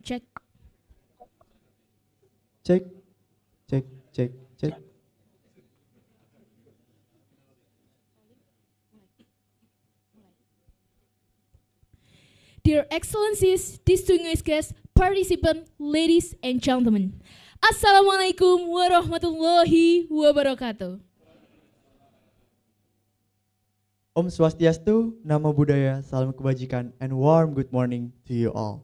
Cek. Cek, cek, cek, cek. Dear Excellencies, distinguished guests, participants, ladies and gentlemen. Assalamualaikum warahmatullahi wabarakatuh. Om Swastiastu, Namo Buddhaya, Salam Kebajikan, and warm good morning to you all.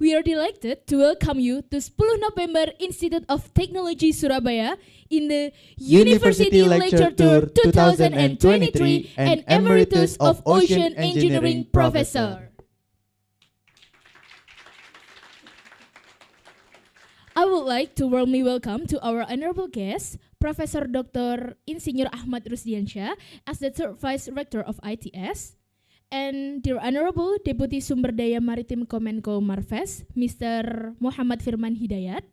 We are delighted to welcome you to 10 November Institute of Technology Surabaya in the University Lecture Tour 2023 and Emeritus of Ocean Engineering Professor. I would like to warmly welcome to our honorable guest, Profesor Dr. Insinyur Ahmad Rusdiansyah as the third Vice Rector of ITS, and dear Honorable Deputy Sumberdaya Maritim Kemenko Marves, Mr. Muhammad Firman Hidayat,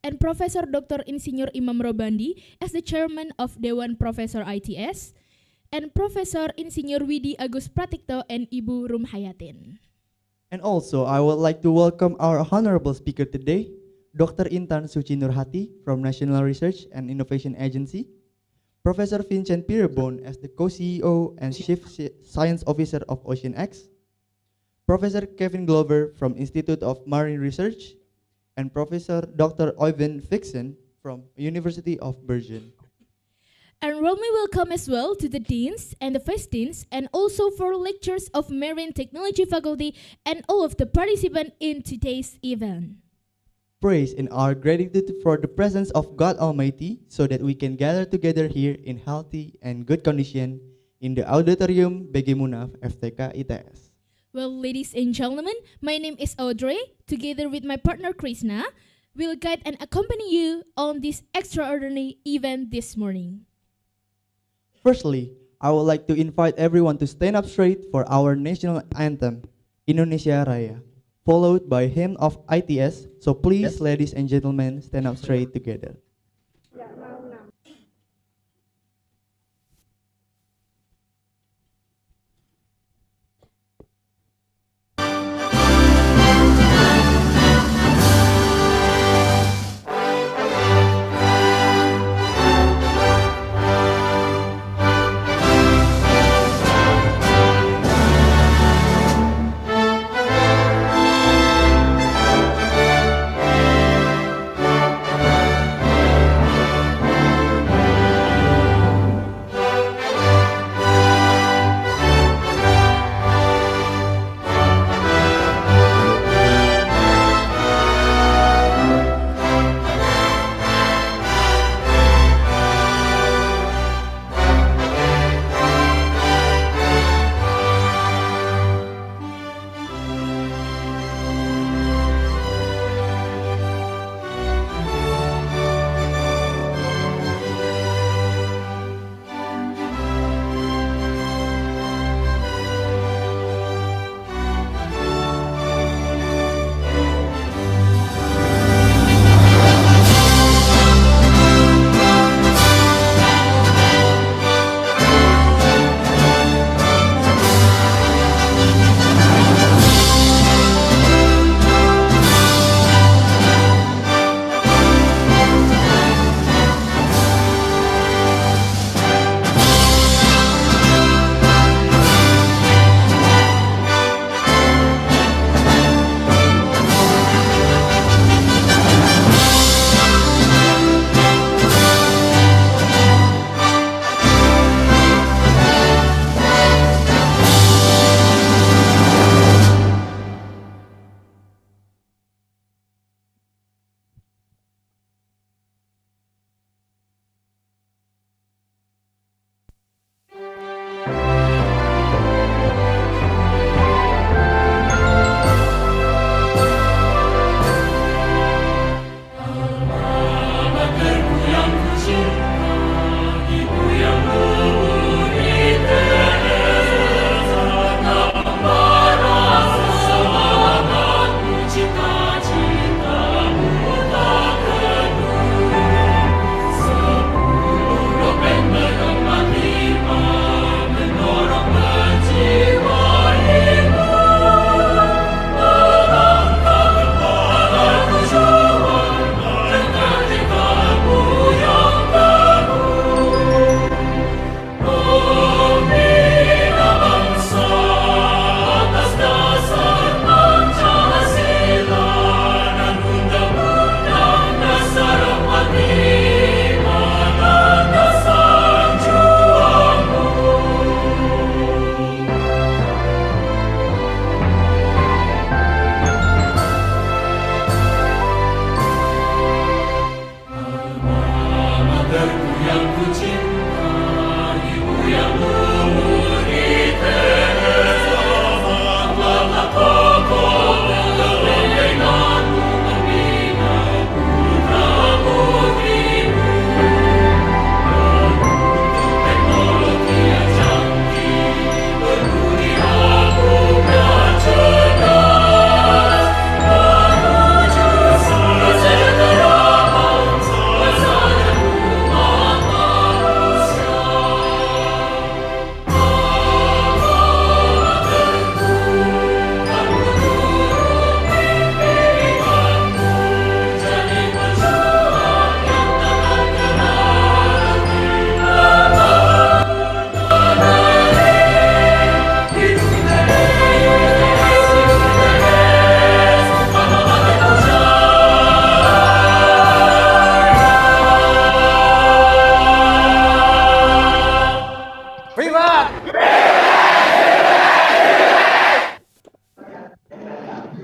and Profesor Dr. Insinyur Imam Robandi as the Chairman of Dewan Profesor ITS, and Profesor Insinyur Widi Agus Pratikto and Ibu Rumhayatin. And also, I would like to welcome our honorable speaker today, Dr. Intan Suci Nurhati from National Research and Innovation Agency, Professor Vincent Pirebon as the co-CEO and Chief Science Officer of OceanX, Professor Kevin Glover from Institute of Marine Research, and Professor Dr. Oyvind Vixen from University of Bergen. And warmly welcome as well to the deans and the vice deans, and also for lecturers of Marine Technology Faculty and all of the participants in today's event. Praise and our gratitude for the presence of God Almighty so that we can gather together here in healthy and good condition in the auditorium BG Munaf FTK ITS. Well, ladies and gentlemen, my name is Audrey. Together with my partner Krishna, we'll guide and accompany you on this extraordinary event this morning. Firstly, I would like to invite everyone to stand up straight for our national anthem, Indonesia Raya, followed by hymn of ITS. So please, ladies and gentlemen, stand up straight together.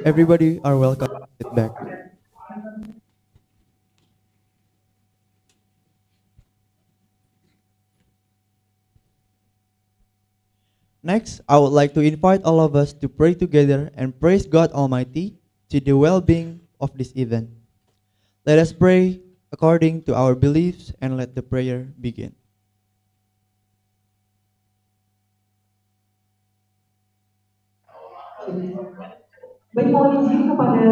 Everybody are welcome to sit back. Next, I would like to invite all of us to pray together and praise God Almighty to the well-being of this event. Let us pray according to our beliefs and let the prayer begin. Baik, mohon izin kepada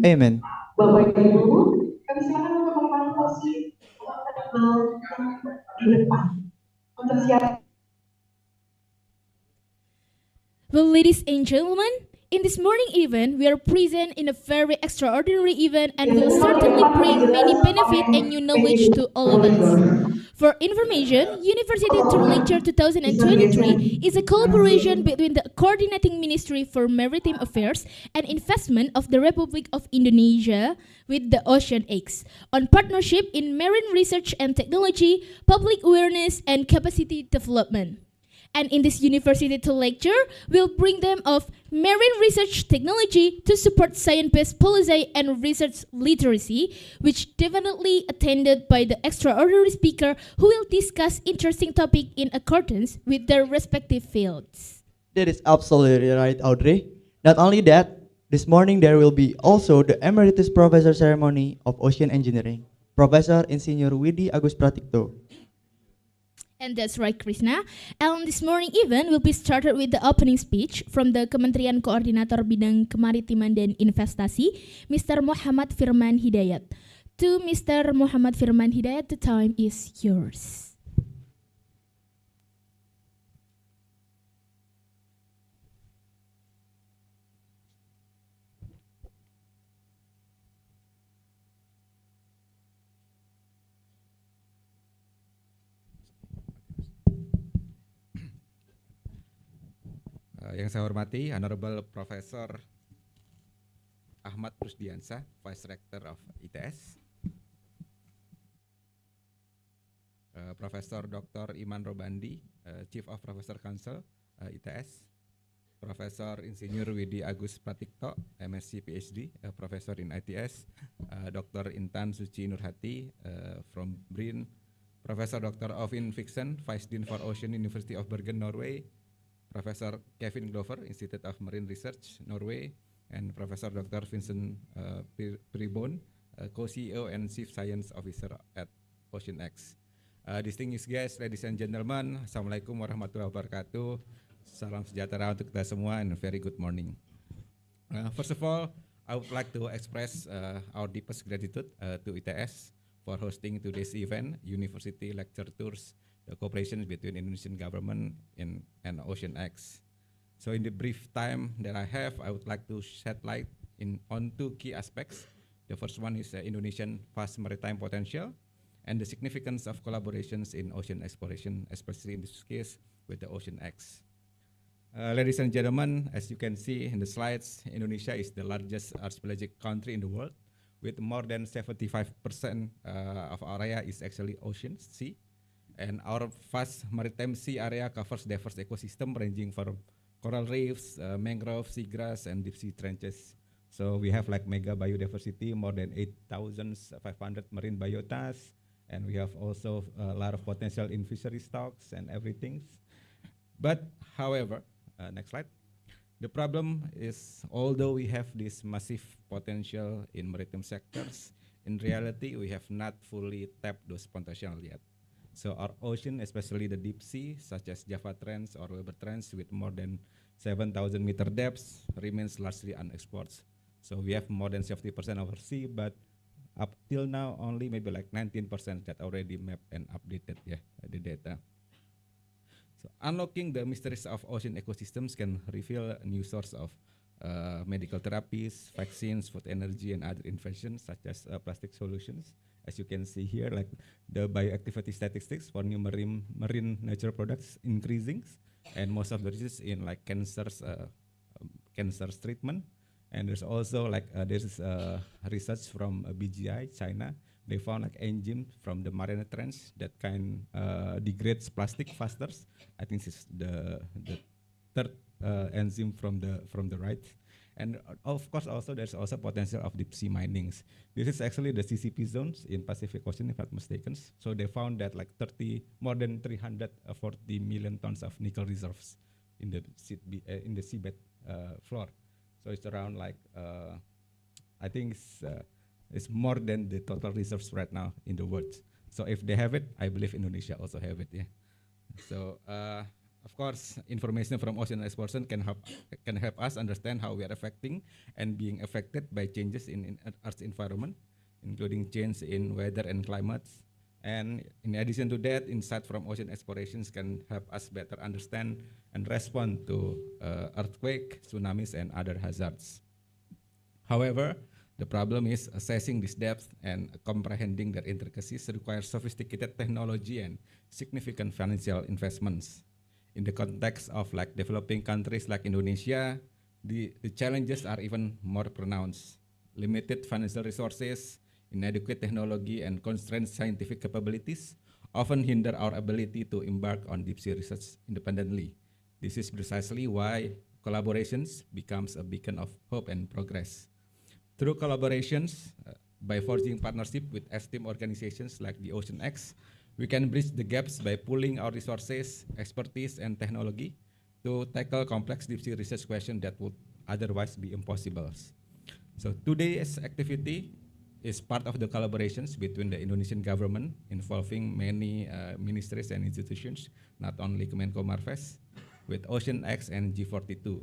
Amen. Bapak Ibu, kami silakan untuk mengembalikan kursi di depan untuk siap. Well, ladies and gentlemen, in this morning event, we are present in a very extraordinary event and will certainly bring many benefit and new knowledge to all of us. For information, University Tour Lecture 2023 is a collaboration between the Coordinating Ministry for Maritime Affairs and Investment of the Republic of Indonesia with the Ocean X on partnership in marine research and technology, public awareness, and capacity development. And in this university to lecture, we'll bring them of marine research technology to support science-based policy and research literacy, which definitely attended by the extraordinary speaker who will discuss interesting topic in accordance with their respective fields. That is absolutely right, Audrey. Not only that, this morning there will be also the Emeritus Professor Ceremony of Ocean Engineering, Profesor Insinyur Widi Agus Pratikto. And that's right, Krishna. And this morning event will be started with the opening speech from the Kementerian Koordinator Bidang Kemaritiman dan Investasi, Mr. Muhammad Firman Hidayat. To Mr. Muhammad Firman Hidayat, the time is yours. Yang saya hormati, Honorable Profesor Ahmad Rusdiansah, Vice Rector of ITS, Profesor Dr. Iman Robandi, Chief of Professor Council, ITS, Profesor Insinyur Widi Agus Pratikto, M.Sc PhD, Professor in ITS, Dr. Intan Suci Nurhati from BRIN, Professor Dr. Ovin Fiction, Vice Dean for Ocean, University of Bergen, Norway, Professor Kevin Glover, Institute of Marine Research, Norway, and Professor Dr. Vincent Piribon, Co-CEO and Chief Science Officer at Ocean X. Distinguished guests, ladies and gentlemen, Assalamualaikum warahmatullahi wabarakatuh. Salam sejahtera untuk kita semua and a very good morning. First of all, I would like to express our deepest gratitude to ITS for hosting today's event, University Lecture Tours, the cooperation between Indonesian government and Ocean X. So in the brief time that I have, I would like to shed light on two key aspects. The first one is Indonesian vast maritime potential and the significance of collaborations in ocean exploration, especially in this case with the Ocean X. Ladies and gentlemen, as you can see in the slides, Indonesia is the largest archipelagic country in the world, with more than 75% of our area is actually ocean, sea. And our vast maritime sea area covers diverse ecosystem ranging from coral reefs, mangrove, seagrass, and deep sea trenches. So we have like mega biodiversity, more than 8,500 marine biotas, and we have also a lot of potential in fishery stocks and everything. But however, next slide. The problem is, although we have this massive potential in maritime sectors, in reality we have not fully tapped those potential yet. So our ocean, especially the deep sea, such as Java Trench or Weber Trench with more than 7,000 meter depths, remains largely unexplored. So we have more than 70% of our sea, but up till now only maybe like 19% that already mapped and updated the data. So unlocking the mysteries of ocean ecosystems can reveal a new source of medical therapies, vaccines, food energy, and other inventions such as plastic solutions. As you can see here, like the bioactivity statistics for new marine natural products increasing, and most of the research in like cancers treatment. And there's also like there's research from BGI China. They found like enzyme from the marine trench that can degrades plastic faster. I think this is the third enzyme from the right. And of course, also there's also potential of deep sea minings. This is actually the CCP zones in Pacific Ocean, if not mistaken. So they found that like more than 340 million tons of nickel reserves in the seabed floor. So it's around like I think it's more than the total reserves right now in the world. So if they have it, I believe Indonesia also have it. Yeah. So of course, information from ocean exploration can help us understand how we are affecting and being affected by changes in Earth's environment, including change in weather and climates. And in addition to that, insight from ocean explorations can help us better understand and respond to earthquake, tsunamis, and other hazards. However, the problem is assessing this depth and comprehending their intricacies requires sophisticated technology and significant financial investments. In the context of like developing countries like Indonesia, the challenges are even more pronounced. Limited financial resources, inadequate technology, and constrained scientific capabilities often hinder our ability to embark on deep sea research independently. This is precisely why collaborations becomes a beacon of hope and progress. Through collaborations, by forging partnership with esteemed organizations like the Ocean X, we can bridge the gaps by pooling our resources, expertise, and technology to tackle complex deep sea research questions that would otherwise be impossible. So today's activity is part of the collaborations between the Indonesian government involving many ministries and institutions, not only Kemenko Marves, with Ocean X and G42.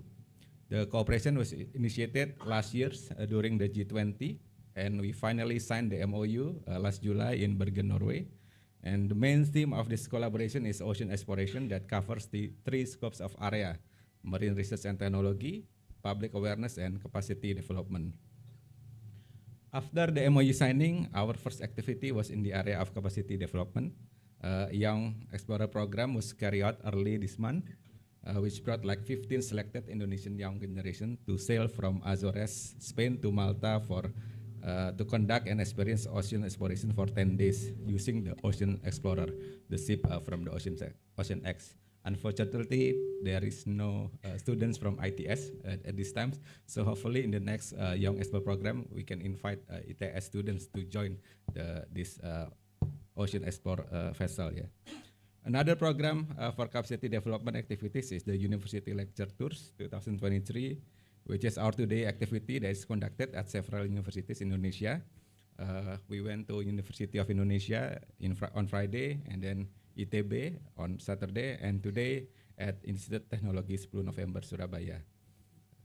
The cooperation was initiated last year during the G20, and we finally signed the MOU last July in Bergen, Norway. And the main theme of this collaboration is ocean exploration that covers the three scopes of area: marine research and technology, public awareness, and capacity development. After the MOU signing, our first activity was in the area of capacity development. A young explorer program was carried out early this month, which brought like 15 selected Indonesian young generation to sail from Azores, Spain to Malta to conduct and experience ocean exploration for 10 days using the Ocean Explorer, the ship from the Ocean X. Unfortunately, there is no students from ITS at this time, so hopefully in the next Young Explorer program, we can invite ITS students to join this Ocean Explorer vessel. Yeah. Another program for capacity development activities is the University Lecture Tours 2023, which is our today activity that is conducted at several universities in Indonesia. We went to University of Indonesia on Friday, and then ITB on Saturday, and today at Institute Teknologi 10 November Surabaya.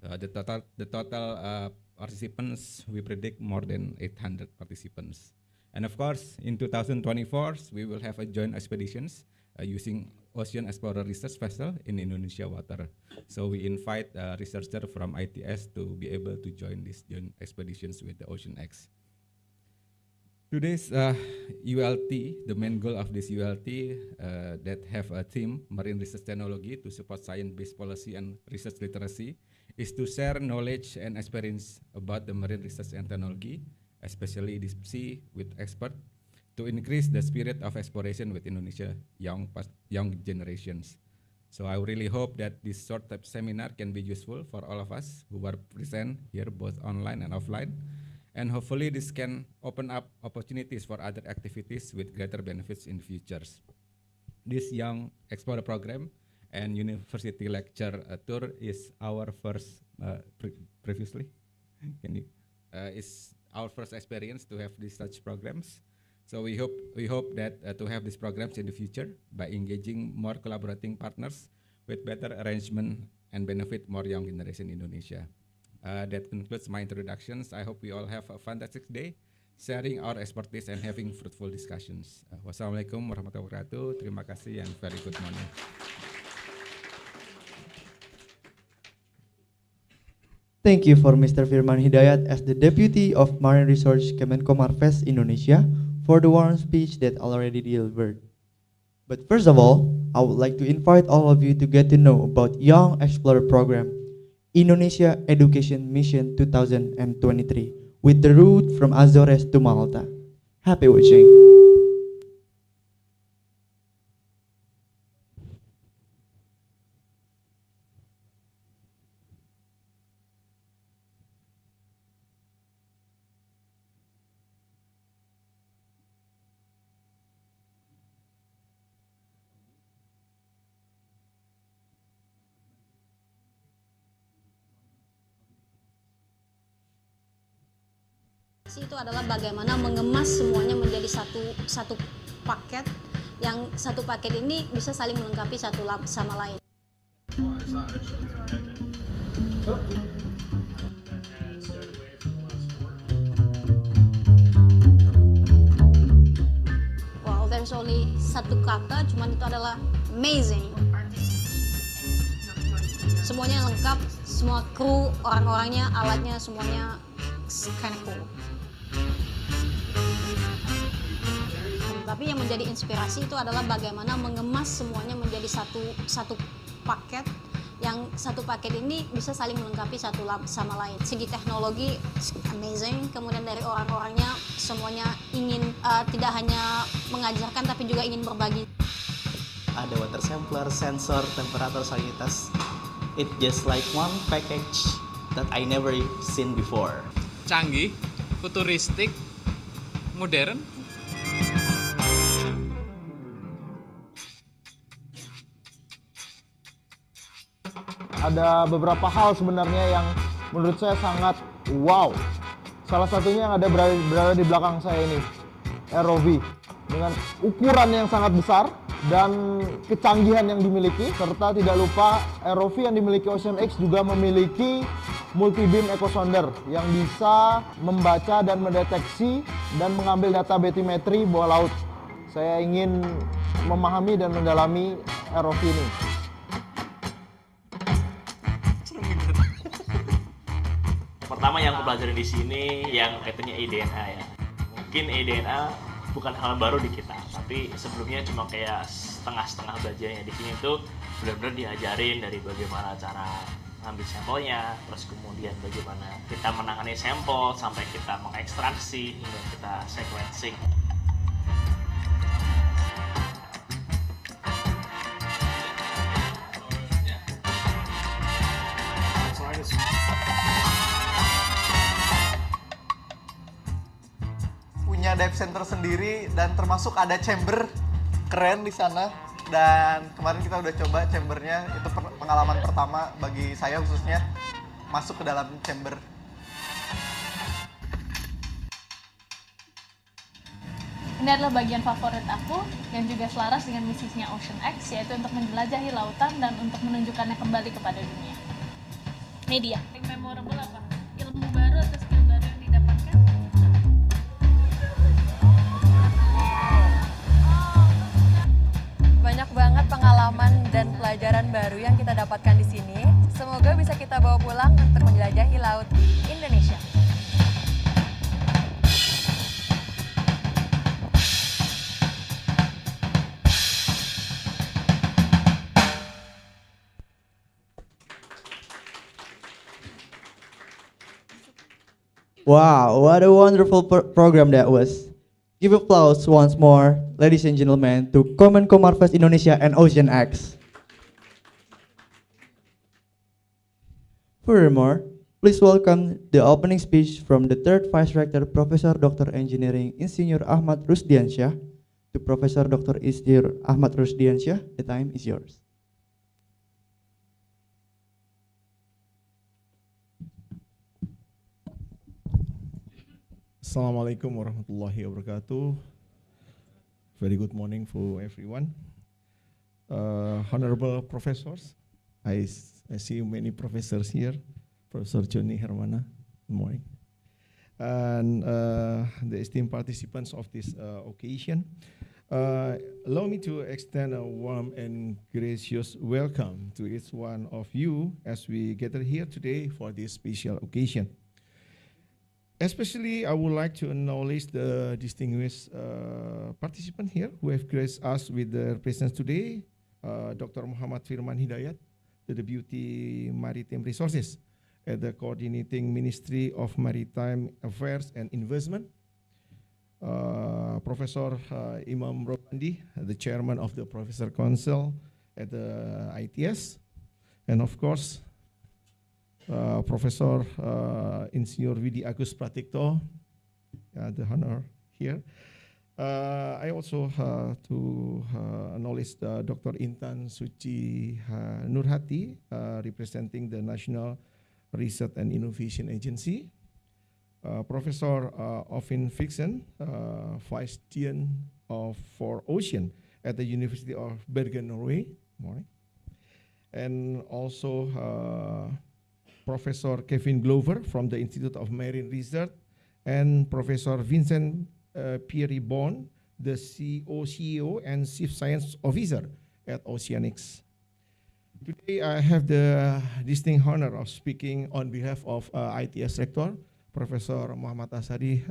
The total participants, we predict more than 800 participants. And of course, in 2024, we will have a joint expeditions using Ocean Explorer Research Vessel in Indonesia water. So we invite researchers from ITS to be able to join these joint expeditions with the Ocean X. Today's ULT, the main goal of this ULT that have a theme, Marine Research Technology, to support science-based policy and research literacy, is to share knowledge and experience about the marine research and technology, especially deep sea, with experts, to increase the spirit of exploration with Indonesia young generations. So I really hope that this sort of seminar can be useful for all of us who are present here, both online and offline. And hopefully this can open up opportunities for other activities with greater benefits in futures. This Young Explorer program and University Lecture Tour is our first, previously, is our first experience to have these such programs. So we hope that to have these programs in the future by engaging more collaborating partners with better arrangement and benefit more young generation in Indonesia. That concludes my introductions. I hope we all have a fantastic day, sharing our expertise and having fruitful discussions. Wassalamualaikum warahmatullahi wabarakatuh. Terima kasih and very good morning. Thank you for Mr. Firman Hidayat as the Deputy of Marine Research Kemenko Marves Indonesia for the warm speech that already delivered. But first of all, I would like to invite all of you to get to know about Young Explorer Program, Indonesia Education Mission 2023, with the route from Azores to Malta. Happy watching. Itu adalah bagaimana mengemas semuanya menjadi satu paket, yang satu paket ini bisa saling melengkapi satu sama lain. Wow, there's only satu kata, cuman itu adalah amazing. Semuanya lengkap, semua kru, orang-orangnya, alatnya, semuanya kind of cool. Tapi yang menjadi inspirasi itu adalah bagaimana mengemas semuanya menjadi satu paket, yang satu paket ini bisa saling melengkapi satu sama lain. Segi teknologi amazing, kemudian dari orang-orangnya semuanya ingin tidak hanya mengajarkan tapi juga ingin berbagi. Ada water sampler, sensor, temperatur, salinitas. It just like one package that I never seen before. Canggih, futuristik, modern. Ada beberapa hal sebenarnya yang menurut saya sangat wow. Salah satunya yang ada berada di belakang saya ini, ROV, dengan ukuran yang sangat besar dan kecanggihan yang dimiliki, serta tidak lupa ROV yang dimiliki Ocean X juga memiliki multi beam echo sounder yang bisa membaca dan mendeteksi dan mengambil data batimetri bawah laut. Saya ingin memahami dan mendalami ROV ini. Pertama yang aku pelajarin di sini yang katanya eDNA ya. Mungkin eDNA bukan hal baru di kita, tapi sebelumnya cuma kayak setengah-setengah belajarnya. Di sini tuh benar-benar diajarin dari bagaimana cara ngambil sampelnya, terus kemudian bagaimana kita menangani sampel sampai kita mengekstraksi hingga kita sequencing. Punya dive center sendiri dan termasuk ada chamber keren di sana. Dan kemarin kita udah coba chambernya, itu pengalaman pertama bagi saya khususnya masuk ke dalam chamber. Ini adalah bagian favorit aku yang juga selaras dengan misinya Ocean X, yaitu untuk menjelajahi lautan dan untuk menunjukkannya kembali kepada dunia. Ini dia. Yang memorable apa? Ilmu baru atau skill baru yang didapatkan? Banyak banget pengalaman dan pelajaran baru yang kita dapatkan di sini. Semoga bisa kita bawa pulang untuk menjelajahi laut Indonesia. Wow, what a wonderful program that was. Give applause once more, ladies and gentlemen, to Kemenko Marves Indonesia and Ocean X. Furthermore, please welcome the opening speech from the third Vice Rector, Profesor Dr. Engineering Insinyur Ahmad Rusdiansyah. To Profesor Dr. Insinyur Ahmad Rusdiansyah, the time is yours. Assalamualaikum warahmatullahi wabarakatuh. Very good morning for everyone. Honorable professors, I see many professors here. Professor Johnny Hermana, good morning. And the esteemed participants of this occasion, allow me to extend a warm and gracious welcome to each one of you as we gather here today for this special occasion. Especially, I would like to acknowledge the distinguished participant here who have graced us with their presence today, Dr. Muhammad Firman Hidayat, the Deputy Maritime Resources at the Coordinating Ministry of Maritime Affairs and Investment, Profesor Imam Robandi, the Chairman of the Professor Council at the ITS, and of course, Profesor Insinyur Widi Agus Pratikto, the honor here. I also to acknowledge Dr. Intan Suci Nurhati, representing the National Research and Innovation Agency. Professor of Fiction, Vice Dean for Ocean at the University of Bergen, Norway. Morning. And also Professor Kevin Glover from the Institute of Marine Research, and Professor Vincent Pierre-Bon, the CEO and Chief Science Officer at Oceanics. Today I have the distinct honor of speaking on behalf of ITS Rector, Professor Muhammad Asadi,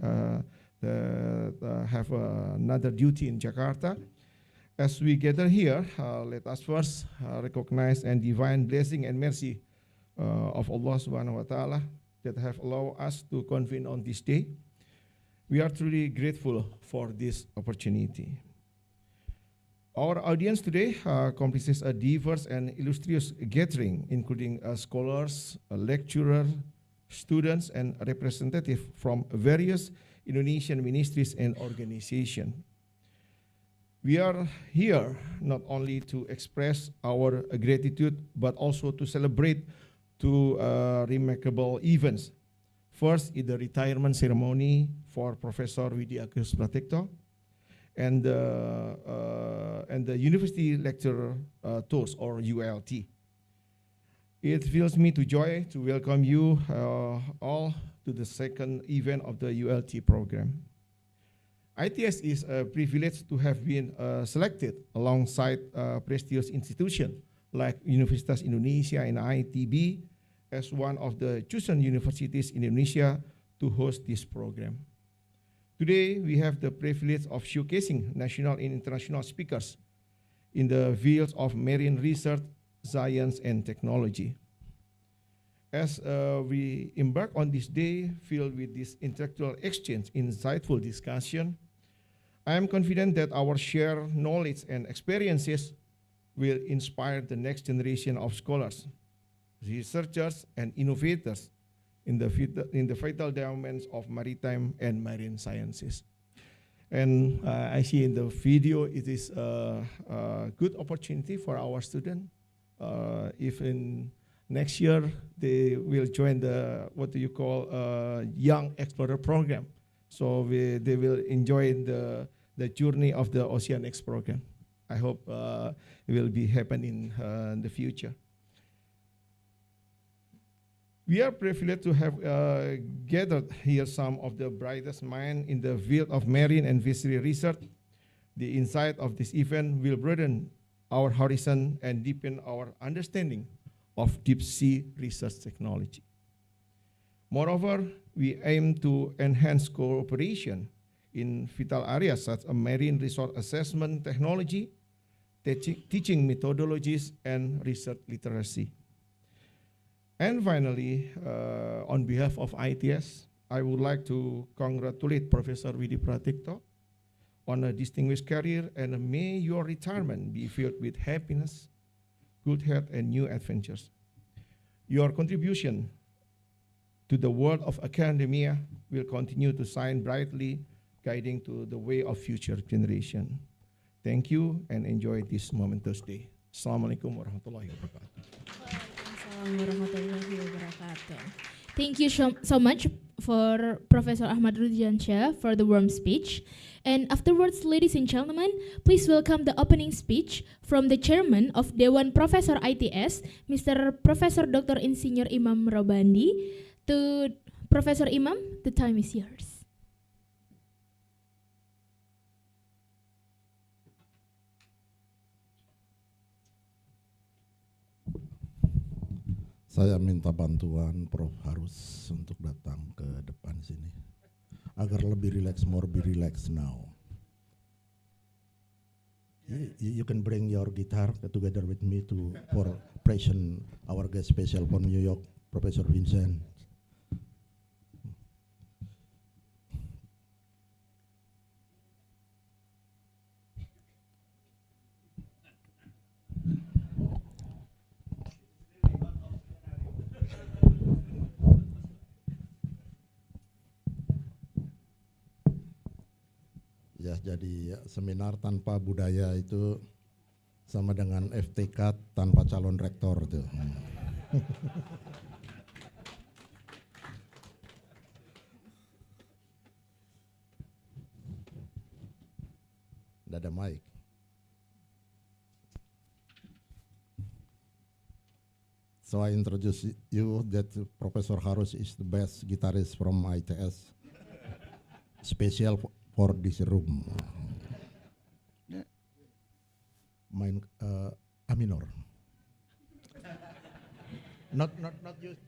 have another duty in Jakarta. As we gather here, let us first recognize and divine blessing and mercy of Allah Subhanahu wa Ta'ala that have allowed us to convene on this day. We are truly grateful for this opportunity. Our audience today comprises a diverse and illustrious gathering, including scholars, lecturers, students, and representatives from various Indonesian ministries and organizations. We are here not only to express our gratitude, but also to celebrate two remarkable events. First is the retirement ceremony for Professor Widi Agus Pratikto, and the University Lecturer Tours, or ULT. It fills me to joy to welcome you all to the second event of the ULT program. ITS is a privilege to have been selected alongside prestigious institutions like Universitas Indonesia and ITB as one of the chosen universities in Indonesia to host this program. Today, we have the privilege of showcasing national and international speakers in the fields of marine research, science, and technology. As we embark on this day filled with this intellectual exchange, insightful discussion, I am confident that our shared knowledge and experiences will inspire the next generation of scholars, researchers, and innovators in the vital domains of maritime and marine sciences. And I see in the video it is a good opportunity for our students. If in next year they will join the what do you call Young Explorer program, so they will enjoy the journey of the Oceanics program. I hope it will be happening in the future. We are privileged to have gathered here some of the brightest minds in the field of marine and fishery research. The insight of this event will broaden our horizon and deepen our understanding of deep sea research technology. Moreover, we aim to enhance cooperation in vital areas such as marine resource assessment technology, teaching methodologies, and research literacy. And finally, on behalf of ITS, I would like to congratulate Professor Widi Pratikto on a distinguished career, and may your retirement be filled with happiness, good health, and new adventures. Your contribution to the world of academia will continue to shine brightly, guiding to the way of future generation. Thank you and enjoy this momentous day. Assalamualaikum warahmatullahi wabarakatuh. Thank you so much for Professor Ahmad Rudiansyah for the warm speech. And afterwards, ladies and gentlemen, please welcome the opening speech from the chairman of Dewan Profesor ITS, Mr. Profesor Dr. Insinyur Imam Robandi. To Professor Imam, the time is yours. Saya minta bantuan Prof Harus untuk datang ke depan sini agar lebih relax, more be relax now. You can bring your guitar together with me for present our guest special from New York, Professor Vincent. Ya, jadi seminar tanpa budaya itu sama dengan FTK tanpa calon rektor tuh. Tidak ada mic. So I introduce you that Professor Harus is the best guitarist from ITS, special for this room. Main A minor. Not use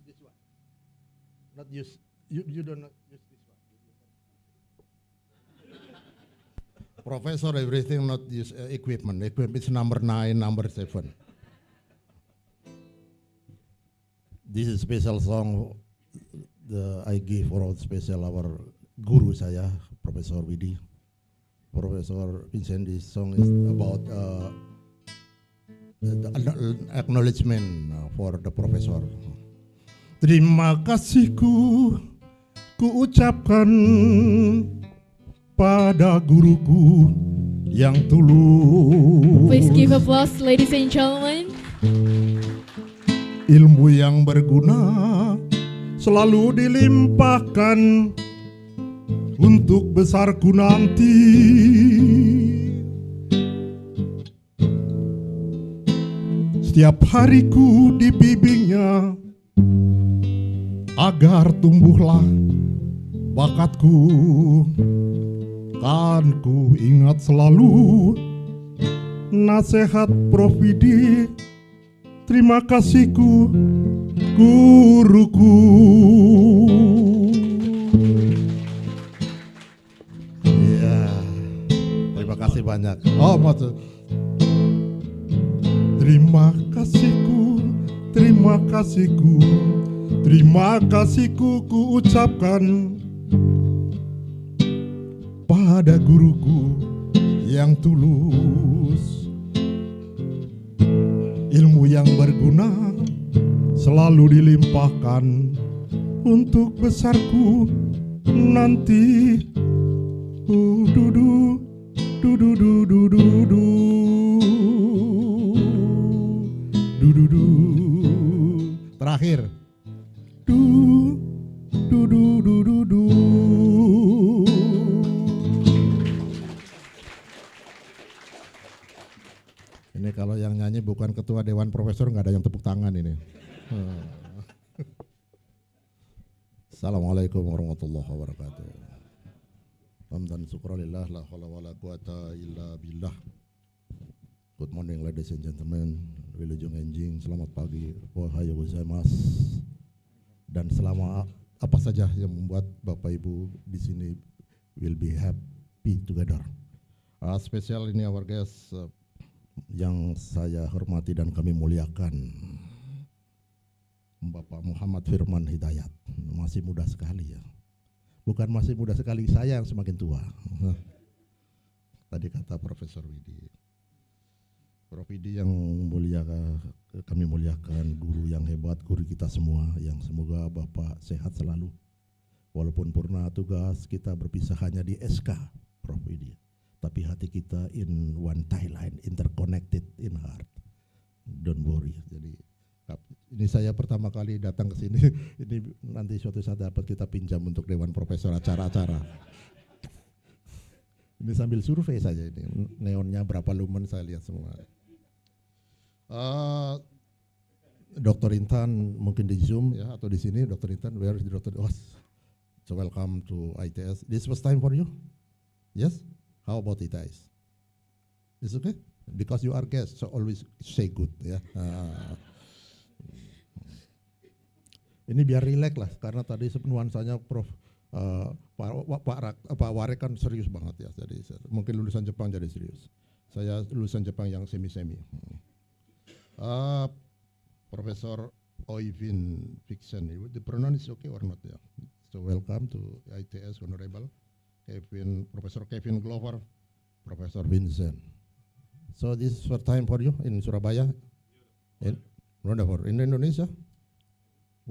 this one. Not use you do not use this one. Professor, everything not use equipment. Equipment is number 9, number 7. This is special song I give for special our guru saya, Profesor Widi. Profesor Vincent, this song is about the acknowledgement for the professor. Terima kasihku ku ucapkan pada guruku yang tulus. Please give applause, ladies and gentlemen. Ilmu yang berguna selalu dilimpahkan untuk besarku nanti. Setiap hariku dibimbingnya agar tumbuhlah bakatku. Kan ku ingat selalu nasihat Prof Widi. Terima kasihku guruku. Ya, terima kasih banyak. Oh, maksud. Terima kasihku, terima kasihku, terima kasihku ku ucapkan pada guruku yang tulus. Ilmu yang berguna selalu dilimpahkan untuk besarku nanti. Dudu, dudu, dudu, dudu, dudu. Terakhir. Du, dudu, dudu, dudu. Ini kalau yang nyanyi bukan ketua Dewan Profesor, nggak ada yang tepuk tangan ini. Assalamualaikum warahmatullahi wabarakatuh. Hamdan syukralillah la haula wala quwata illa billah. Good morning ladies and gentlemen, wilujeng enjing, selamat pagi, ohayo gozaimasu. Dan selama apa saja yang membuat Bapak Ibu di sini will be happy together. Spesial ini our guest yang saya hormati dan kami muliakan, Bapak Muhammad Firman Hidayat. Masih muda sekali ya. Bukan masih muda sekali, saya yang semakin tua. Tadi kata Profesor Widi. Prof Widi yang mulia, kami muliakan, guru yang hebat, guru kita semua, yang semoga Bapak sehat selalu. Walaupun purna tugas, kita berpisah hanya di SK, Prof Widi. Tapi hati kita in one tie line, interconnected in heart. Don't worry. Jadi ini saya pertama kali datang ke sini. Ini nanti suatu saat dapat kita pinjam untuk Dewan Profesor acara-acara. Ini sambil survei saja ini. Neonnya berapa lumen saya lihat semua. Dr. Intan mungkin di Zoom ya atau di sini. Dr. Intan, where is Dr. Oh, so welcome to ITS. This was time for you? Yes? How about it, guys? It's okay? Because you are guest, so always say good, ya. Ini biar rileks lah, karena tadi nuansanya Prof. Pak Warek kan serius banget ya, jadi mungkin lulusan Jepang jadi serius. Saya lulusan Jepang yang semi-semi. Profesor Oivin Fiction, the pronoun is okay or not ya? So welcome to ITS Honorable. Profesor Kevin Glover, Profesor Vincent. So this is first time for you in Surabaya? Wonderful. In Indonesia?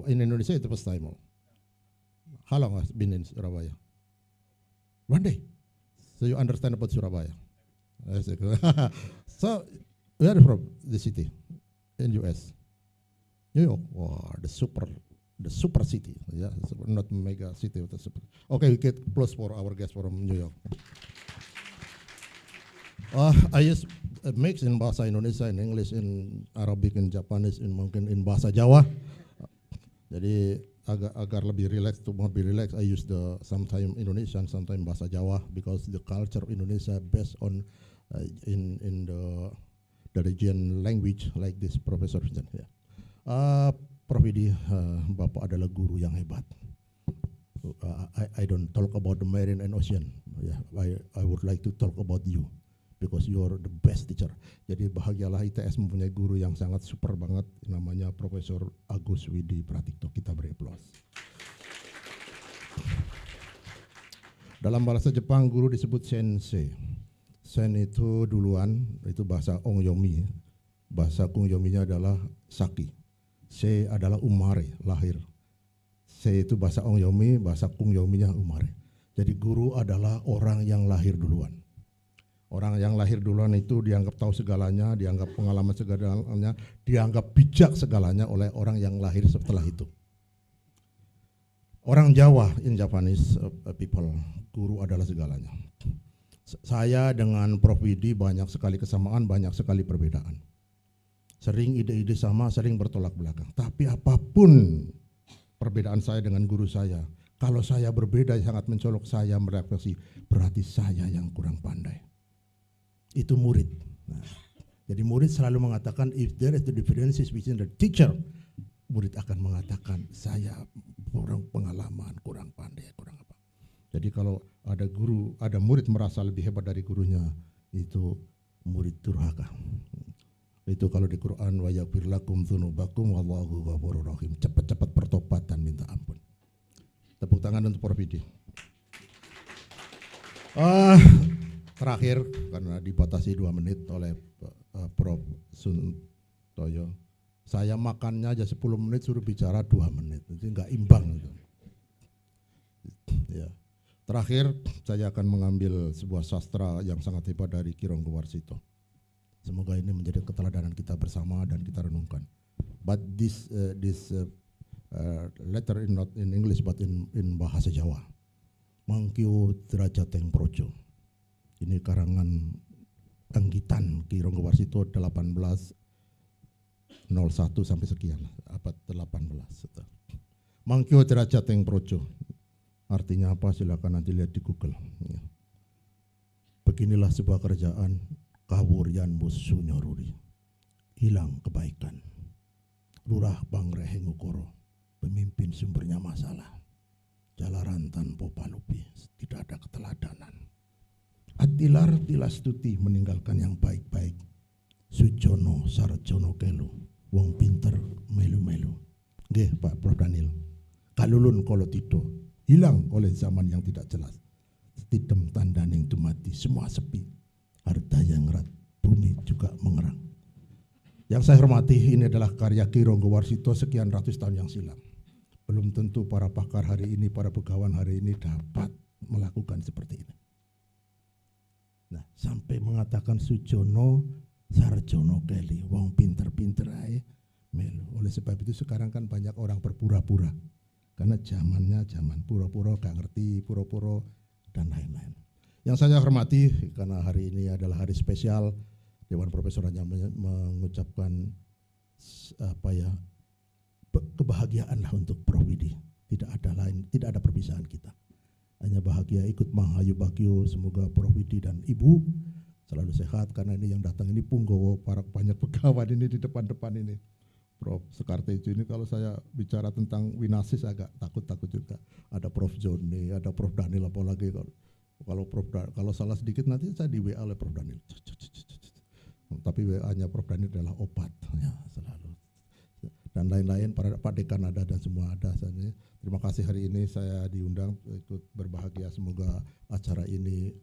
In Indonesia itu first time. How long has been in Surabaya? One day. So you understand about Surabaya? So where are you from? The city in US? New York. Wow, the super city, yeah, not mega city, but the super. Okay, we get plus for our guest from New York. I use a mix in bahasa Indonesia, in English, in Arabic, in Japanese, in mungkin in bahasa Jawa. Jadi agar lebih relax, to more be relax, I use the sometime Indonesian, sometime bahasa Jawa, because the culture of Indonesia based on in the region language like this, Profesor. Yeah. Prof Widi, Bapak adalah guru yang hebat. I don't talk about the marine and ocean. Yeah, I would like to talk about you, because you are the best teacher. Jadi bahagialah ITS mempunyai guru yang sangat super banget, namanya Profesor Agus Widi Pratikto. Kita beri aplaus. Dalam bahasa Jepang guru disebut sensei. Sen itu duluan, itu bahasa Ongyomi. Bahasa Kungyominya adalah Saki. Se adalah umare, lahir. Se itu bahasa Ongyomi, bahasa Kungyominya umare. Jadi guru adalah orang yang lahir duluan. Orang yang lahir duluan itu dianggap tahu segalanya, dianggap pengalaman segalanya, dianggap bijak segalanya oleh orang yang lahir setelah itu. Orang Jawa, in Japanese people, guru adalah segalanya. Saya dengan Prof Widi banyak sekali kesamaan, banyak sekali perbedaan. Sering ide-ide sama, sering bertolak belakang. Tapi apapun perbedaan saya dengan guru saya, kalau saya berbeda sangat mencolok, saya merefleksi, berarti saya yang kurang pandai. Itu murid. Nah, jadi murid selalu mengatakan, if there is the differences between the teacher, murid akan mengatakan, saya kurang pengalaman, kurang pandai, kurang apa. Jadi kalau ada guru, ada murid merasa lebih hebat dari gurunya, itu murid durhaka. Itu kalau di Quran, wa yaghfir lakum dzunubakum wallahu ghafurur rahim. Cepat-cepat bertobat dan minta ampun. Tepuk tangan untuk Prof Widi. Terakhir, karena dibatasi 2 menit oleh Prof Suntoyo, saya makannya aja 10 menit, suruh bicara 2 menit. Jadi nggak imbang. Gitu. Ya. Terakhir, saya akan mengambil sebuah sastra yang sangat hebat dari Ki Ronggo Warsito. Semoga ini menjadi keteladanan kita bersama dan kita renungkan. But this letter not in English but in bahasa Jawa. Mangkio derajateng projo. Ini karangan Anggitan Ki Ronggo Warsito 1801 sampai sekian, abad 18. Mangkio derajateng projo. Artinya apa? Silakan nanti lihat di Google. Beginilah sebuah kerajaan, kawuryan musuh nyoruri, hilang kebaikan, lurah bangreheng ukoro, pemimpin sumbernya masalah, jalaran tanpa palupi, tidak ada keteladanan, atilar tilastuti meninggalkan yang baik-baik, sujono sarjono kelu, wong pinter melu-melu. Nggih Pak Prof Daniel, kalulun kolotito, hilang oleh zaman yang tidak jelas, tidem tandaning tumati, semua sepi. Harta yang erat, bumi juga mengerang. Yang saya hormati, ini adalah karya Ki Ronggo Warsito sekian ratus tahun yang silam. Belum tentu para pakar hari ini, para pegawan hari ini dapat melakukan seperti ini. Nah, sampai mengatakan sujono sarjono keli, wong pinter-pinter ae melu. Oleh sebab itu sekarang kan banyak orang berpura-pura. Karena zamannya zaman pura-pura, gak ngerti, pura-pura dan lain-lain. Yang saya hormati, karena hari ini adalah hari spesial, Dewan Profesor hanya mengucapkan kebahagiaanlah untuk Prof Widi. Tidak ada perpisahan kita. Hanya bahagia ikut Mahayu Bagyo. Semoga Prof Widi dan Ibu selalu sehat, karena ini yang datang ini punggawa para banyak pegawai ini di depan-depan ini. Prof Sekartejo ini kalau saya bicara tentang winasis agak takut-takut juga. Ada Prof Joni, ada Prof Daniel, apalagi kalau salah sedikit nanti saya di WA oleh Prof Daniel. Tapi WA-nya Prof Daniel adalah obat ya, selalu. Dan lain-lain, Pak Dekan ada dan semua ada. Terima kasih hari ini saya diundang ikut berbahagia. Semoga acara ini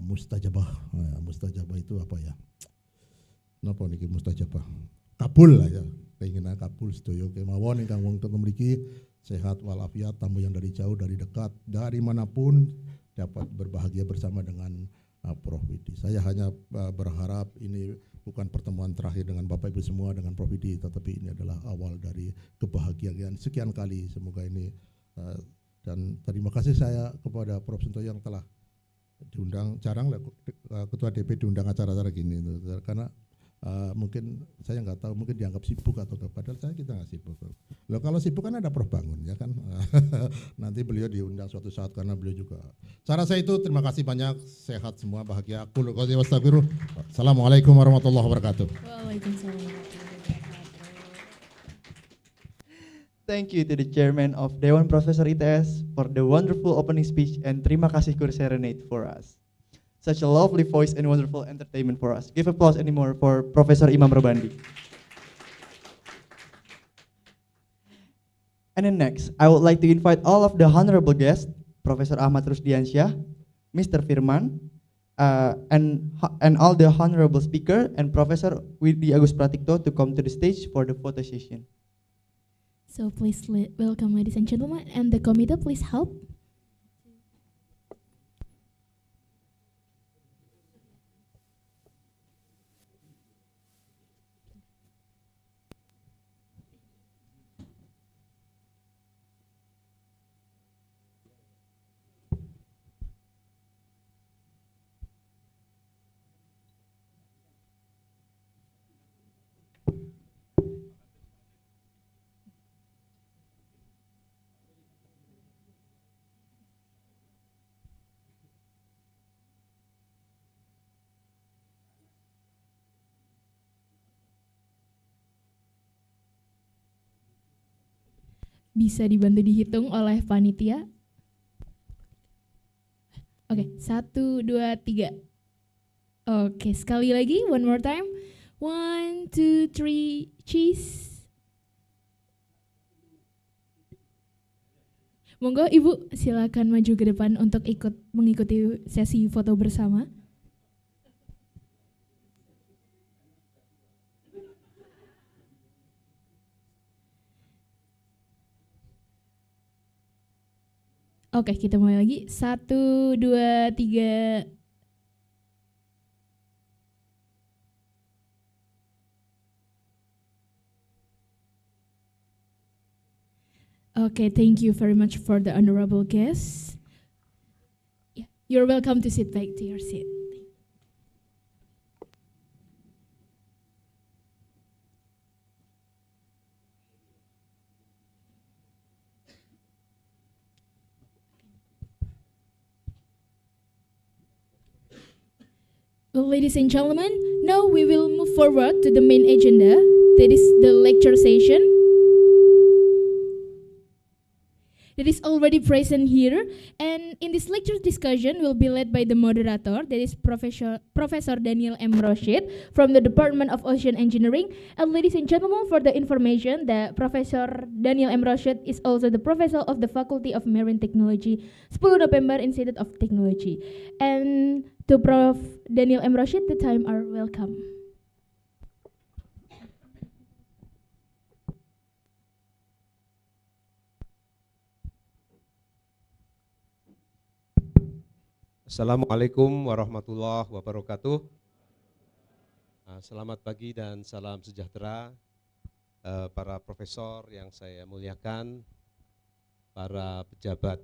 mustajabah. Mustajabah itu apa ya? Napa niki mustajabah? Kabul lah ya. Keinginan kabul sedoyo kemawon ingkang wong mriki sehat walafiat, tamu yang dari jauh dari dekat dari manapun dapat berbahagia bersama dengan Prof Widi. Saya hanya berharap ini bukan pertemuan terakhir dengan Bapak Ibu semua dengan Prof Widi, tetapi ini adalah awal dari kebahagiaan sekian kali. Semoga ini dan terima kasih saya kepada Prof Suntoyo yang telah diundang, jarang lah ketua DP diundang acara-acara gini karena mungkin saya nggak tahu, mungkin dianggap sibuk atau apa, padahal kita nggak sibuk. Loh kalau sibuk kan ada Prof Bangun ya kan. Nanti beliau diundang suatu saat karena beliau juga. Cara saya itu terima kasih banyak, sehat semua, bahagia. Assalamualaikum warahmatullahi wabarakatuh. Waalaikumsalam. Thank you to the chairman of Dewan Profesor ITS for the wonderful opening speech and terima kasih Kur Serenade for us. Such a lovely voice and wonderful entertainment for us. Give applause anymore for Professor Imam Robandi. And then next, I would like to invite all of the honorable guests, Professor Ahmad Rusdiansyah, Mr. Firman, and all the honorable speaker and Professor Widi Agus Pratikto to come to the stage for the photo session. So please welcome ladies and gentlemen, and the committee please help. Bisa dibantu dihitung oleh panitia. Oke, 1, 2, 3. Oke, sekali lagi, one more time. 1, 2, 3, cheese. Monggo Ibu, silakan maju ke depan untuk mengikuti sesi foto bersama. Oke, kita mulai lagi. 1, 2, 3. Okay, thank you very much for the honorable guests. Yeah, you're welcome to sit back to your seat. Well, ladies and gentlemen, now we will move forward to the main agenda, that is the lecture session. That is already present here, and in this lecture discussion will be led by the moderator, that is Professor Daniel M. Roshid from the Department of Ocean Engineering. And ladies and gentlemen, for the information that Professor Daniel M. Roshid is also the Professor of the Faculty of Marine Technology, 10 November Institute of Technology. And to Prof. Daniel M. Roshid, the time are welcome. Assalamualaikum warahmatullahi wabarakatuh. Selamat pagi dan salam sejahtera para profesor yang saya muliakan, para pejabat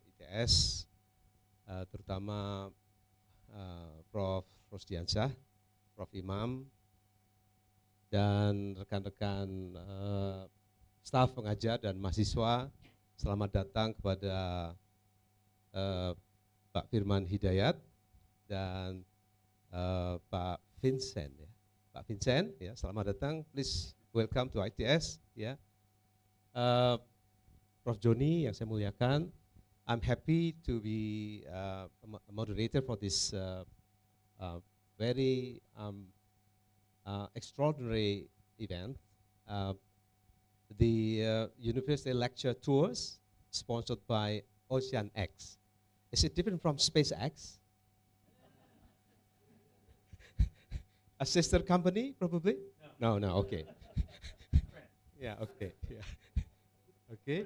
ITS, terutama Prof. Rusdiansyah, Prof. Imam, dan rekan-rekan staf pengajar dan mahasiswa. Selamat datang kepada Pak Firman Hidayat dan Pak Vincent ya. Pak Vincent ya, selamat datang. Please welcome to ITS ya. Prof Joni yang saya muliakan, I'm happy to be a moderator for this very extraordinary event. The University Lecture Tours sponsored by Ocean X. Is it different from SpaceX? A sister company, probably? No, okay. Yeah, okay. Yeah. Okay.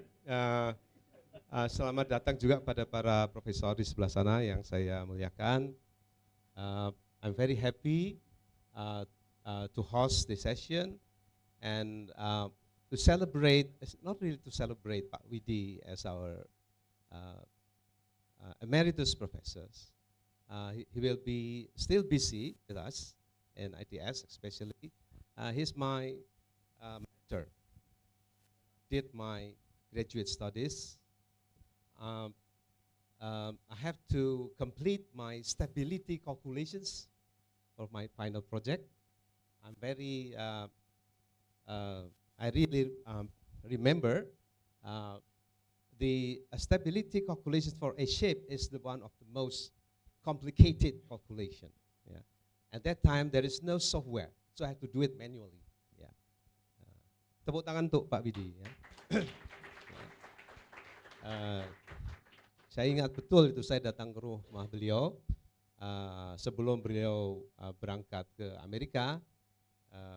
Selamat datang juga pada para profesor di sebelah sana yang saya muliakan. I'm very happy to host the session and to celebrate, not really to celebrate Pak Widi as our emeritus professors. He will be still busy with us in ITS especially. He's my mentor. Did my graduate studies. I have to complete my stability calculations for my final project. I'm very, I really remember the stability calculations for a shape is the one of the most complicated calculation. Yeah. At that time, there is no software, so I have to do it manually. Yeah. Tepuk tangan untuk Pak Widi. Ya. Saya ingat betul itu saya datang ke rumah beliau sebelum beliau berangkat ke Amerika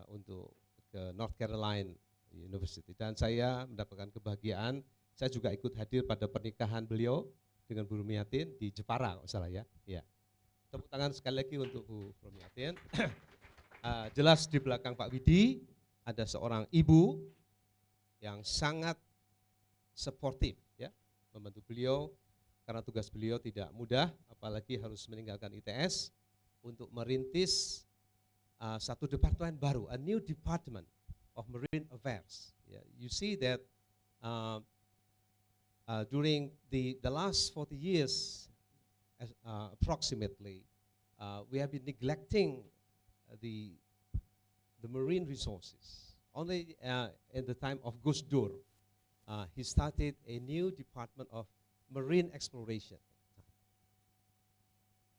untuk ke North Carolina University, dan saya mendapatkan kebahagiaan. Saya juga ikut hadir pada pernikahan beliau dengan Bu Rumiatin di Jepara, kalau salah ya. Ya. Tepuk tangan sekali lagi untuk Bu Rumiatin. Jelas di belakang Pak Widi ada seorang ibu yang sangat suportif, ya, membantu beliau. Karena tugas beliau tidak mudah, apalagi harus meninggalkan ITS untuk merintis satu departemen baru, a new department of marine affairs. Yeah, you see that during the last 40 years, approximately, we have been neglecting the marine resources. Only in the time of Gus Dur, he started a new department of marine exploration.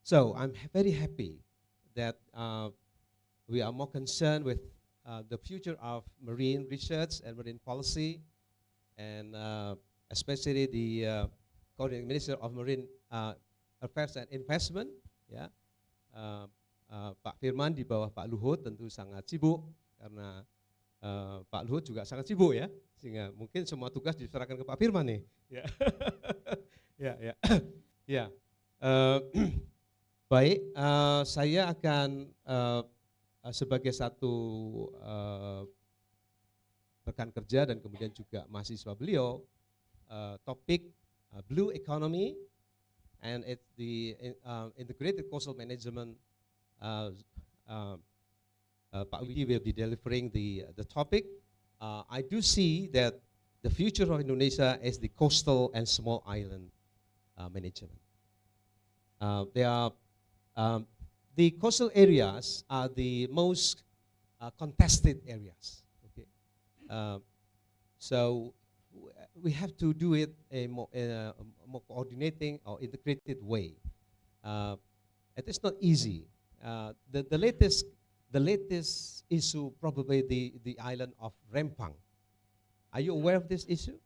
So I'm very happy that we are more concerned with the future of marine research and marine policy, and especially the coordinating minister of marine affairs and investment, ya, Pak Firman di bawah Pak Luhut tentu sangat sibuk karena Pak Luhut juga sangat sibuk, ya, sehingga mungkin semua tugas diserahkan ke Pak Firman nih. Ya. Ya. Ya. Baik, saya akan sebagai satu rekan kerja dan kemudian juga mahasiswa beliau, topik blue economy and it's the integrated coastal management. Pak Widi will be delivering the topic. I do see that the future of Indonesia is the coastal and small island management. The coastal areas are the most contested areas. Okay, so we have to do it in a more coordinating or integrated way. It is not easy. The latest issue probably the island of Rempang. Are you aware of this issue?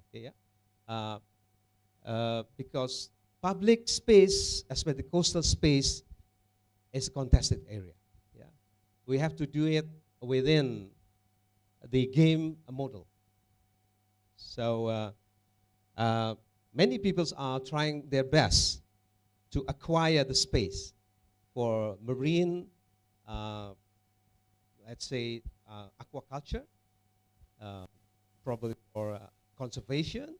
Okay, yeah. Because public space, especially the coastal space, is a contested area. Yeah, we have to do it within the game model. So many people are trying their best to acquire the space for marine, let's say, aquaculture, probably for conservation,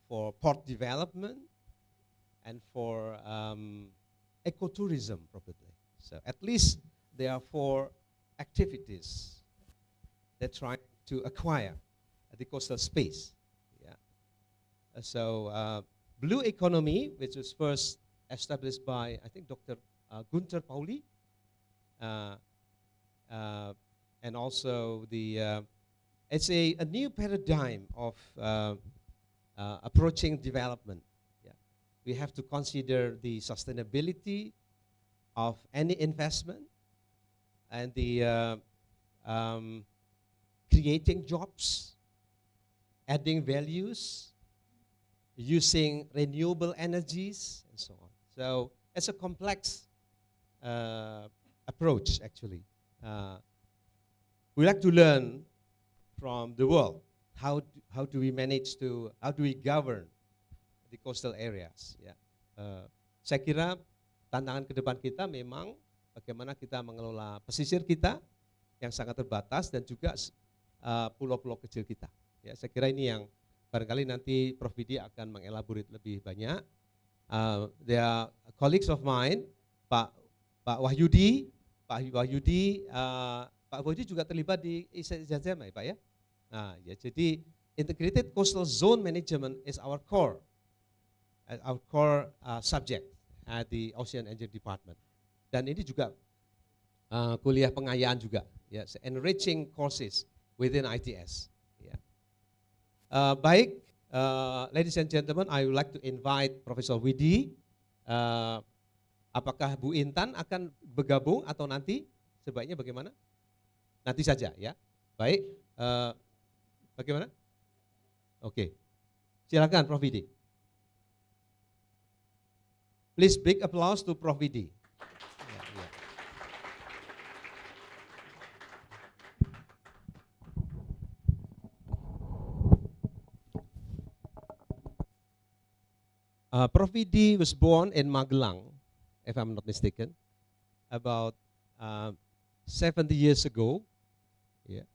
for port development, and for ecotourism, probably. So at least there are 4 activities that try to acquire the coastal space. Yeah. So blue economy, which was first established by, I think, Dr. Gunther Pauli, and also it's a new paradigm of approaching development. Yeah. We have to consider the sustainability of any investment and the creating jobs, adding values, using renewable energies, and so on. So it's a complex approach, actually. We like to learn from the world. How do we manage to, how do we govern the coastal areas? Ya. Saya kira tantangan ke depan kita memang bagaimana kita mengelola pesisir kita yang sangat terbatas dan juga pulau-pulau kecil kita. Ya, saya kira ini yang barangkali nanti Prof Widi akan mengelaborate lebih banyak. They are colleagues of mine, Pak Wahyudi, Pak Wahyudi juga terlibat di ISZM ya Pak ya. Nah, ya jadi Integrated Coastal Zone Management is our core subject at the Ocean Engineering Department. Dan ini juga kuliah pengayaan juga, ya, enriching courses within ITS. Ya. Baik, ladies and gentlemen, I would like to invite Profesor Widi. Apakah Bu Intan akan bergabung atau nanti? Sebaiknya bagaimana? Nanti saja ya. Baik, bagaimana? Oke, silakan Prof Widi. Please big applause to Prof Widi. Prof Widi was born in Magelang, if I'm not mistaken, about 70 years ago. Yeah.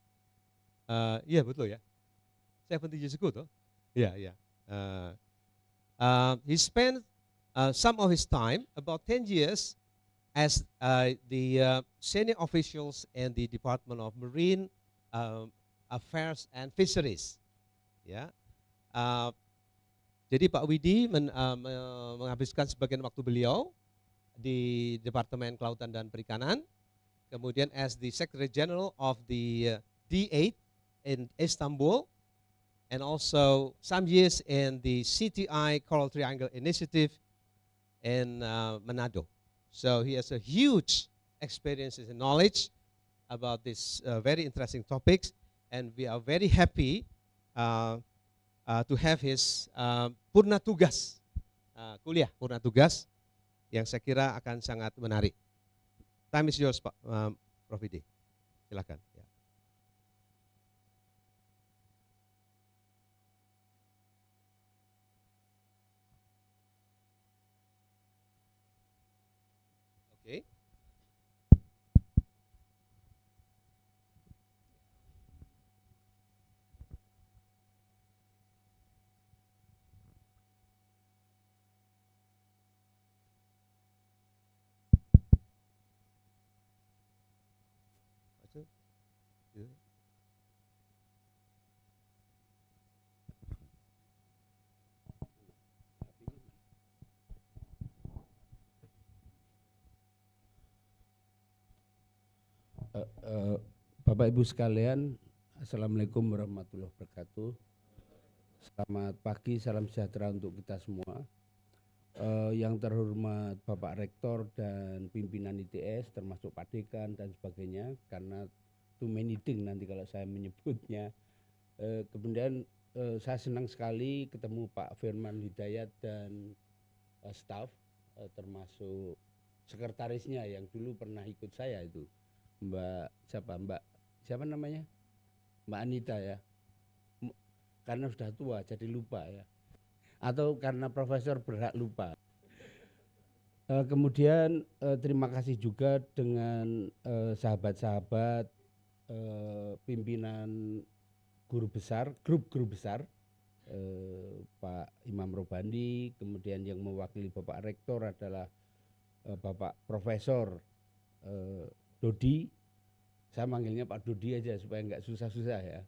Yeah, betul ya. 70 years ago, though. Yeah, yeah. He spent some of his time, about 10 years, as the senior officials in the Department of Marine Affairs and Fisheries. Yeah. Jadi Pak Widi menghabiskan sebagian waktu beliau di Departemen Kelautan dan Perikanan, kemudian as the Secretary General of the D8 in Istanbul, and also some years in the CTI Coral Triangle Initiative in Manado. So he has a huge experience and knowledge about these very interesting topics, and we are very happy to have his Purna Tugas, kuliah Purna Tugas, yang saya kira akan sangat menarik. Time is yours, Pak Prof Widi. Silakan. Ya. Oke. Bapak Ibu sekalian, Assalamualaikum warahmatullahi wabarakatuh. Selamat pagi, salam sejahtera untuk kita semua. Yang terhormat Bapak Rektor dan pimpinan ITS, termasuk Pak Dekan dan sebagainya, karena too many things nanti kalau saya menyebutnya. Kemudian saya senang sekali ketemu Pak Firman Hidayat dan staf, termasuk sekretarisnya yang dulu pernah ikut saya itu. Mbak siapa namanya? Mbak Anita ya. Karena sudah tua jadi lupa ya. Atau karena Profesor berhak lupa. Kemudian terima kasih juga dengan sahabat-sahabat pimpinan guru besar, grup guru besar, Pak Imam Robandi, kemudian yang mewakili Bapak Rektor adalah Bapak Profesor Dodi. Saya manggilnya Pak Dodi aja supaya nggak susah-susah ya.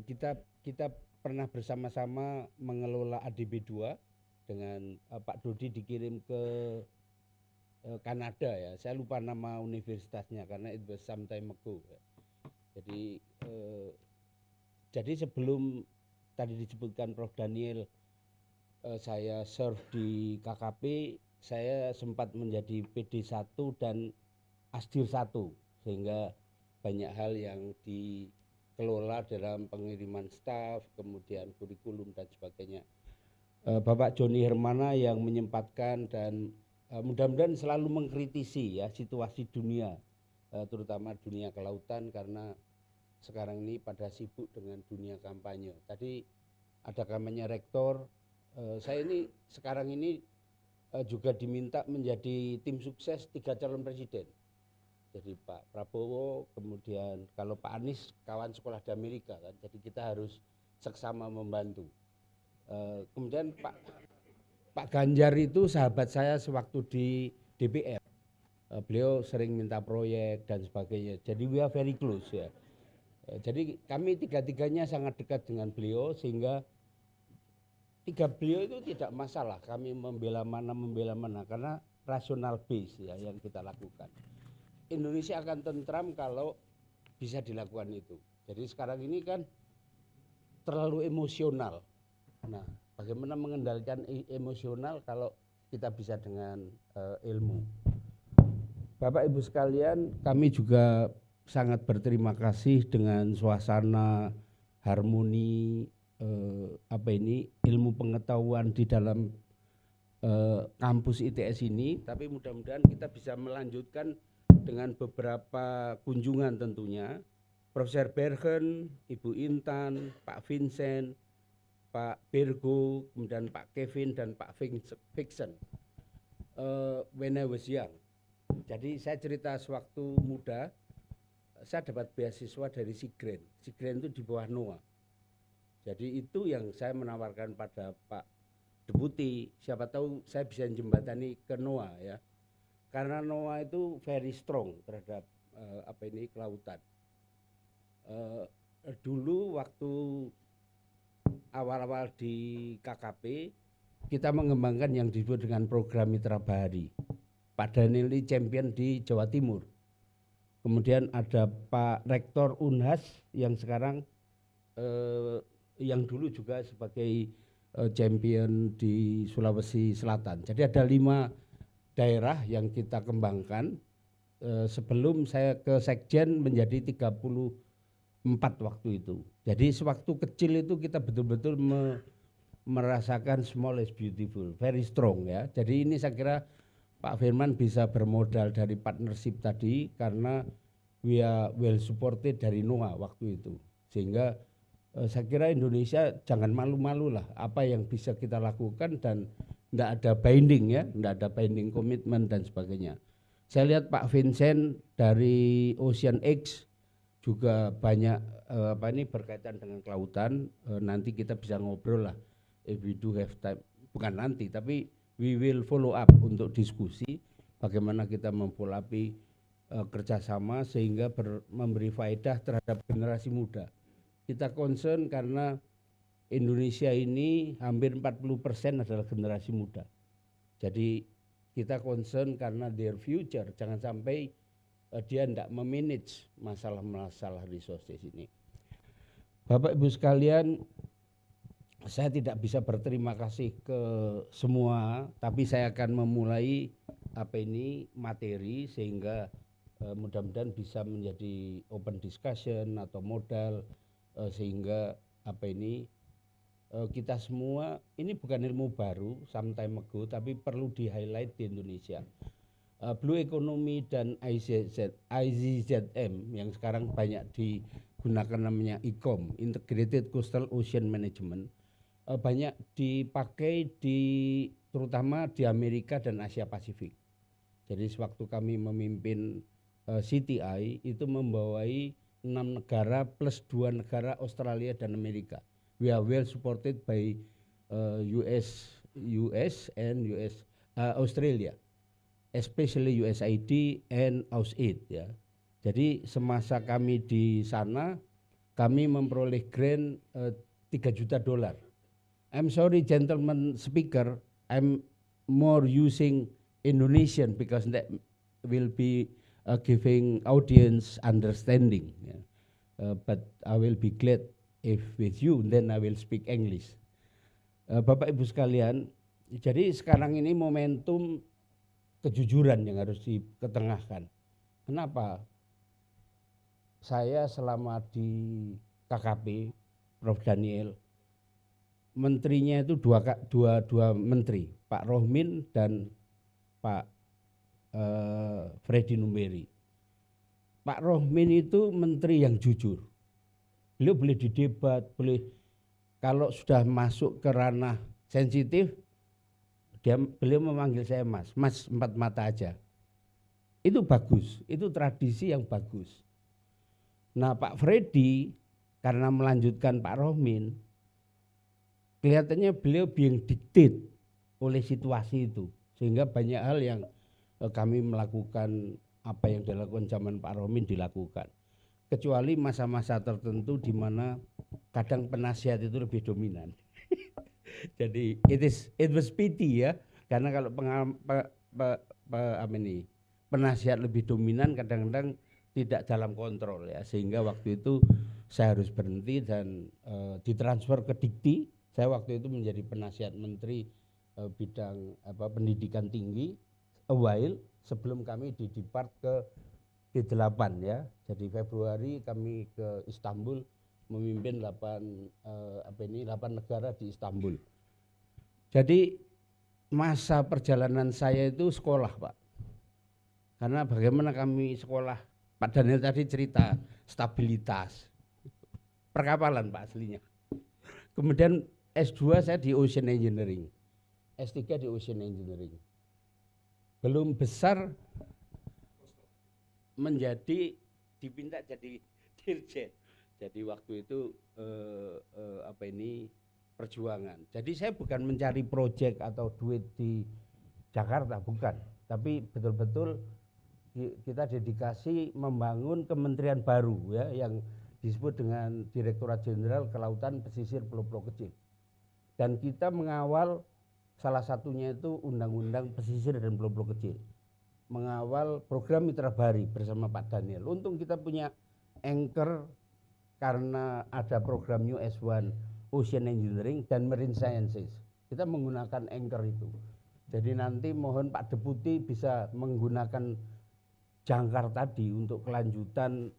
Kita pernah bersama-sama mengelola ADB 2 dengan Pak Dodi dikirim ke Kanada ya. Saya lupa nama universitasnya karena it was some time ago. Ya. Jadi sebelum tadi disebutkan Prof Daniel saya serve di KKP, saya sempat menjadi PD 1 dan Asdir 1, sehingga banyak hal yang dikelola dalam pengiriman staf, kemudian kurikulum dan sebagainya. Bapak Joni Hermana yang menyempatkan dan mudah-mudahan selalu mengkritisi ya situasi dunia, terutama dunia kelautan, karena sekarang ini pada sibuk dengan dunia kampanye. Tadi ada kampanye rektor, saya ini sekarang ini juga diminta menjadi tim sukses 3 calon presiden. Jadi Pak Prabowo, kemudian kalau Pak Anies kawan sekolah di Amerika kan, jadi kita harus seksama membantu. Kemudian Pak Ganjar itu sahabat saya sewaktu di DPR. Beliau sering minta proyek dan sebagainya. Jadi we are very close ya. Jadi kami tiga-tiganya sangat dekat dengan beliau sehingga beliau itu tidak masalah kami membela mana karena rasional base ya yang kita lakukan. Indonesia akan tentram kalau bisa dilakukan itu. Jadi sekarang ini kan terlalu emosional. Nah, bagaimana mengendalikan emosional kalau kita bisa dengan ilmu. Bapak Ibu sekalian, kami juga sangat berterima kasih dengan suasana harmoni ilmu pengetahuan di dalam kampus ITS ini, tapi mudah-mudahan kita bisa melanjutkan dengan beberapa kunjungan tentunya. Profesor Bergen, Ibu Intan, Pak Vincent, Pak Bergo, kemudian Pak Kevin dan Pak Vixen. When I was young. Jadi saya cerita sewaktu muda, saya dapat beasiswa dari Sigren. Sigren itu di bawah NOA. Jadi itu yang saya menawarkan pada Pak Deputi, siapa tahu saya bisa jembatani ke NOA ya. Karena NOA itu very strong terhadap kelautan. Dulu waktu awal-awal di KKP kita mengembangkan yang disebut dengan program Mitra Bahari. Pak Daniel ini champion di Jawa Timur. Kemudian ada Pak Rektor Unhas yang sekarang yang dulu juga sebagai champion di Sulawesi Selatan. Jadi ada 5 daerah yang kita kembangkan. Sebelum saya ke Sekjen menjadi 34 waktu itu. Jadi sewaktu kecil itu kita betul-betul merasakan small is beautiful, very strong ya. Jadi ini saya kira Pak Firman bisa bermodal dari partnership tadi karena we are well supported dari NOAA waktu itu. Sehingga saya kira Indonesia jangan malu-malu lah apa yang bisa kita lakukan dan tidak ada binding ya, tidak ada binding komitmen dan sebagainya. Saya lihat Pak Vincent dari Ocean X juga banyak berkaitan dengan kelautan. Nanti kita bisa ngobrol lah if we do have time. Bukan nanti tapi we will follow up untuk diskusi bagaimana kita memfollow up kerjasama sehingga memberi faedah terhadap generasi muda. Kita concern karena Indonesia ini hampir 40% adalah generasi muda. Jadi kita concern karena their future, jangan sampai dia tidak memanage masalah-masalah resources ini. Bapak Ibu sekalian, saya tidak bisa berterima kasih ke semua, tapi saya akan memulai materi sehingga mudah-mudahan bisa menjadi open discussion atau modal sehingga kita semua ini bukan ilmu baru sometime ago tapi perlu di highlight di Indonesia. Blue Economy dan IZZM yang sekarang banyak digunakan namanya ICOM, Integrated Coastal Ocean Management, banyak dipakai terutama di Amerika dan Asia Pasifik. Jadi sewaktu kami memimpin CTI itu membawai 6 negara plus 2 negara Australia dan Amerika. We are well supported by US and Australia, especially USAID and AusAid ya. Jadi semasa kami di sana kami memperoleh grant $3 juta. I'm sorry gentlemen speaker, I'm more using Indonesian because that will be giving audience understanding. But I will be glad if with you then I will speak English. Bapak Ibu sekalian, jadi sekarang ini momentum kejujuran yang harus diketengahkan. Kenapa? Saya selama di KKP, Prof Daniel, menterinya itu dua menteri, Pak Rohmin dan Pak Freddy Numberi. Pak Rohmin itu menteri yang jujur. Beliau boleh didebat, boleh kalau sudah masuk ke ranah sensitif, beliau memanggil saya Mas 4 mata aja. Itu bagus, itu tradisi yang bagus. Nah Pak Freddy karena melanjutkan Pak Rohmin, kelihatannya beliau being dictate oleh situasi itu, sehingga banyak hal yang kami melakukan apa yang dilakukan zaman Pak Romin dilakukan, kecuali masa-masa tertentu di mana kadang penasihat itu lebih dominan. Jadi it was pity ya, karena kalau penasihat lebih dominan kadang-kadang tidak dalam kontrol ya, sehingga waktu itu saya harus berhenti dan ditransfer ke Dikti. Saya waktu itu menjadi penasihat menteri bidang pendidikan tinggi a while sebelum kami didepart ke D8 ya. Jadi Februari kami ke Istanbul memimpin 8 negara di Istanbul. Jadi masa perjalanan saya itu sekolah, Pak. Karena bagaimana kami sekolah, Pak Daniel tadi cerita stabilitas perkapalan Pak aslinya. Kemudian S2 saya di Ocean Engineering, S3 di Ocean Engineering. Belum besar menjadi dipinta jadi dirjen. Jadi waktu itu perjuangan. Jadi saya bukan mencari proyek atau duit di Jakarta, bukan. Tapi betul-betul kita dedikasi membangun kementerian baru ya, yang disebut dengan Direktorat Jenderal Kelautan Pesisir Pulau-Pulau Kecil. Dan kita mengawal salah satunya itu Undang-Undang Pesisir dan Pulau-Pulau Kecil. Mengawal program Mitra Bahari bersama Pak Daniel. Untung kita punya anchor karena ada program New S1 Ocean Engineering dan Marine Sciences. Kita menggunakan anchor itu. Jadi nanti mohon Pak Deputi bisa menggunakan jangkar tadi untuk kelanjutan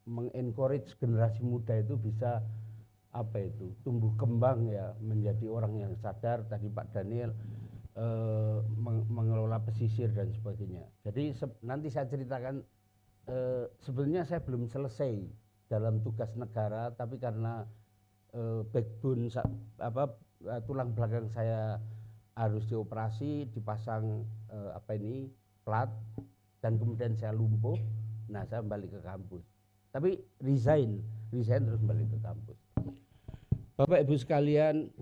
mengencourage generasi muda itu bisa tumbuh kembang ya, menjadi orang yang sadar. Tadi Pak Daniel mengelola pesisir dan sebagainya. Jadi nanti saya ceritakan, sebenarnya saya belum selesai dalam tugas negara, tapi karena backbone tulang belakang saya harus dioperasi, dipasang plat, dan kemudian saya lumpuh. Nah, saya balik ke kampus. Tapi resign terus balik ke kampus. Bapak Ibu sekalian,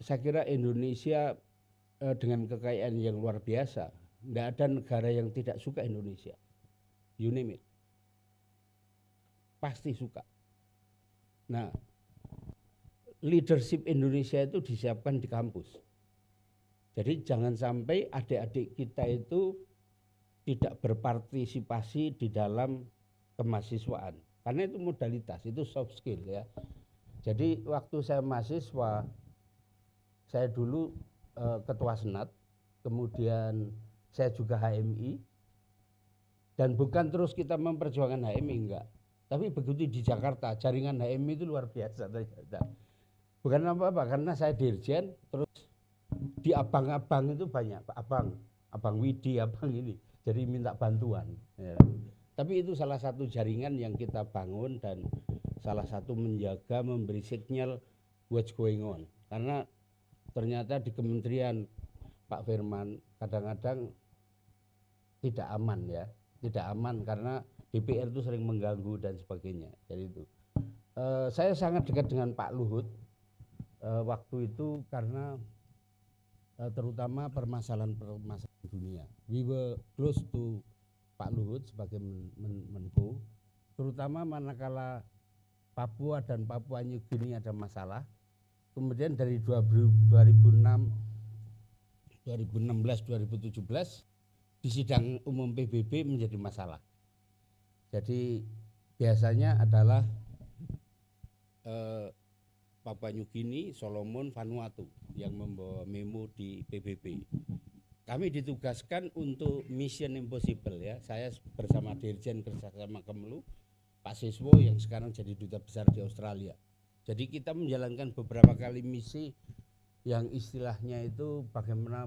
saya kira Indonesia dengan kekayaan yang luar biasa, tidak ada negara yang tidak suka Indonesia. You name it, pasti suka. Nah, leadership Indonesia itu disiapkan di kampus. Jadi jangan sampai adik-adik kita itu tidak berpartisipasi di dalam kemahasiswaan, karena itu modalitas, itu soft skill ya. Jadi waktu saya mahasiswa, saya dulu ketua senat, kemudian saya juga HMI, dan bukan terus kita memperjuangkan HMI, enggak. Tapi begitu di Jakarta, jaringan HMI itu luar biasa ternyata. Bukan apa-apa, karena saya dirjen, terus di abang-abang itu banyak, abang Widi, abang ini, jadi minta bantuan. Ya. Tapi itu salah satu jaringan yang kita bangun dan salah satu menjaga, memberi sinyal what's going on. Karena ternyata di kementerian Pak Firman kadang-kadang tidak aman ya, tidak aman karena DPR itu sering mengganggu dan sebagainya. Jadi itu saya sangat dekat dengan Pak Luhut waktu itu karena terutama permasalahan dunia. We were close to Pak Luhut sebagai Menko, terutama manakala Papua dan Papua New Guinea ada masalah. Kemudian dari 2016, 2017 di sidang umum PBB menjadi masalah. Jadi biasanya adalah Papua New Guinea, Solomon, Vanuatu yang membawa memo di PBB. Kami ditugaskan untuk Mission Impossible ya. Saya bersama Dirjen kerjasama Kemlu, Pak Siswo yang sekarang jadi duta besar di Australia. Jadi kita menjalankan beberapa kali misi yang istilahnya itu bagaimana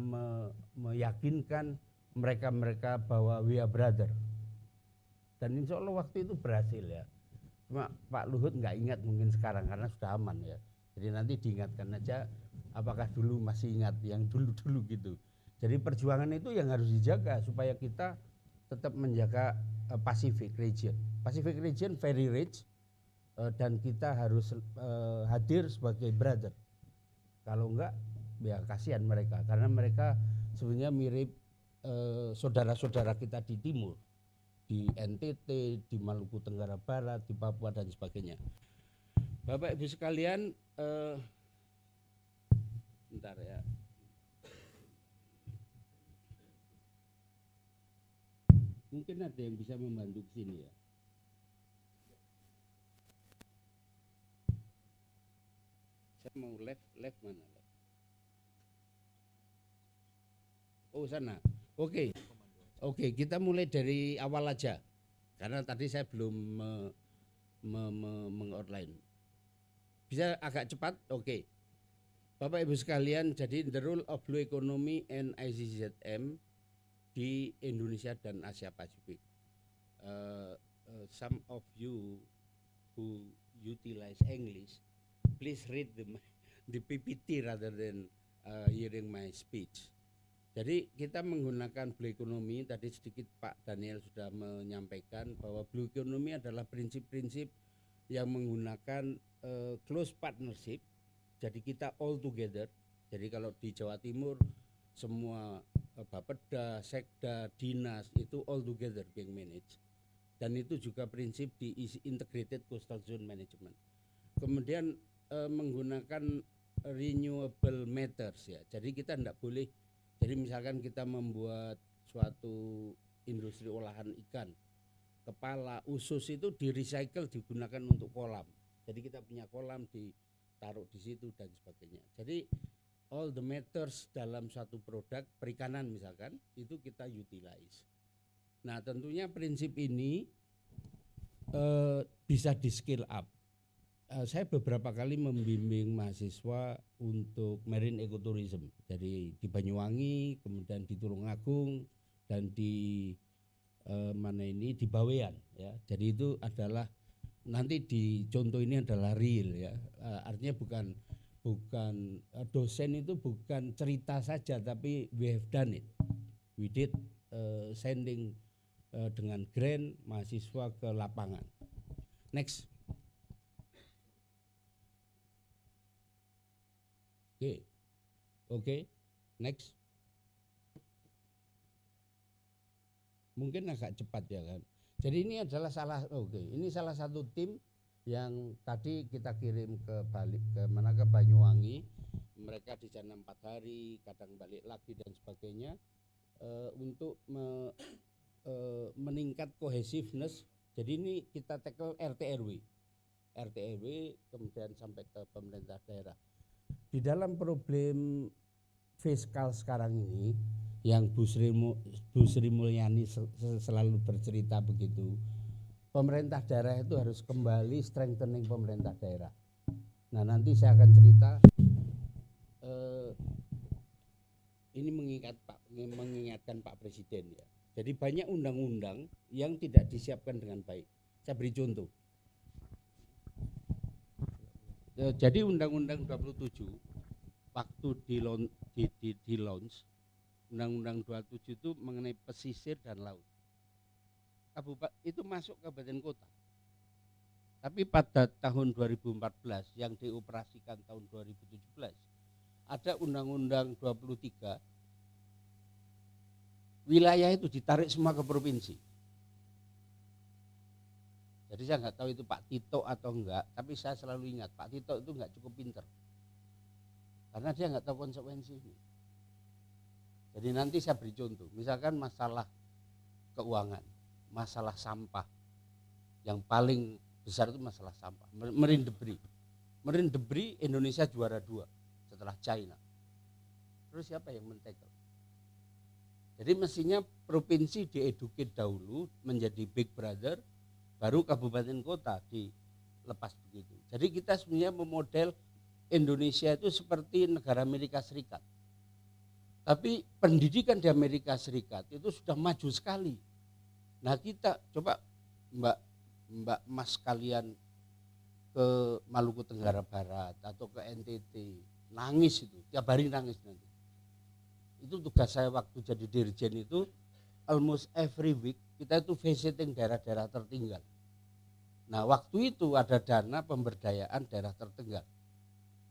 meyakinkan mereka-mereka bahwa we are brother. Dan insya Allah waktu itu berhasil ya. Cuma Pak Luhut nggak ingat mungkin sekarang karena sudah aman ya. Jadi nanti diingatkan aja apakah dulu masih ingat yang dulu-dulu gitu. Jadi perjuangan itu yang harus dijaga supaya kita tetap menjaga Pacific region. Pacific region very rich dan kita harus hadir sebagai brother. Kalau enggak ya kasihan mereka karena mereka sebenarnya mirip saudara-saudara kita di timur, di NTT, di Maluku Tenggara Barat, di Papua dan sebagainya. Bapak Ibu sekalian, bentar ya. Mungkin ada yang bisa membantu ke sini ya. Saya mau left mana? Oh sana. Oke, kita mulai dari awal aja, karena tadi saya belum meng-outline. Bisa agak cepat? Oke. Bapak Ibu sekalian, jadi the role of blue economy and ICZM di Indonesia dan Asia Pasifik. Some of you who utilize English, please read the PPT rather than hearing my speech. Jadi kita menggunakan blue economy, tadi sedikit Pak Daniel sudah menyampaikan bahwa blue economy adalah prinsip-prinsip yang menggunakan close partnership. Jadi kita all together. Jadi kalau di Jawa Timur semua Bapeda, Sekda, Dinas itu all together being managed. Dan itu juga prinsip di integrated coastal zone management. Kemudian menggunakan renewable matters ya. Jadi kita tidak boleh. Jadi misalkan kita membuat suatu industri olahan ikan, kepala, usus itu di-recycle digunakan untuk kolam. Jadi kita punya kolam ditaruh di situ dan sebagainya. Jadi all the matters dalam satu produk perikanan misalkan itu kita utilize. Nah tentunya prinsip ini bisa di scale up. Saya beberapa kali membimbing mahasiswa untuk marine ecotourism, jadi di Banyuwangi, kemudian di Tulungagung dan di di Bawean ya. Jadi itu adalah nanti di contoh ini adalah real ya. Artinya bukan dosen itu bukan cerita saja, tapi we have done it. We did sending dengan grant mahasiswa ke lapangan. Next. Oke, next. Mungkin agak cepat ya kan. Jadi ini adalah ini salah satu tim yang tadi kita kirim ke Banyuwangi. Mereka di sana 4 hari, kadang balik lagi dan sebagainya untuk meningkat cohesiveness. Jadi ini kita tackle RT/RW, kemudian sampai ke pemerintah daerah. Di dalam problem fiskal sekarang ini yang Bu Sri Mulyani selalu bercerita begitu, pemerintah daerah itu harus kembali strengthening pemerintah daerah. Nah nanti saya akan cerita ini mengingatkan Pak Presiden ya. Jadi banyak undang-undang yang tidak disiapkan dengan baik. Saya beri contoh. Jadi Undang-Undang 27 waktu di launch Undang-Undang 27 itu mengenai pesisir dan laut. Kabupaten itu masuk kabupaten kota. Tapi pada tahun 2014 yang dioperasikan tahun 2017 ada Undang-Undang 23 wilayah itu ditarik semua ke provinsi. Jadi saya nggak tahu itu Pak Tito atau enggak, tapi saya selalu ingat Pak Tito itu nggak cukup pinter, karena dia nggak tahu konsekuensinya. Jadi nanti saya beri contoh, misalkan masalah keuangan, masalah sampah, yang paling besar itu masalah sampah, marine debris Indonesia juara 2 setelah China. Terus siapa yang men-tackle? Jadi mestinya provinsi dieduket dahulu menjadi big brother, baru kabupaten kota dilepas begitu. Jadi kita sebenarnya memodel Indonesia itu seperti negara Amerika Serikat. Tapi pendidikan di Amerika Serikat itu sudah maju sekali. Nah kita coba Mbak Mas kalian ke Maluku Tenggara Barat atau ke NTT, nangis itu, tiap hari nangis nanti. Itu tugas saya waktu jadi dirjen itu, almost every week kita itu visiting daerah-daerah tertinggal. Nah waktu itu ada dana pemberdayaan daerah tertinggal.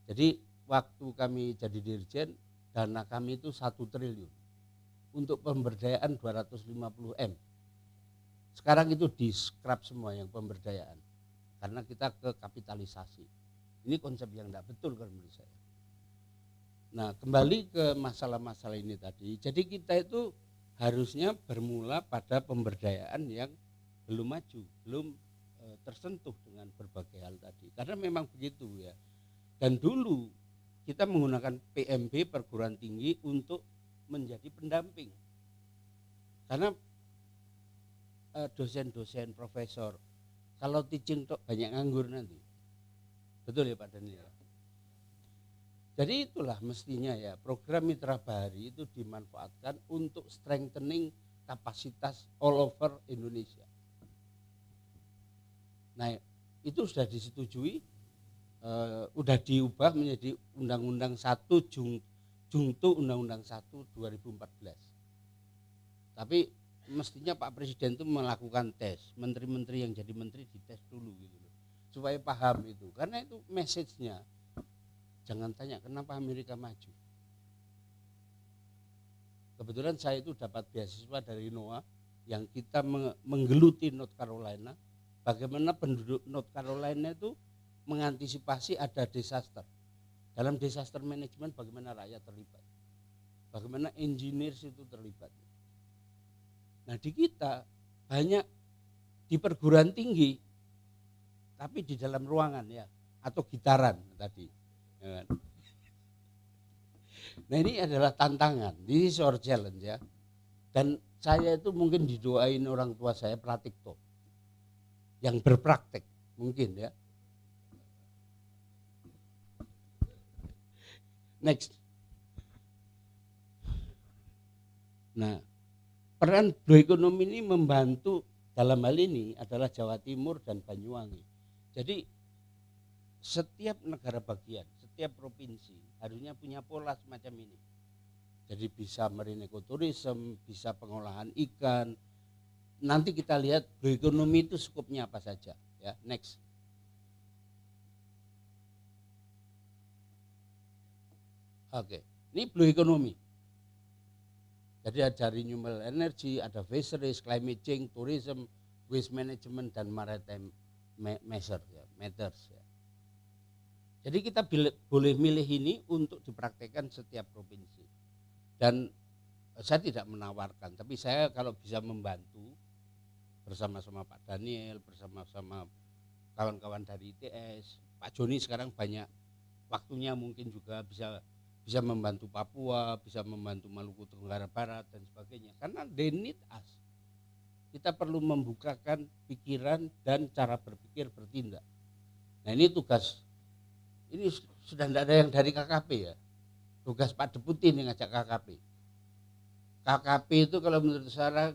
Jadi waktu kami jadi dirjen, dana kami itu 1 triliun. Untuk pemberdayaan 250 M. Sekarang itu di scrap semua yang pemberdayaan. Karena kita ke kapitalisasi. Ini konsep yang tidak betul kan menurut saya. Nah, kembali ke masalah-masalah ini tadi. Jadi kita itu harusnya bermula pada pemberdayaan yang belum maju, belum tersentuh dengan berbagai hal tadi. Karena memang begitu ya. Dan dulu kita menggunakan PMB perguruan tinggi untuk menjadi pendamping. Karena dosen-dosen, profesor, kalau teaching banyak nganggur nanti. Betul ya Pak Daniel? Jadi itulah mestinya ya program Mitra Bahari itu dimanfaatkan untuk strengthening kapasitas all over Indonesia. Nah itu sudah disetujui, sudah diubah menjadi Undang-Undang 1 Jungto Undang-Undang 1 2014. Tapi mestinya Pak Presiden itu melakukan tes, menteri-menteri yang jadi menteri dites dulu gitu loh, supaya paham itu. Karena itu message-nya, jangan tanya kenapa Amerika maju. Kebetulan saya itu dapat beasiswa dari NOAA yang kita menggeluti North Carolina. Bagaimana penduduk North Carolina itu mengantisipasi ada disaster. Dalam disaster management bagaimana rakyat terlibat. Bagaimana engineers itu terlibat. Nah di kita banyak di perguruan tinggi, tapi di dalam ruangan ya, atau gitaran tadi. Ya kan? Nah ini adalah tantangan, this is our challenge ya. Dan saya itu mungkin didoain orang tua saya Pratikto, yang berpraktek mungkin ya. Next. Nah, peran bioekonomi ini membantu dalam hal ini adalah Jawa Timur dan Banyuwangi. Jadi setiap negara bagian, setiap provinsi harusnya punya pola semacam ini. Jadi bisa marine ecotourism, bisa pengolahan ikan. Nanti kita lihat bioekonomi itu skupnya apa saja. Ya, next. Oke, ini bioekonomi. Jadi ada renewable energy, ada fisheries, climate change, tourism, waste management, dan maritime matters. Ya. Jadi kita boleh milih ini untuk dipraktekkan setiap provinsi. Dan saya tidak menawarkan, tapi saya kalau bisa membantu bersama-sama Pak Daniel, bersama-sama kawan-kawan dari ITS, Pak Joni sekarang banyak waktunya mungkin juga bisa membantu Papua, bisa membantu Maluku Tenggara Barat dan sebagainya. Karena they need us. Kita perlu membukakan pikiran dan cara berpikir bertindak. Nah ini tugas, ini sudah tidak ada yang dari KKP ya. Tugas Pak Deputi ini ngajak KKP. KKP itu kalau menurut saya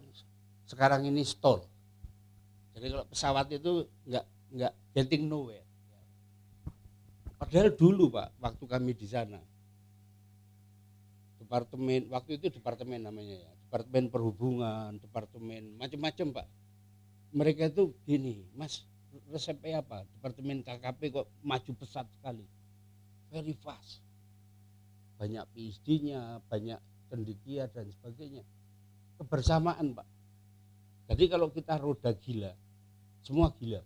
sekarang ini stall. Jadi kalau pesawat itu enggak getting nowhere. Padahal dulu Pak, waktu kami di sana, departemen, waktu itu departemen namanya ya, departemen perhubungan, departemen macam-macam Pak. Mereka itu gini, Mas resepnya apa? Departemen KKP kok maju pesat sekali, very fast. Banyak PhD-nya, banyak cendekia dan sebagainya. Kebersamaan Pak. Jadi kalau kita roda gila, semua gila,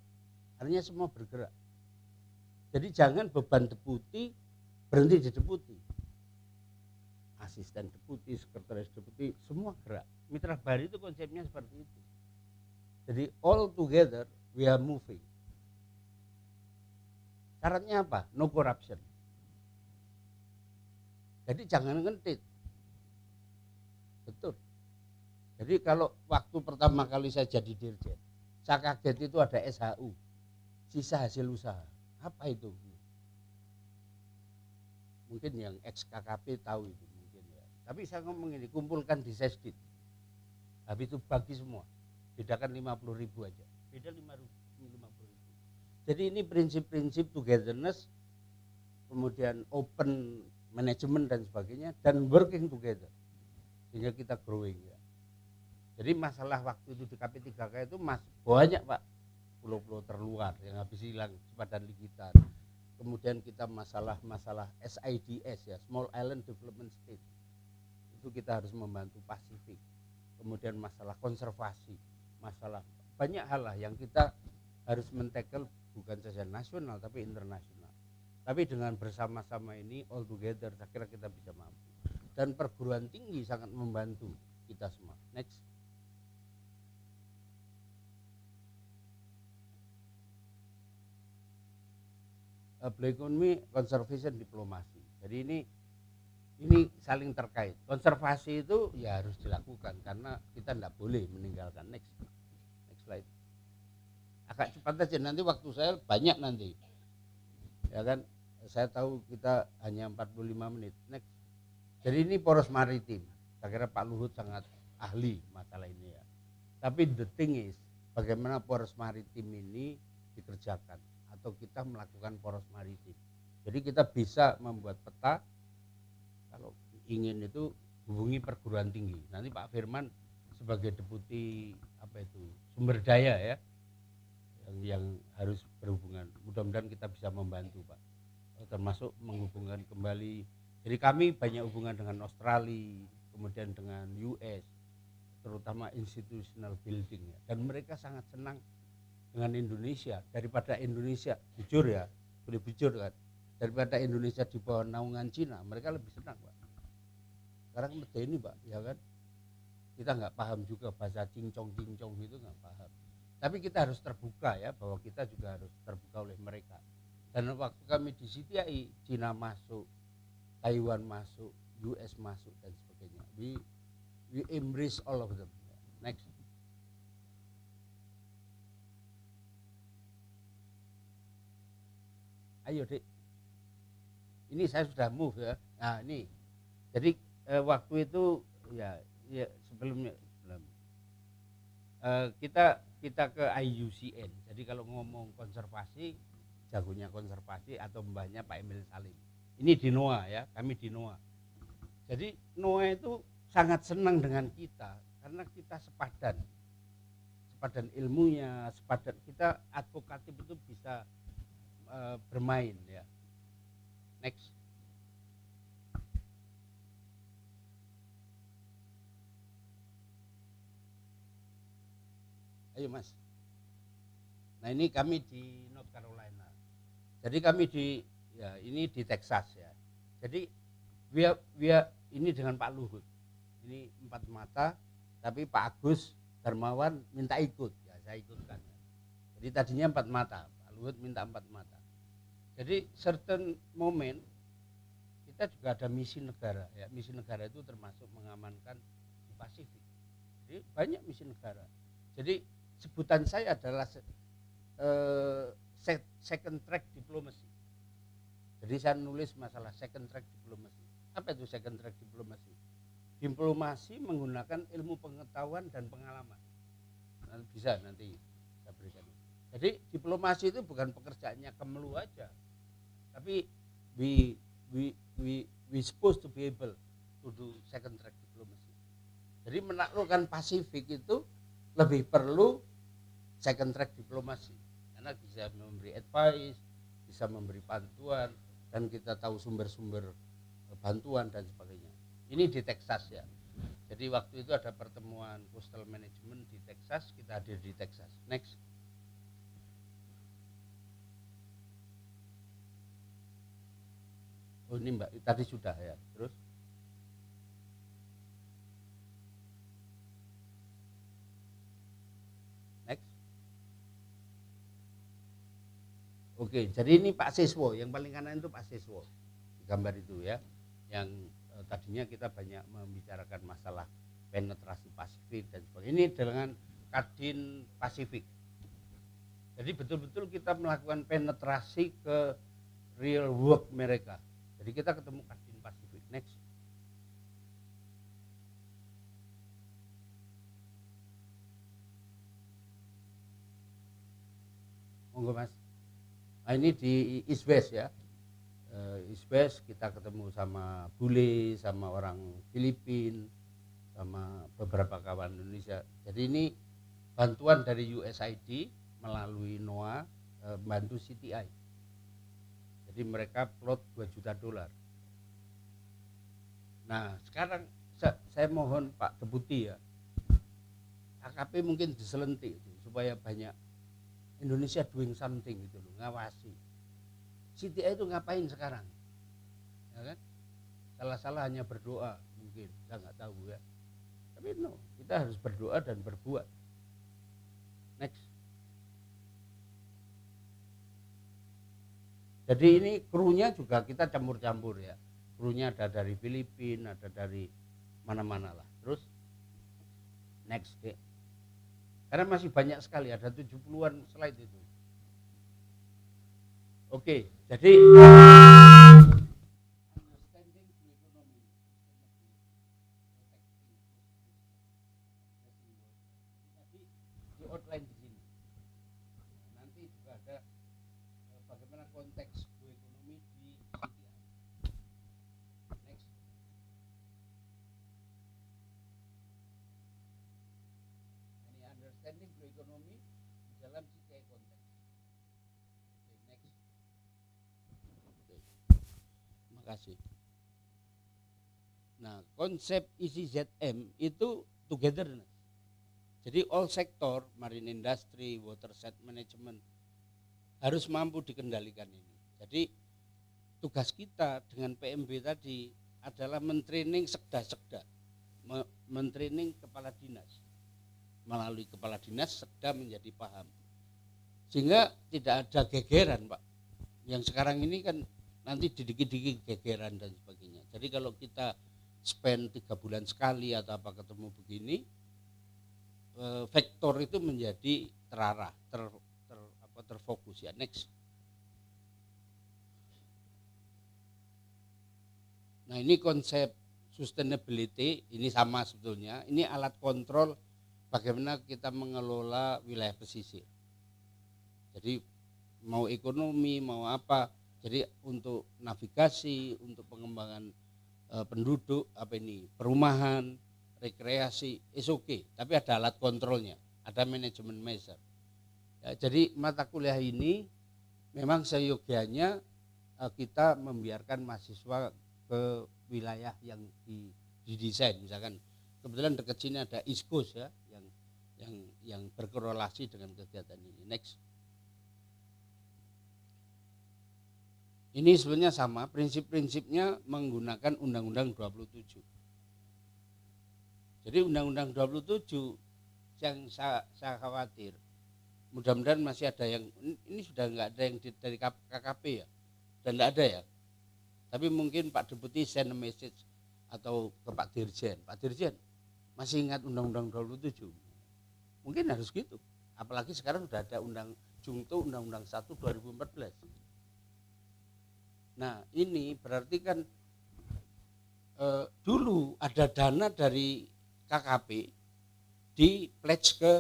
artinya semua bergerak. Jadi jangan beban deputi berhenti di deputi. Asisten deputi, sekretaris deputi, semua gerak. Mitra Bahari itu konsepnya seperti itu. Jadi all together we are moving. Syaratnya apa? No corruption. Jadi jangan ngentit. Betul. Jadi kalau waktu pertama kali saya jadi dirjen, saya kaget itu ada SHU, sisa hasil usaha. Apa itu? Mungkin yang ex KKP tahu itu. Tapi saya ngomong ini, kumpulkan di Sesdit. Habis itu bagi semua. Bedakan 50.000 aja. Beda 50.000. Jadi ini prinsip-prinsip togetherness, kemudian open management dan sebagainya, dan working together. Sehingga kita growing ya. Jadi masalah waktu itu di KP3K itu banyak Pak. Pulau-pulau terluar yang habis hilang sepadan likitan. kemudian kita masalah SIDS ya, Small Island Development State, itu kita harus membantu Pasifik. Kemudian masalah konservasi, masalah banyak hal lah yang kita harus men-tackle, bukan saja nasional tapi internasional. Tapi dengan bersama-sama ini all together saya kira kita bisa mampu. Dan perguruan tinggi sangat membantu kita semua. Next. Blue economy, conservation, diplomasi. Jadi ini saling terkait. Konservasi itu ya harus dilakukan karena kita tidak boleh meninggalkan. Next slide. Agak cepat aja, nanti waktu saya banyak nanti. Ya kan, saya tahu kita hanya 45 menit. Next. Jadi ini poros maritim. Saya kira Pak Luhut sangat ahli masalah ini ya. Tapi the thing is, bagaimana poros maritim ini dikerjakan atau kita melakukan poros maritim. Jadi kita bisa membuat peta, kalau ingin itu hubungi perguruan tinggi. Nanti Pak Firman sebagai deputi sumber daya ya, yang harus berhubungan. Mudah-mudahan kita bisa membantu Pak, termasuk menghubungkan kembali. Jadi kami banyak hubungan dengan Australia, kemudian dengan US, terutama institutional building ya. Dan mereka sangat senang dengan Indonesia, daripada Indonesia, jujur ya, boleh jujur kan, daripada Indonesia di bawah naungan Cina, mereka lebih senang Pak. Sekarang ini Pak, ya kan, kita nggak paham juga bahasa cincong itu nggak paham. Tapi kita harus terbuka ya, bahwa kita juga harus terbuka oleh mereka. Dan waktu kami di CTI, Cina masuk, Taiwan masuk, US masuk dan sebagainya. We embrace all of them. Next. Ayo Dik, ini saya sudah move ya. Nah ini, jadi waktu itu ya sebelumnya kita ke IUCN. Jadi kalau ngomong konservasi, jagonya konservasi atau mbahnya Pak Emil Salim. Ini di NOA ya, kami di NOA. Jadi NOA itu sangat senang dengan kita karena kita sepadan ilmunya, sepadan, kita advokatif itu bisa bermain ya. Next. Ayo Mas. Nah ini kami di North Carolina. Jadi kami ini di Texas ya. Jadi ini dengan Pak Luhut. Ini 4 mata, tapi Pak Agus Darmawan minta ikut. Ya saya ikutkan. Jadi tadinya 4 mata, Pak Luhut minta 4 mata. Jadi certain moment kita juga ada misi negara ya. Misi negara itu termasuk mengamankan di Pasifik. Jadi banyak misi negara. Jadi sebutan saya adalah second track diplomacy. Jadi saya nulis masalah second track diplomacy. Apa itu second track diplomacy? Diplomasi menggunakan ilmu pengetahuan dan pengalaman. Nanti bisa nanti saya berikan. Jadi diplomasi itu bukan pekerjaannya Kemlu aja, tapi we supposed to be able to do second track diplomacy. Jadi menaklukkan Pasifik itu lebih perlu second track diplomasi karena bisa memberi advice, bisa memberi bantuan, dan kita tahu sumber-sumber bantuan dan sebagainya. Ini di Texas ya. Jadi waktu itu ada pertemuan coastal management di Texas, kita hadir di Texas. Next. Oh ini Mbak, tadi sudah ya. Terus. Next. Oke, jadi ini Pak Siswo, yang paling kanan itu Pak Siswo. Di gambar itu ya. Yang tadinya kita banyak membicarakan masalah penetrasi Pasifik dan sebagainya. Ini dengan Kadin Pasifik. Jadi betul-betul kita melakukan penetrasi ke real work mereka. Jadi kita ketemu Kadin Pasifik. Next. Monggo Mas. Nah ini di Scibased ya. Scibased kita ketemu sama bule, sama orang Filipina, sama beberapa kawan Indonesia. Jadi ini bantuan dari USAID melalui NOAA bantu CTI. Jadi mereka plot 2 juta dolar. Nah sekarang saya mohon Pak Deputi ya, AKP mungkin diselentik itu, supaya banyak Indonesia doing something gitu loh, ngawasi. CTI itu ngapain sekarang? Ya kan? Salah-salah hanya berdoa mungkin, saya nggak tahu ya. Tapi no, kita harus berdoa dan berbuat. Next. Jadi ini krunya juga kita campur-campur ya. Krunya ada dari Filipina, ada dari mana-mana lah. Terus next deh. Karena masih banyak sekali, ada 70-an slide itu. Oke, jadi di outline di sini. Nanti juga ada bagaimana konteks ekonomi di CTI. Next. Ini understanding ekonomi di dalam CTI konteks. Oke, next. Oke. Terima kasih. Nah, konsep ICZM itu togetherness. Jadi all sektor, marine industry, water set management harus mampu dikendalikan ini. Jadi tugas kita dengan PMB tadi adalah mentraining sekda-sekda, mentraining kepala dinas. Melalui kepala dinas sekda menjadi paham. Sehingga tidak ada gegeran, Pak. Yang sekarang ini kan nanti dikit-dikit gegeran dan sebagainya. Jadi kalau kita spend 3 bulan sekali atau apa ketemu begini, vektor itu menjadi terarah, terfokus ya. Next. Nah ini konsep sustainability, ini sama sebetulnya. Ini alat kontrol bagaimana kita mengelola wilayah pesisir. Jadi mau ekonomi, mau apa. Jadi untuk navigasi, untuk pengembangan penduduk, apa ini, perumahan, rekreasi, is okay, tapi ada alat kontrolnya, ada manajemen measure. Ya, jadi mata kuliah ini memang seyogianya kita membiarkan mahasiswa ke wilayah yang didesain. Misalkan kebetulan dekat sini ada East Coast ya, yang berkorelasi dengan kegiatan ini. Next. Ini sebenarnya sama, prinsip-prinsipnya menggunakan Undang-Undang 27. Jadi Undang-Undang 27 yang saya khawatir, mudah-mudahan masih ada yang, ini sudah nggak ada yang dari KKP ya, dan nggak ada ya. Tapi mungkin Pak Deputi send a message atau ke Pak Dirjen masih ingat Undang-Undang 27. Mungkin harus gitu. Apalagi sekarang sudah ada Undang-Undang 1 2014. Nah ini berarti kan dulu ada dana dari KKP di pledge ke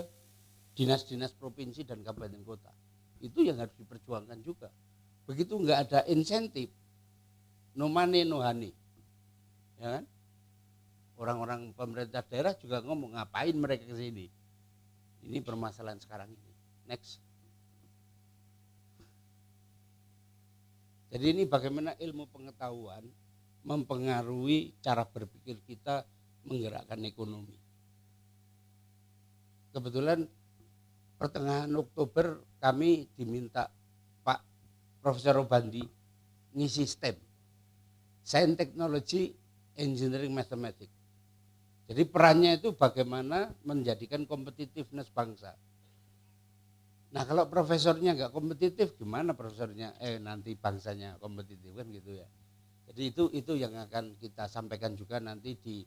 dinas-dinas provinsi dan kabupaten kota. Itu yang harus diperjuangkan juga. Begitu nggak ada insentif, no money no honey, ya kan? Orang-orang pemerintah daerah juga ngomong ngapain mereka ke sini. Ini permasalahan sekarang ini. Next. Jadi ini bagaimana ilmu pengetahuan mempengaruhi cara berpikir kita menggerakkan ekonomi. Kebetulan pertengahan Oktober kami diminta Pak Profesor Bandi ngisi STEM, Science, Technology, Engineering, Mathematics. Jadi perannya itu bagaimana menjadikan kompetitiveness bangsa. Nah kalau profesornya nggak kompetitif, gimana profesornya nanti bangsanya kompetitif kan gitu ya. Jadi itu yang akan kita sampaikan juga nanti di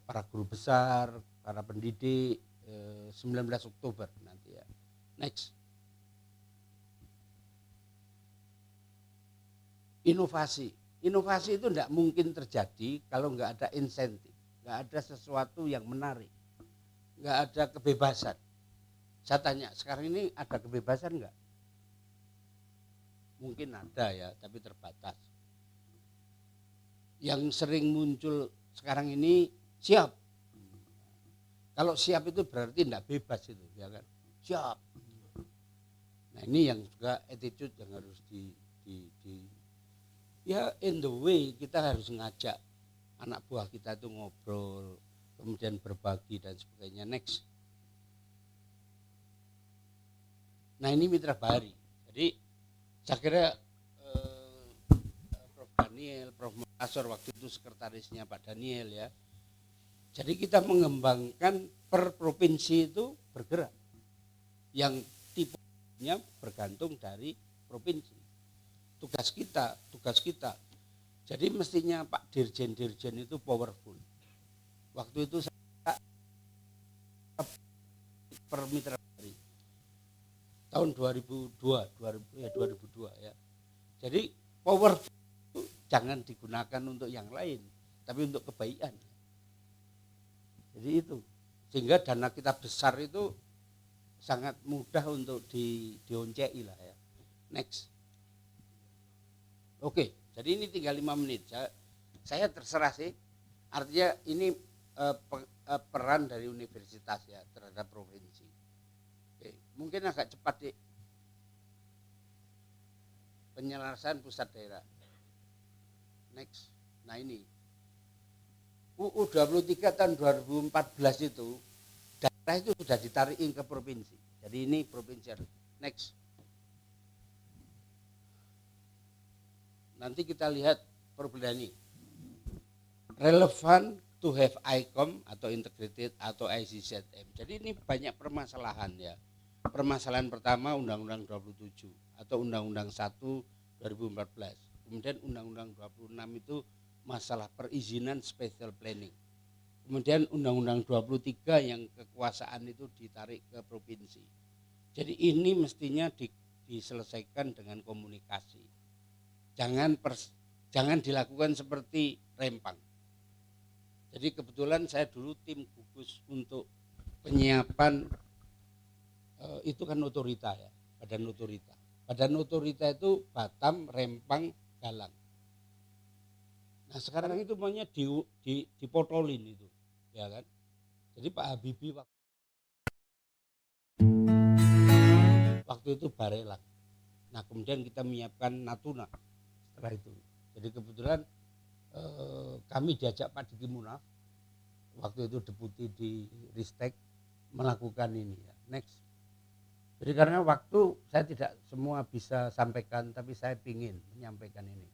para guru besar, para pendidik 19 Oktober nanti ya. Next. Inovasi. Inovasi itu tidak mungkin terjadi kalau nggak ada insentif, nggak ada sesuatu yang menarik, nggak ada kebebasan. Saya tanya, sekarang ini ada kebebasan enggak? Mungkin ada ya, tapi terbatas. Yang sering muncul sekarang ini siap. Kalau siap itu berarti enggak bebas itu, ya kan? Siap. Nah ini yang juga attitude yang harus ya in the way kita harus ngajak anak buah kita itu ngobrol, kemudian berbagi dan sebagainya. Next. Nah ini mitra bahari. Jadi saya kira Prof Daniel, Prof Profesor waktu itu sekretarisnya Pak Daniel ya. Jadi kita mengembangkan per provinsi itu bergerak. Yang tipenya bergantung dari provinsi. Tugas kita. Jadi mestinya Pak Dirjen-Dirjen itu powerful. Waktu itu saya per mitra bahari tahun 2002 ya. Jadi powerful itu jangan digunakan untuk yang lain, tapi untuk kebaikan. Jadi itu sehingga dana kita besar itu sangat mudah untuk dioncei lah ya. Next. Oke, jadi ini tinggal 5 menit. Saya terserah sih. Artinya ini peran dari universitas ya terhadap provinsi. Oke, mungkin agak cepat deh. Penyelarasan pusat daerah. Next. Nah ini. UU 23 tahun 2014 itu daerah itu sudah ditarikin ke provinsi. Jadi ini provinsi. Next. Nanti kita lihat perbedaan ini. Relevan to have ICOM atau integrated atau ICZM. Jadi ini banyak permasalahan ya. Permasalahan pertama Undang-Undang 27 atau Undang-Undang 1 2014. Kemudian Undang-Undang 26 itu masalah perizinan special planning. Kemudian Undang-Undang 23 yang kekuasaan itu ditarik ke provinsi. Jadi ini mestinya diselesaikan dengan komunikasi. Jangan dilakukan seperti rempang. Jadi kebetulan saya dulu tim gugus untuk penyiapan itu kan otorita ya, badan otorita. Badan otorita itu Batam, Rempang, Galang. Nah sekarang itu maunya dipotolin itu, ya kan? Jadi Pak Habibie waktu itu Barelang. Nah kemudian kita menyiapkan Natuna setelah itu. Jadi kebetulan kami diajak Pak Diki Munaf, waktu itu deputi di Ristek melakukan ini ya. Next. Jadi karena waktu saya tidak semua bisa sampaikan, tapi saya ingin menyampaikan ini.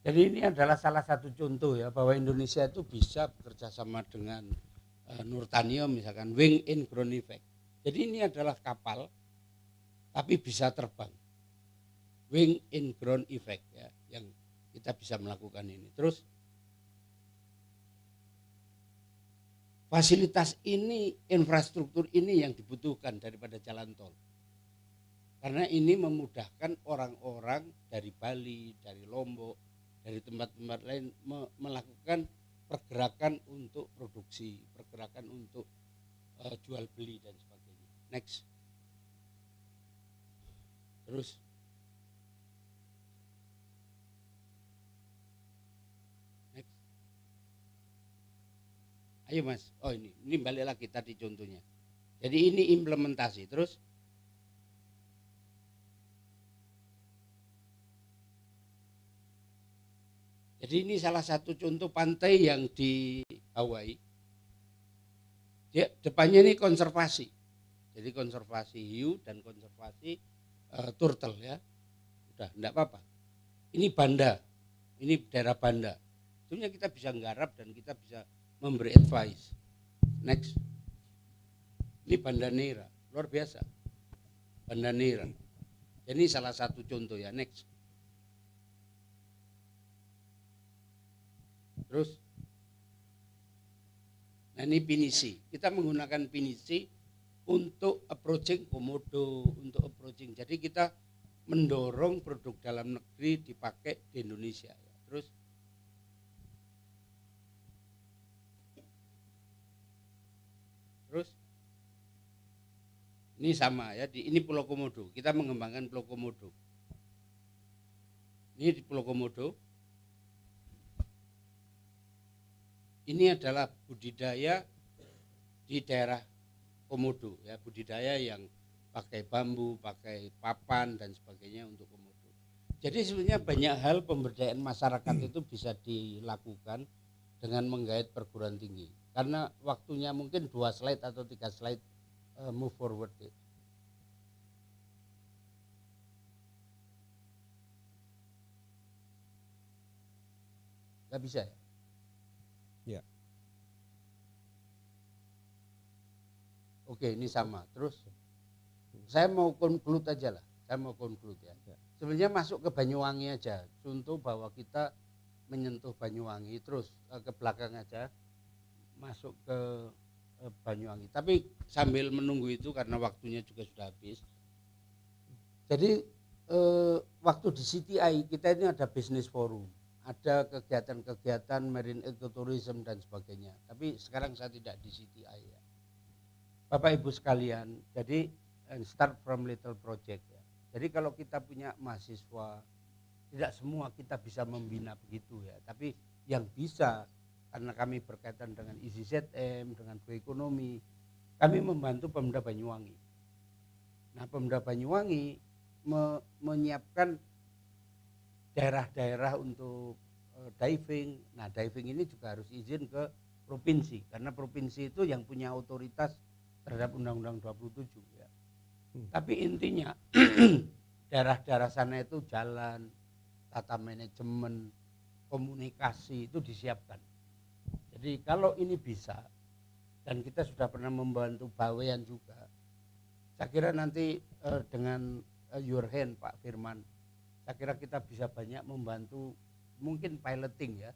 Jadi ini adalah salah satu contoh ya bahwa Indonesia itu bisa bekerja sama dengan Nurtanio misalkan wing in ground effect. Jadi ini adalah kapal tapi bisa terbang. Wing in ground effect ya yang kita bisa melakukan ini. Terus fasilitas ini, infrastruktur ini yang dibutuhkan daripada jalan tol. Karena ini memudahkan orang-orang dari Bali, dari Lombok, dari tempat-tempat lain melakukan pergerakan untuk produksi, pergerakan untuk jual beli dan sebagainya. Next. Terus. Next. Ayo Mas, oh ini balik lagi tadi contohnya. Jadi ini implementasi, terus jadi ini salah satu contoh pantai yang di Hawaii. Dia depannya ini konservasi. Jadi konservasi hiu dan konservasi turtle ya. Udah enggak apa-apa. Ini Banda. Ini daerah Banda. Sebenarnya kita bisa nggarap dan kita bisa memberi advice. Next. Ini Banda Neira, luar biasa. Banda Neira. Ini salah satu contoh ya. Next. Terus, nah ini pinisi. Kita menggunakan pinisi untuk approaching komodo, untuk approaching. Jadi kita mendorong produk dalam negeri dipakai di Indonesia. Terus, ini sama ya. Ini Pulau Komodo. Kita mengembangkan Pulau Komodo. Ini di Pulau Komodo. Ini adalah budidaya di daerah Komodo ya, budidaya yang pakai bambu, pakai papan dan sebagainya untuk komodo. Jadi sebenarnya banyak hal pemberdayaan masyarakat itu bisa dilakukan dengan menggait perguruan tinggi. Karena waktunya mungkin 2 slide atau 3 slide move forward. Gak bisa ya? Ya. Oke, ini sama. Terus saya mau conclude aja lah. Saya mau conclude ya. Sebenarnya masuk ke Banyuwangi aja. Contoh bahwa kita menyentuh Banyuwangi, terus ke belakang aja masuk ke Banyuwangi. Tapi sambil menunggu itu karena waktunya juga sudah habis. Jadi waktu di CTI kita ini ada business forum, ada kegiatan-kegiatan marine ecotourism dan sebagainya. Tapi sekarang saya tidak di CTI ya. Bapak Ibu sekalian, jadi start from little project ya. Jadi kalau kita punya mahasiswa, tidak semua kita bisa membina begitu ya. Tapi yang bisa, karena kami berkaitan dengan ICZM, dengan ekonomi, kami membantu Pemda Banyuwangi. Nah, Pemda Banyuwangi menyiapkan daerah-daerah untuk diving. Nah, diving ini juga harus izin ke provinsi, karena provinsi itu yang punya otoritas terhadap Undang-Undang 27 ya. Tapi intinya daerah-daerah sana itu jalan, tata manajemen, komunikasi itu disiapkan. Jadi kalau ini bisa, dan kita sudah pernah membantu Bawean juga, saya kira nanti dengan your hand Pak Firman, saya kira kita bisa banyak membantu, mungkin piloting ya,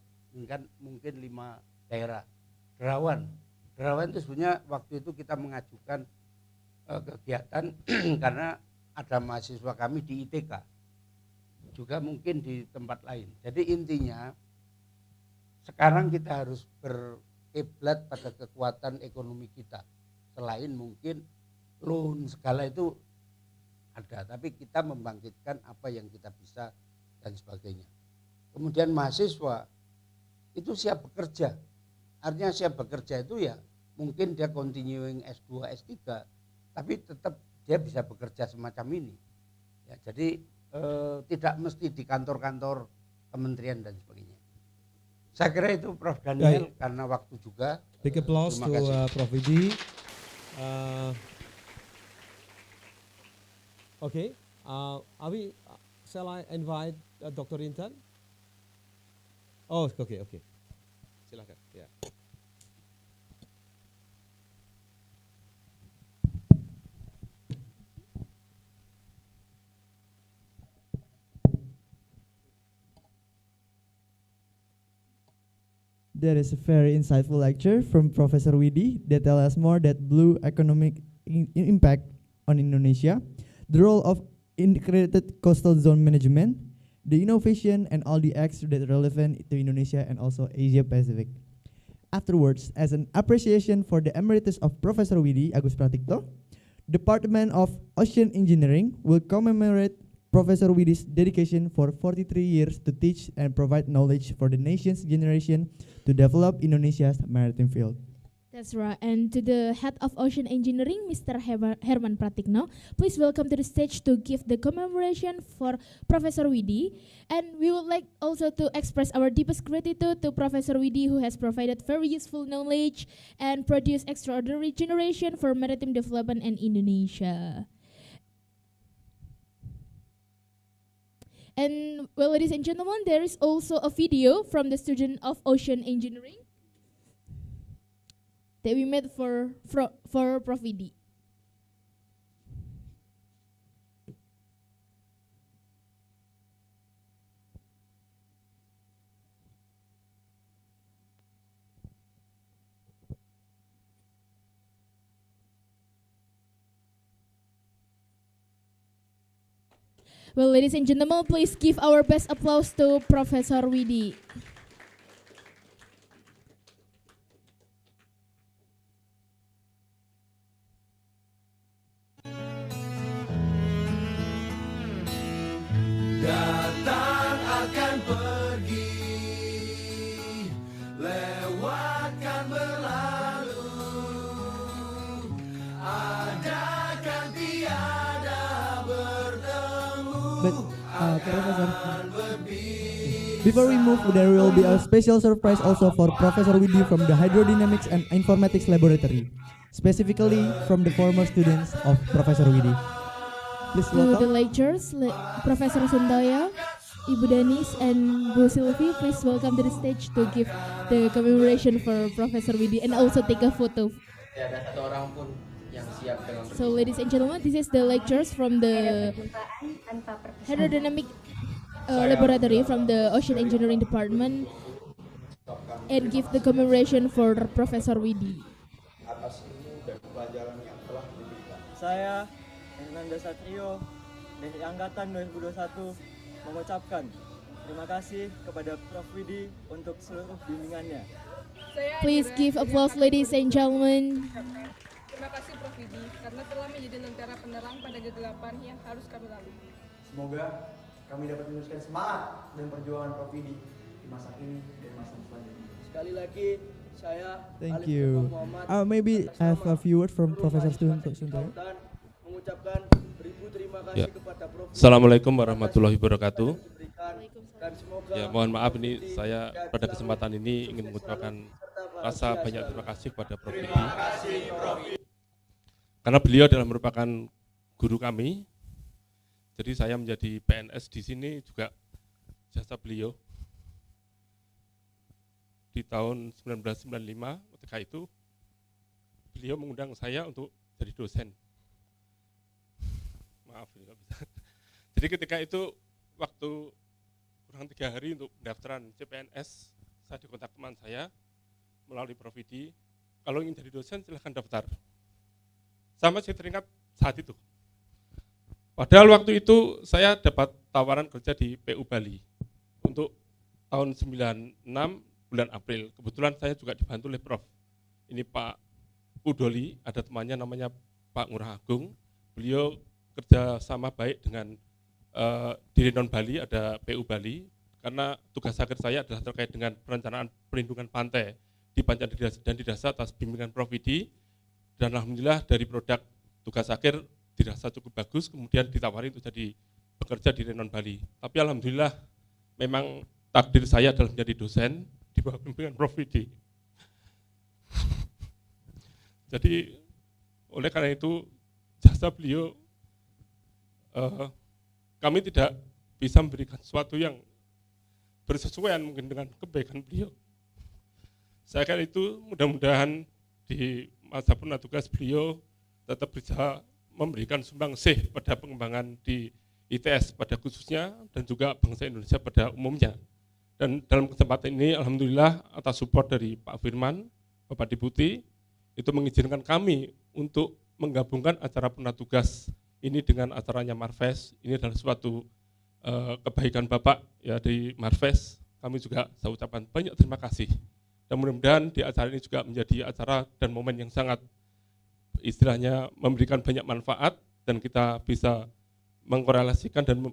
mungkin 5 daerah. Derawan itu sebenarnya waktu itu kita mengajukan kegiatan karena ada mahasiswa kami di ITK, juga mungkin di tempat lain. Jadi intinya sekarang kita harus berkiblat pada kekuatan ekonomi kita. Selain mungkin loan segala itu ada, tapi kita membangkitkan apa yang kita bisa dan sebagainya. Kemudian mahasiswa itu siap bekerja. Artinya siap bekerja itu ya mungkin dia continuing S2, S3, tapi tetap dia bisa bekerja semacam ini. Ya, jadi tidak mesti di kantor-kantor kementerian dan sebagainya. Saya kira itu Prof Daniel, karena waktu juga. Big applause to Prof Widi. Okay, shall I invite Dr. Intan? Oh, okay. Silakan. Ya. That is a very insightful lecture from Professor Widi that tell us more that blue economic impact on Indonesia, the role of integrated coastal zone management, the innovation and all the acts that are relevant to Indonesia and also Asia Pacific. Afterwards, as an appreciation for the emeritus of Professor Widi Agus Pratikto, Department of Ocean Engineering will commemorate Professor Widi's dedication for 43 years to teach and provide knowledge for the nation's generation to develop Indonesia's maritime field. That's right. And to the head of Ocean Engineering, Mr. Herman Pratikto, please welcome to the stage to give the commemoration for Professor Widi. And we would like also to express our deepest gratitude to Professor Widi, who has provided very useful knowledge and produced extraordinary generation for maritime development in Indonesia. And well, ladies and gentlemen, there is also a video from the student of Ocean Engineering that we made for Prof Widi. Well, ladies and gentlemen, please give our best applause to Professor Widi. Datang akan pergi, lewatkan berlalu, ada kan tiada bertemu. But Professor, Before we move, there will be a special surprise also for Professor Widi from the Hydrodynamics and Informatics Laboratory, specifically from the former students of Professor Widi. Please To the welcome. lecturers, Profesor Suntoyo, Ibu Danis, and Bu Sylvie, please welcome to the stage to give the commemoration for Professor Widi and also take a photo. Tidak ada satu orang pun yang siap dengan So ladies and gentlemen, this is the lectures from the Hydrodynamic Laboratory from the Ocean Engineering Department and give the commemoration for Professor Widi. atas ilmu dan pelajaran yang telah diberikan. Saya, Hernanda Satrio, dari Angkatan 2021, mengucapkan terima kasih kepada Prof. Widi untuk seluruh bimbingannya. Please give applause, ladies and gentlemen. Terima kasih Prof. Widi karena telah menjadi lentera penerang pada kegelapan yang harus kami lalui. Semoga kami dapat meneruskan semangat dan perjuangan Prof. Widi di masa ini dan masa selanjutnya. Sekali lagi, saya Thank you. Maybe I have a few words from Professor Suntoyo. mengucapkan beribu terima kasih Ya. kepada Prof. Assalamualaikum warahmatullahi wabarakatuh. Dan semoga Ya, mohon maaf ini saya pada kesempatan ini ingin mengucapkan rasa banyak terima kasih kepada Prof. Widi. Karena beliau adalah merupakan guru kami. Jadi saya menjadi PNS di sini juga jasa beliau. Di tahun 1995 ketika itu beliau mengundang saya untuk jadi dosen. Maaf ini nggak bisa. Jadi ketika itu waktu kurang 3 hari untuk pendaftaran CPNS, saya dikontak teman saya melalui Prof. Widi. Kalau ingin jadi dosen silahkan daftar. Sama saya teringat saat itu. Padahal waktu itu saya dapat tawaran kerja di PU Bali untuk tahun 96 bulan April. Kebetulan saya juga dibantu oleh Prof. Ini Pak Udoli, ada temannya namanya Pak Ngurah Agung. Beliau kerja sama baik dengan di Renon Bali, ada PU Bali, karena tugas akhir saya adalah terkait dengan perencanaan perlindungan pantai di Panjang dan di Dasa atas bimbingan Prof. Widi. Dan alhamdulillah dari produk tugas akhir dirasa cukup bagus, kemudian ditawari untuk jadi bekerja di Renon Bali. Tapi alhamdulillah memang takdir saya adalah menjadi dosen di bawah bimbingan Prof. Widi. Jadi oleh karena itu jasa beliau kami tidak bisa memberikan sesuatu yang bersesuaian mungkin dengan kebaikan beliau. Saya kira itu mudah-mudahan di masa purna tugas beliau tetap bisa memberikan sumbangsih pada pengembangan di ITS pada khususnya dan juga bangsa Indonesia pada umumnya. Dan dalam kesempatan ini alhamdulillah atas support dari Pak Firman, Bapak Deputi, itu mengizinkan kami untuk menggabungkan acara purna tugas ini dengan acaranya Marves. Ini adalah suatu kebaikan Bapak ya di Marves. Kami juga saya ucapkan banyak terima kasih. Dan mudah-mudahan di acara ini juga menjadi acara dan momen yang sangat istilahnya memberikan banyak manfaat dan kita bisa mengkorelasikan dan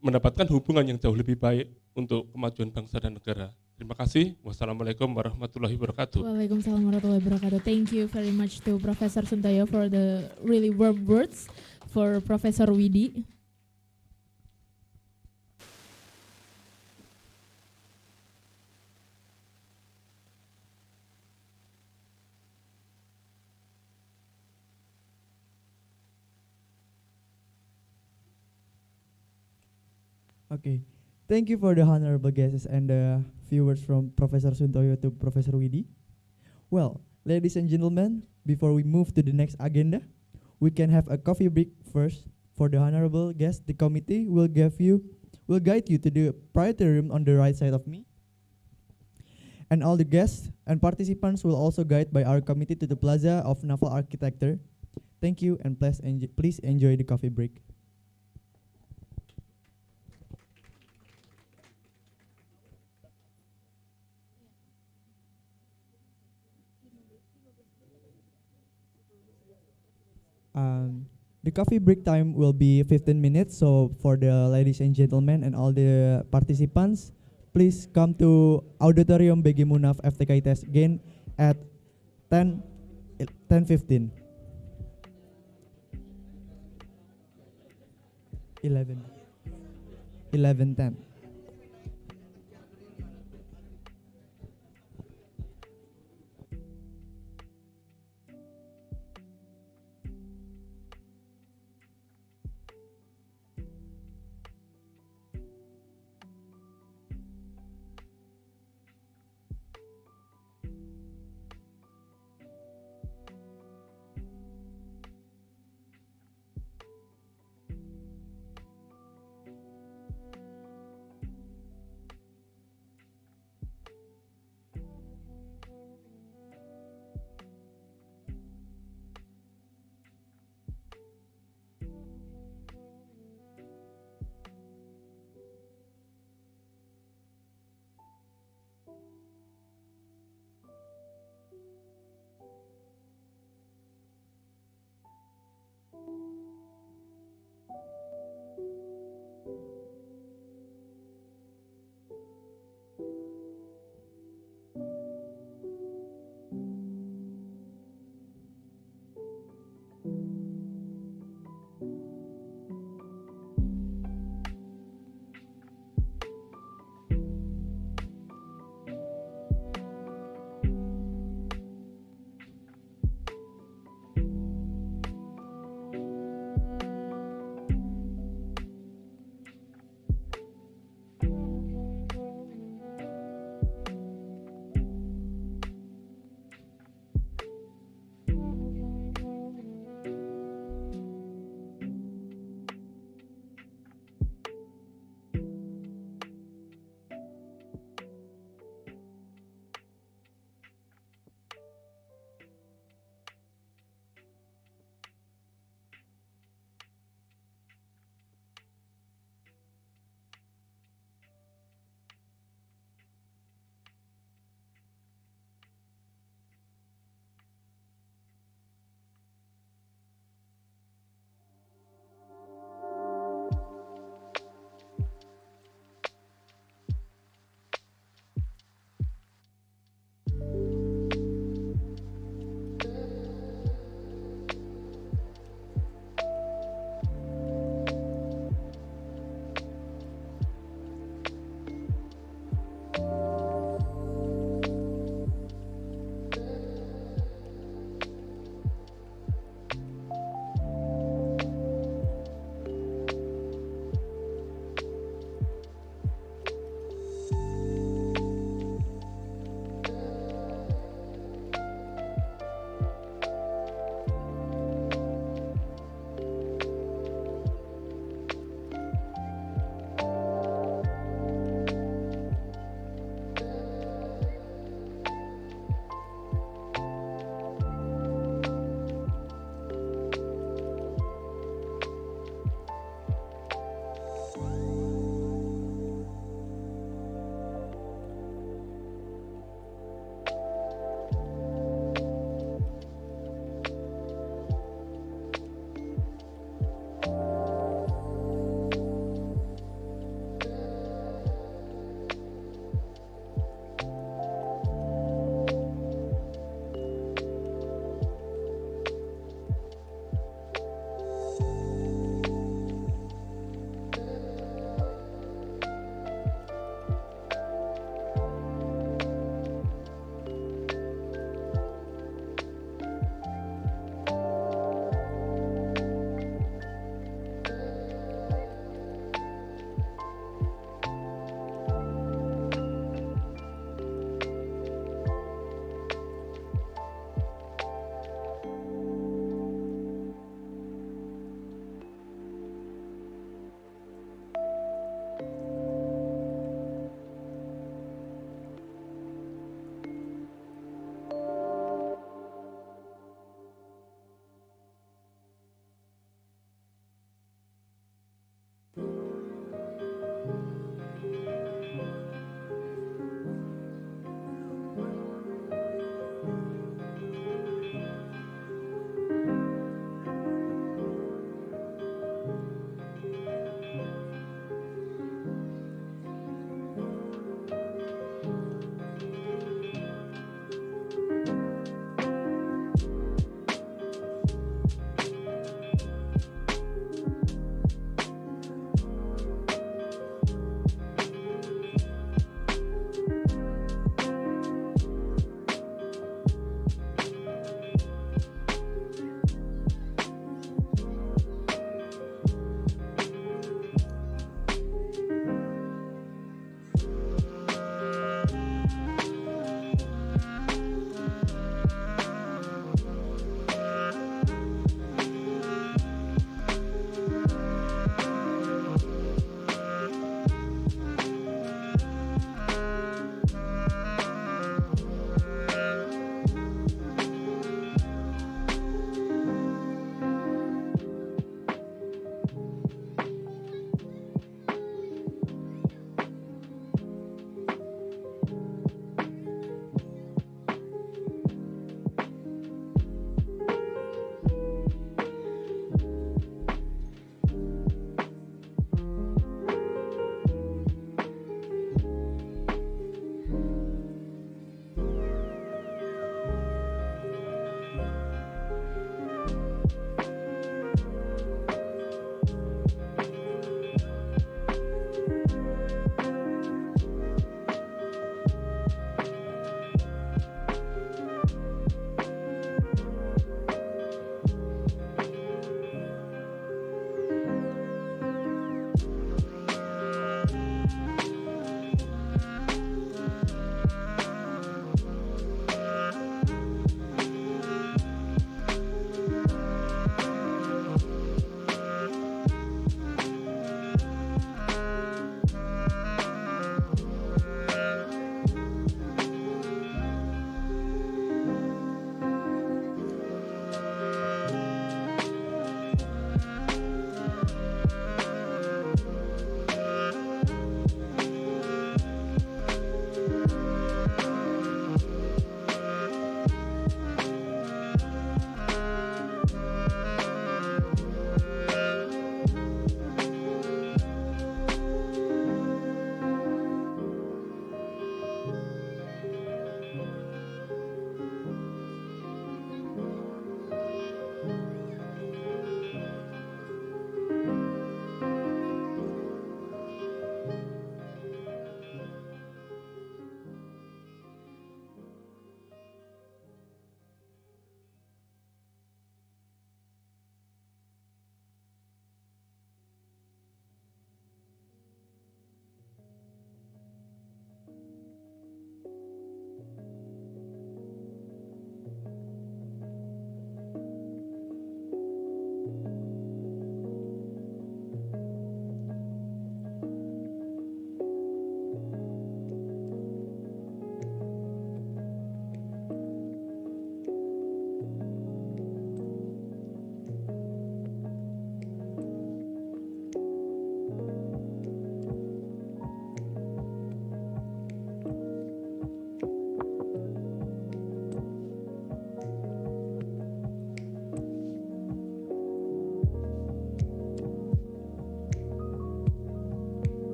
mendapatkan hubungan yang jauh lebih baik untuk kemajuan bangsa dan negara. Terima kasih. Wassalamualaikum warahmatullahi wabarakatuh. Waalaikumsalam warahmatullahi wabarakatuh. Thank you very much to Professor Suntoyo for the really warm words for Professor Widi. Okay, thank you for the honorable guests and the few words from Professor Suntoyo to Professor Widi. Well, ladies and gentlemen, before we move to the next agenda, we can have a coffee break first. For the honorable guest, the committee will guide you to the priority room on the right side of me. And all the guests and participants will also guide by our committee to the Plaza of Naval Architecture. Thank you and please enjoy the coffee break. The coffee break time will be 15 minutes. So for the ladies and gentlemen and all the participants, please come to Auditorium BG Munaf FTK ITS again at 10:15. 11:10.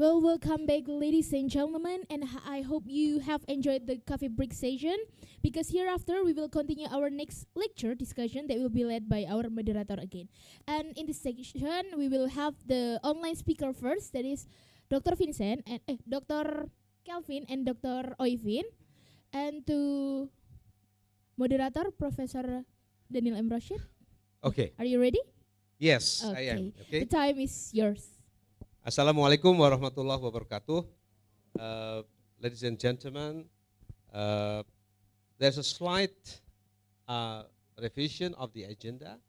Well, welcome back, ladies and gentlemen, and I hope you have enjoyed the coffee break session, because hereafter we will continue our next lecture discussion that will be led by our moderator again. And in this section, we will have the online speaker first, that is Dr. Vincent and Dr. Kelvin and Dr. Oivin, and to moderator Professor Daniel M. Rashid. Okay. Are you ready? Yes, I am. Okay. The time is yours. Assalamualaikum warahmatullahi wabarakatuh. Ladies and gentlemen, there's a slight revision of the agenda.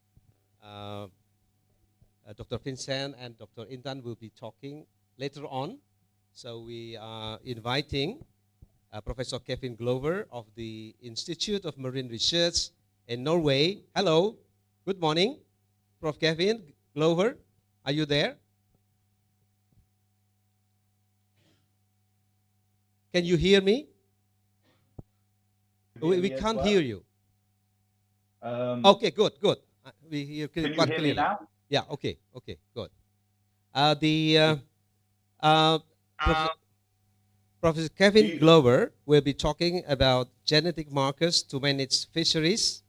Dr. Vincent and Dr. Intan will be talking later on. So we are inviting Professor Kevin Glover of the Institute of Marine Research in Norway. Hello, good morning, Prof. Kevin Glover. Are you there? Can you hear me? We can't hear you. Okay, good. We hear Can you quite hear clearly. me now? Yeah, okay, good. Professor Kevin Glover will be talking about genetic markers to manage fisheries,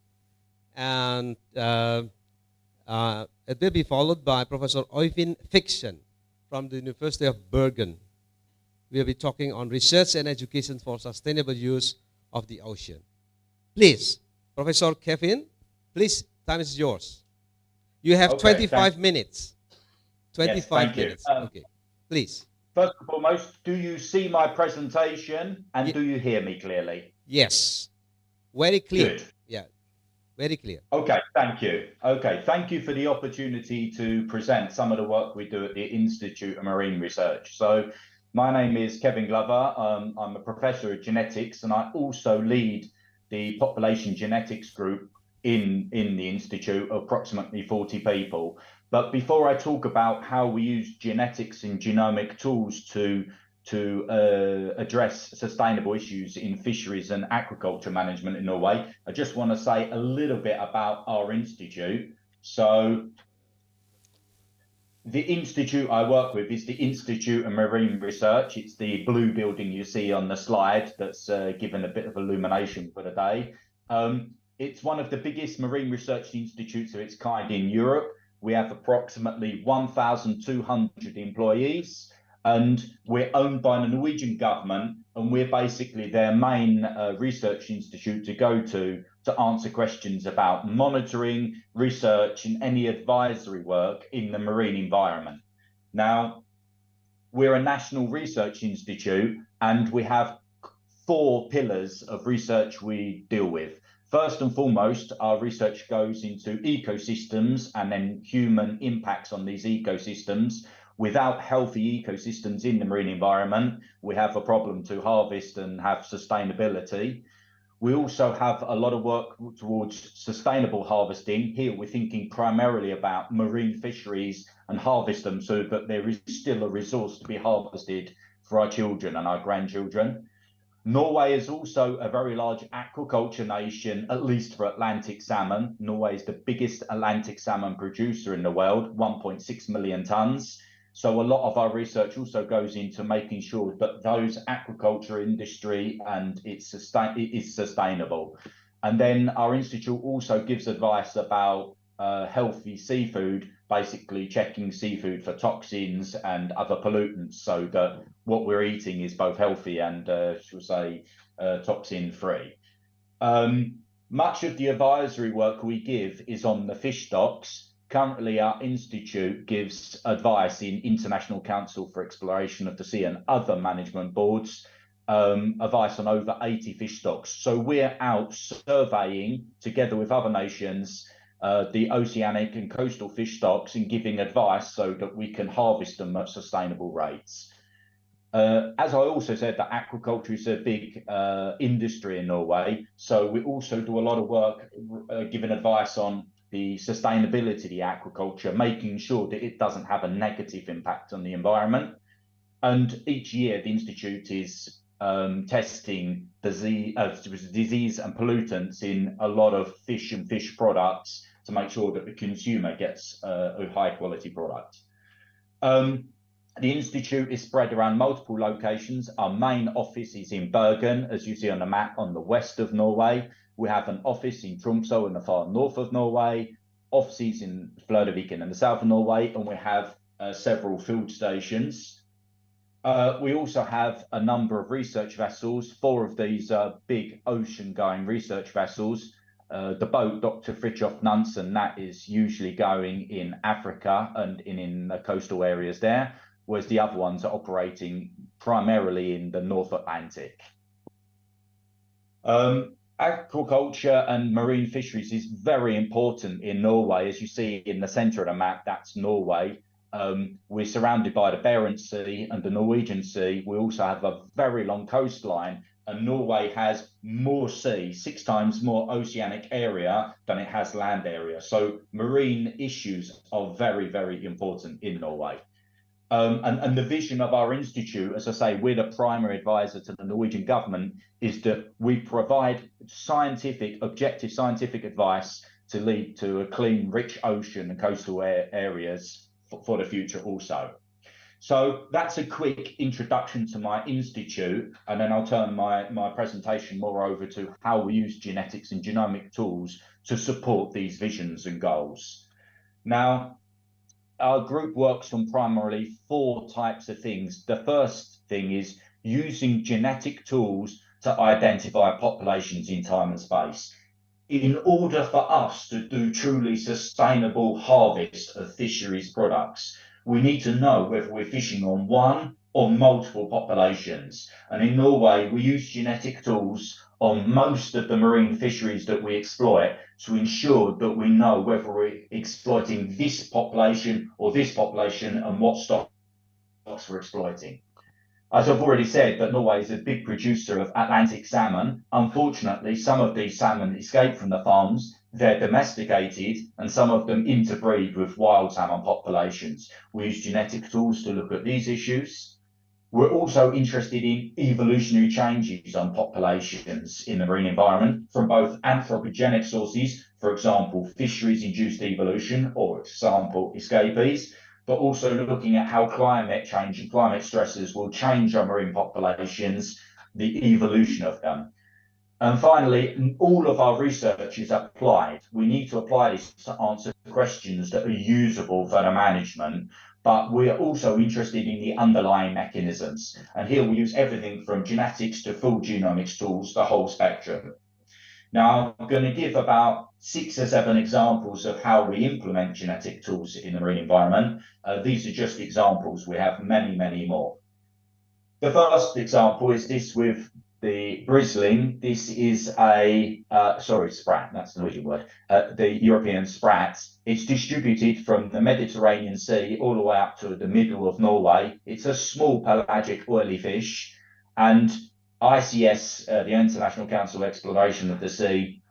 and it will be followed by Professor Oivin Fiction from the University of Bergen. We'll be talking on research and education for sustainable use of the ocean. Please, Professor Kevin, please, time is yours. You have 25 minutes. 25 minutes. Okay, please. First and foremost, do you see my presentation and do you hear me clearly? Yes, very clear. Good. Yeah, very clear. Okay, thank you. Okay, thank you for the opportunity to present some of the work we do at the Institute of Marine Research. So, my name is Kevin Glover. I'm a professor of genetics, and I also lead the population genetics group in the Institute, approximately 40 people. But before I talk about how we use genetics and genomic tools to address sustainable issues in fisheries and aquaculture management in Norway, I just want to say a little bit about our institute. So, the institute I work with is the Institute of Marine Research. It's the blue building you see on the slide that's given a bit of illumination for the day. It's one of the biggest marine research institutes of its kind in Europe. We have approximately 1,200 employees, and we're owned by the Norwegian government, and we're basically their main research institute to go to answer questions about monitoring, research, and any advisory work in the marine environment. Now, we're a national research institute, and we have 4 pillars of research we deal with. First and foremost, our research goes into ecosystems and then human impacts on these ecosystems. Without healthy ecosystems in the marine environment, we have a problem to harvest and have sustainability. We also have a lot of work towards sustainable harvesting. Here we're thinking primarily about marine fisheries and harvest them so that there is still a resource to be harvested for our children and our grandchildren. Norway is also a very large aquaculture nation, at least for Atlantic salmon. Norway is the biggest Atlantic salmon producer in the world, 1.6 million tons. So a lot of our research also goes into making sure that those aquaculture industry and it is sustainable. And then our institute also gives advice about healthy seafood, basically checking seafood for toxins and other pollutants so that what we're eating is both healthy and, shall we say, toxin free. Much of the advisory work we give is on the fish stocks. Currently, our institute gives advice in International Council for Exploration of the Sea and other management boards, advice on over 80 fish stocks. So we're out surveying, together with other nations, the oceanic and coastal fish stocks and giving advice so that we can harvest them at sustainable rates. As I also said, that aquaculture is a big industry in Norway. So we also do a lot of work giving advice on the sustainability of the aquaculture, making sure that it doesn't have a negative impact on the environment. And each year, the Institute is testing disease and pollutants in a lot of fish and fish products to make sure that the consumer gets a high quality product. The Institute is spread around multiple locations. Our main office is in Bergen, as you see on the map, on the west of Norway. We have an office in Tromsø in the far north of Norway, offices in Flødeviken in the south of Norway, and we have several field stations. We also have a number of research vessels. 4 of these are big ocean-going research vessels. The boat, Dr. Fridtjof Nansen, that is usually going in Africa and in the coastal areas there, whereas the other ones are operating primarily in the North Atlantic. Aquaculture and marine fisheries is very important in Norway. As you see in the center of the map, that's Norway. We're surrounded by the Barents Sea and the Norwegian Sea. We also have a very long coastline, and Norway has more sea, 6 times more oceanic area than it has land area. So marine issues are very, very important in Norway. And the vision of our institute, as I say, we're the primary advisor to the Norwegian government, is that we provide objective scientific advice to lead to a clean, rich ocean and coastal areas for the future also. So that's a quick introduction to my institute, and then I'll turn my presentation more over to how we use genetics and genomic tools to support these visions and goals. Now, our group works on primarily 4 types of things. The first thing is using genetic tools to identify populations in time and space. In order for us to do truly sustainable harvest of fisheries products, we need to know whether we're fishing on one or multiple populations. And in Norway, we use genetic tools on most of the marine fisheries that we exploit to ensure that we know whether we're exploiting this population or this population and what stocks we're exploiting. As I've already said, that Norway is a big producer of Atlantic salmon. Unfortunately, some of these salmon escape from the farms, they're domesticated, and some of them interbreed with wild salmon populations. We use genetic tools to look at these issues. We're also interested in evolutionary changes on populations in the marine environment from both anthropogenic sources, for example, fisheries-induced evolution, or example, escapees, but also looking at how climate change and climate stresses will change our marine populations, the evolution of them. And finally, all of our research is applied. We need to apply this to answer questions that are usable for the management, but we are also interested in the underlying mechanisms. And here we use everything from genetics to full genomics tools, the whole spectrum. Now, I'm going to give about 6 or 7 examples of how we implement genetic tools in the marine environment. These are just examples. We have many, many more. The first example is this with the brisling. This is a, sprat, that's the Norwegian word, the European sprat. It's distributed from the Mediterranean Sea all the way up to the middle of Norway. It's a small pelagic oily fish, and ICS, the International Council of Exploration of the Sea,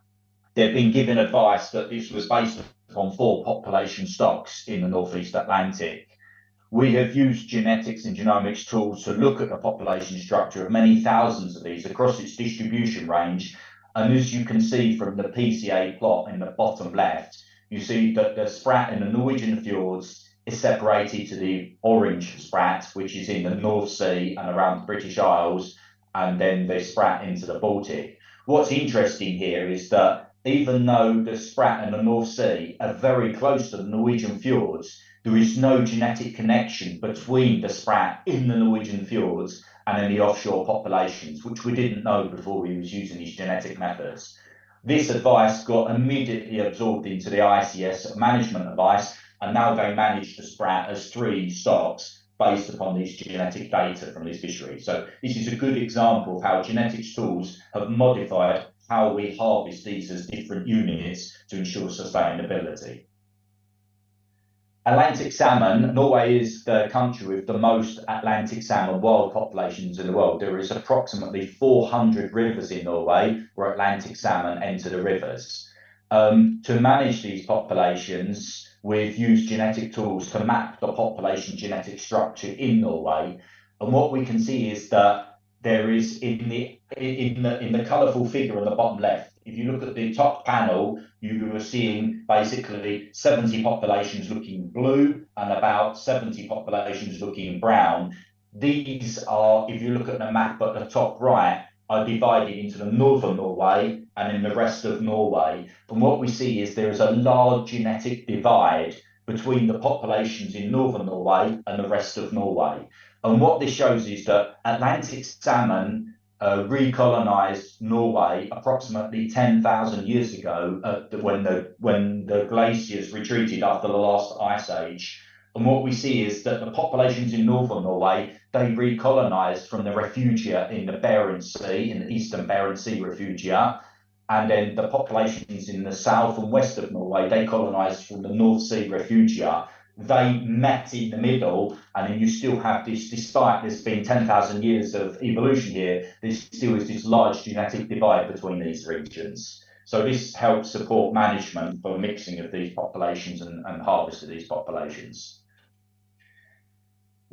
they've been given advice that this was based on 4 population stocks in the Northeast Atlantic. We have used genetics and genomics tools to look at the population structure of many thousands of these across its distribution range. And as you can see from the PCA plot in the bottom left, you see that the sprat in the Norwegian fjords is separated to the orange sprat, which is in the North Sea and around the British Isles, and then the sprat into the Baltic. What's interesting here is that even though the sprat and the North Sea are very close to the Norwegian fjords, there is no genetic connection between the sprat in the Norwegian fjords and in the offshore populations, which we didn't know before we was using these genetic methods. This advice got immediately absorbed into the ICS management advice, and now they manage the sprat as 3 stocks based upon these genetic data from these fisheries. So this is a good example of how genetics tools have modified how we harvest these as different units to ensure sustainability. Atlantic salmon, Norway is the country with the most Atlantic salmon wild populations in the world. There is approximately 400 rivers in Norway where Atlantic salmon enter the rivers. to manage these populations, we've used genetic tools to map the population genetic structure in Norway. And what we can see is that there is in the colourful figure on the bottom left, if you look at the top panel, you are seeing basically 70 populations looking blue and about 70 populations looking brown. These are, if you look at the map at the top right, are divided into the northern Norway and in the rest of Norway. And what we see is there is a large genetic divide between the populations in northern Norway and the rest of Norway. And what this shows is that Atlantic salmon recolonized Norway approximately 10,000 years ago when the glaciers retreated after the last ice age. And what we see is that the populations in northern Norway, they recolonized from the refugia in the Barents Sea, in the eastern Barents Sea refugia. And then the populations in the south and west of Norway, they colonized from the North Sea refugia. They met in the middle, and then you still have this, despite there's been 10,000 years of evolution here, there still is this large genetic divide between these regions. So this helps support management for mixing of these populations and harvest of these populations.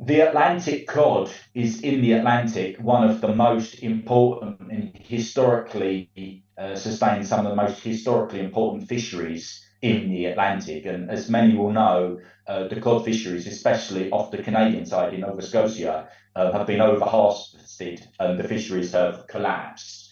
The Atlantic cod is in the Atlantic one of the most important and historically sustained some of the most historically important fisheries in the Atlantic. And as many will know, the cod fisheries, especially off the Canadian side in Nova Scotia, have been over-harvested and the fisheries have collapsed.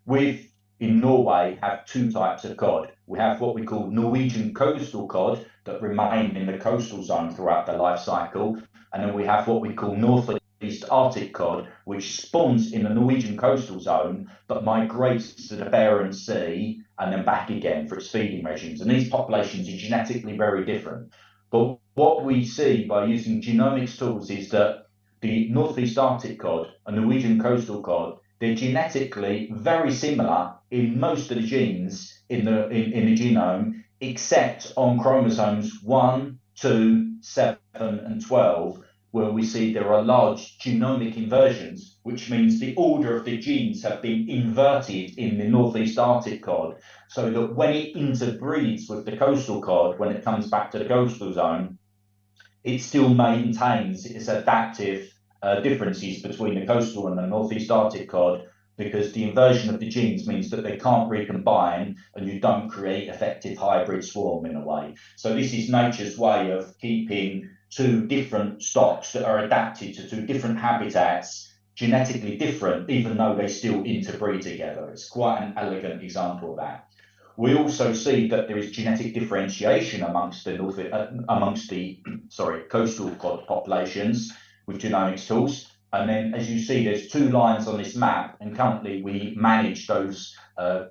We in Norway have two types of cod. We have what we call Norwegian coastal cod that remain in the coastal zone throughout their life cycle. And then we have what we call Northeast Arctic cod, which spawns in the Norwegian coastal zone, but migrates to the Barents Sea and then back again for its feeding regimes. And these populations are genetically very different. But what we see by using genomics tools is that the Northeast Arctic cod and Norwegian coastal cod, they're genetically very similar in most of the genes in the genome, except on chromosomes 1, 2, 7, and 12, where we see there are large genomic inversions, which means the order of the genes have been inverted in the Northeast Arctic cod, so that when it interbreeds with the coastal cod, when it comes back to the coastal zone, it still maintains its adaptive differences between the coastal and the Northeast Arctic cod, because the inversion of the genes means that they can't recombine and you don't create effective hybrid swarm in a way. So this is nature's way of keeping two different stocks that are adapted to two different habitats, genetically different, even though they still interbreed together. It's quite an elegant example of that. We also see that there is genetic differentiation amongst the coastal cod populations with genomics tools. And then, as you see, there's two lines on this map, and currently we manage those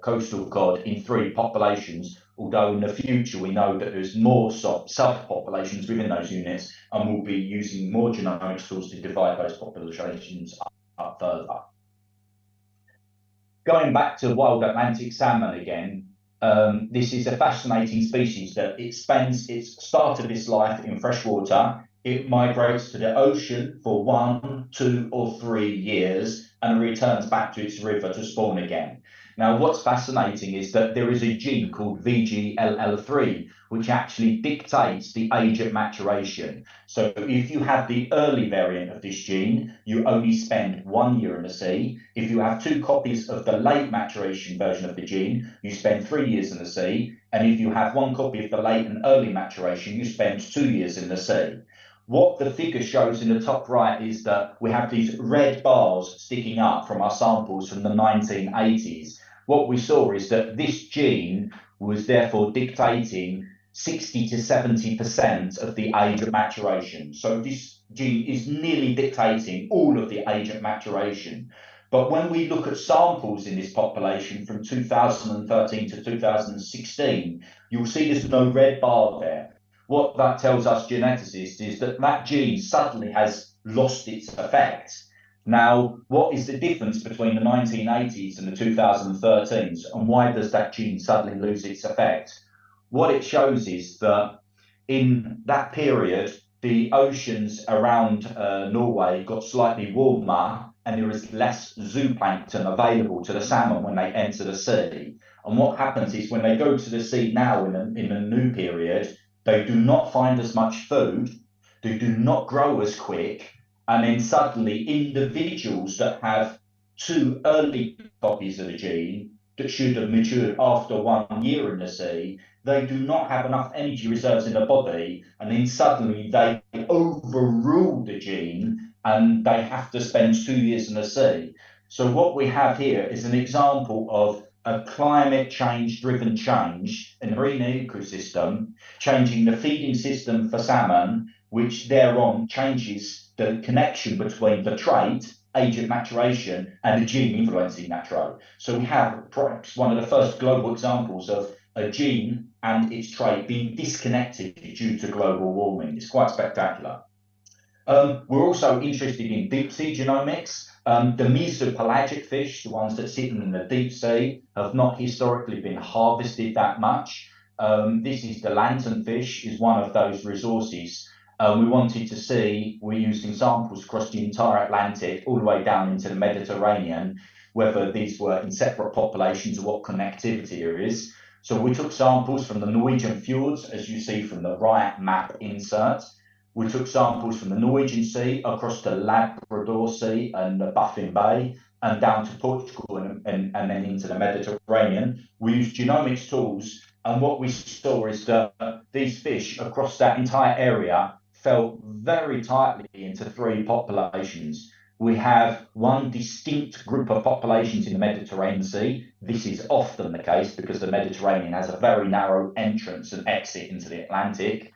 coastal cod in 3 populations, although in the future we know that there's more sub-populations within those units, and we'll be using more genomics tools to divide those populations up further. Going back to wild Atlantic salmon again, this is a fascinating species that it spends its start of its life in freshwater. It migrates to the ocean for 1, 2, or 3 years and returns back to its river to spawn again. Now, what's fascinating is that there is a gene called VGLL3, which actually dictates the age of maturation. So if you have the early variant of this gene, you only spend 1 year in the sea. If you have 2 copies of the late maturation version of the gene, you spend 3 years in the sea. And if you have 1 copy of the late and early maturation, you spend 2 years in the sea. What the figure shows in the top right is that we have these red bars sticking up from our samples from the 1980s. What we saw is that this gene was therefore dictating 60 to 70% of the age of maturation. So this gene is nearly dictating all of the age of maturation. But when we look at samples in this population from 2013 to 2016, you'll see there's no red bar there. What that tells us geneticists is that that gene suddenly has lost its effect. Now, what is the difference between the 1980s and the 2013s, and why does that gene suddenly lose its effect? What it shows is that in that period, the oceans around Norway got slightly warmer, and there is less zooplankton available to the salmon when they enter the sea. And what happens is when they go to the sea now in the new period, they do not find as much food, they do not grow as quick, and then suddenly individuals that have two early copies of the gene that should have matured after 1 year in the sea, they do not have enough energy reserves in the body, and then suddenly they overrule the gene and they have to spend 2 years in the sea. So what we have here is an example of a climate change driven change in the marine ecosystem, changing the feeding system for salmon, which thereon changes the connection between the trait, age of maturation, and the gene influencing that trait. So we have perhaps one of the first global examples of a gene and its trait being disconnected due to global warming. It's quite spectacular. We're also interested in deep sea genomics. The mesopelagic fish, the ones that sit in the deep sea, have not historically been harvested that much. This is the lanternfish, is one of those resources. We wanted to see, we're using samples across the entire Atlantic, all the way down into the Mediterranean, whether these were in separate populations or what connectivity there is. So we took samples from the Norwegian fjords, as you see from the right map insert. We took samples from the Norwegian Sea across the Labrador Sea and the Baffin Bay and down to Portugal and then into the Mediterranean. We used genomics tools, and what we saw is that these fish across that entire area fell very tightly into three populations. We have one distinct group of populations in the Mediterranean Sea. This is often the case because the Mediterranean has a very narrow entrance and exit into the Atlantic.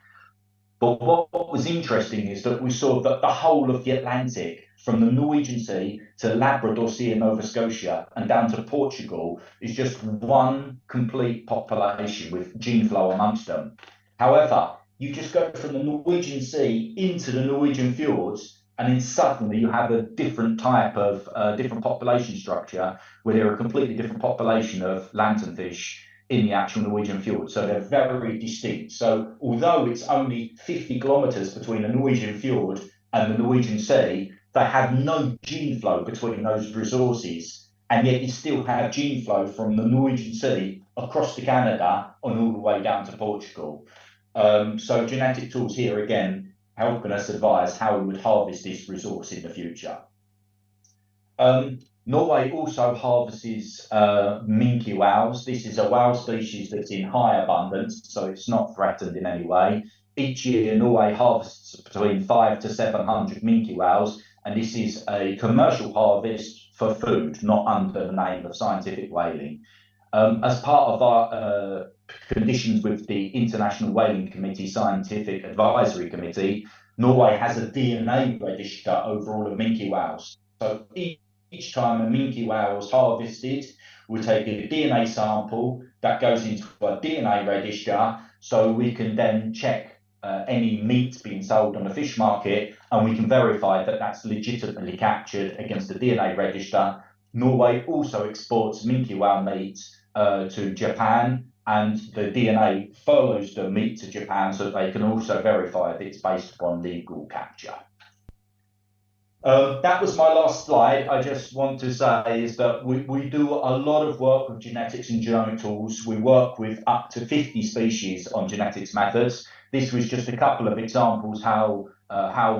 But what was interesting is that we saw that the whole of the Atlantic, from the Norwegian Sea to Labrador Sea and Nova Scotia and down to Portugal, is just one complete population with gene flow amongst them. However, you just go from the Norwegian Sea into the Norwegian fjords, and then suddenly you have a different type of different population structure where there are a completely different population of lanternfish in the actual Norwegian fjord. So they're very distinct. So although it's only 50 kilometers between the Norwegian fjord and the Norwegian Sea, they have no gene flow between those resources. And yet you still have gene flow from the Norwegian Sea across to Canada and all the way down to Portugal. So genetic tools here again helping us advise how we would harvest this resource in the future. Norway also harvests minke whales. This is a whale species that's in high abundance, so it's not threatened in any way. Each year, Norway harvests between 500 to 700 minke whales, and this is a commercial harvest for food, not under the name of scientific whaling. As part of our conditions with the International Whaling Committee Scientific Advisory Committee, Norway has a DNA register over all of minke whales. So each time a minke whale is harvested, we take a DNA sample that goes into a DNA register, so we can then check any meat being sold on the fish market, and we can verify that that's legitimately captured against the DNA register. Norway also exports minke whale meat to Japan, and the DNA follows the meat to Japan so that they can also verify that it's based upon legal capture. That was my last slide. I just want to say is that we do a lot of work with genetics and genomic tools. We work with up to 50 species on genetics methods. This was just a couple of examples how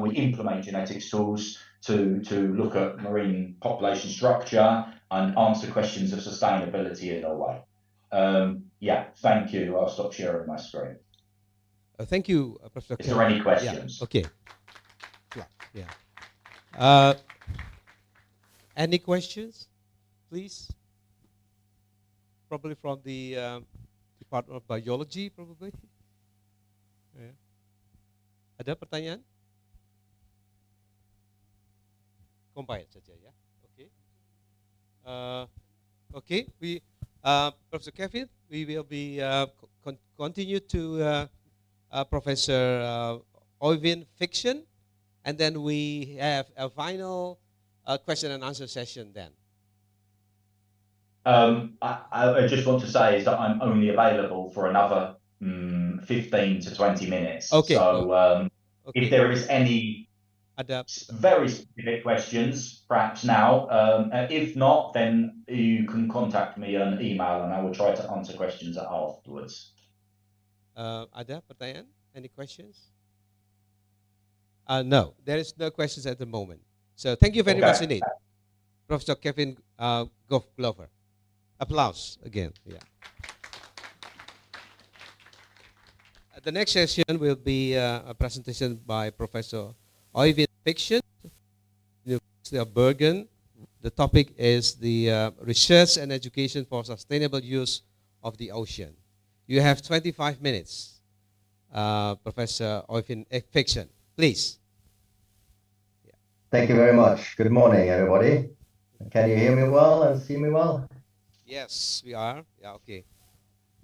we implement genetics tools to look at marine population structure and answer questions of sustainability in Norway. Yeah, thank you. I'll stop sharing my screen. Thank you, Professor. Is there any questions? Yeah. Okay. Yeah. Any questions, please? Probably from the Department of Biology, probably. Yeah. Ada pertanyaan? Combine saja ya. Okay. Okay. We, Professor Kevin, we will be continue to Professor Oyvind Fiction. And then we have a final question and answer session then. I just want to say is that I'm only available for another 15 to 20 minutes. Okay. So okay. if there is any Ada. Very specific questions, perhaps now. If not, then you can contact me on email and I will try to answer questions afterwards. Ada pertanyaan? Any questions? No, there is no questions at the moment. So thank you very much indeed, Professor Kevin Glover. Applause again. Yeah. The next session will be a presentation by Professor Oivind Fiction, University of Bergen. The topic is the research and education for sustainable use of the ocean. You have 25 minutes, Professor Oivind Fiction. Please. Thank you very much. Good morning, everybody. Can you hear me well and see me well? Yes, we are. Yeah, okay.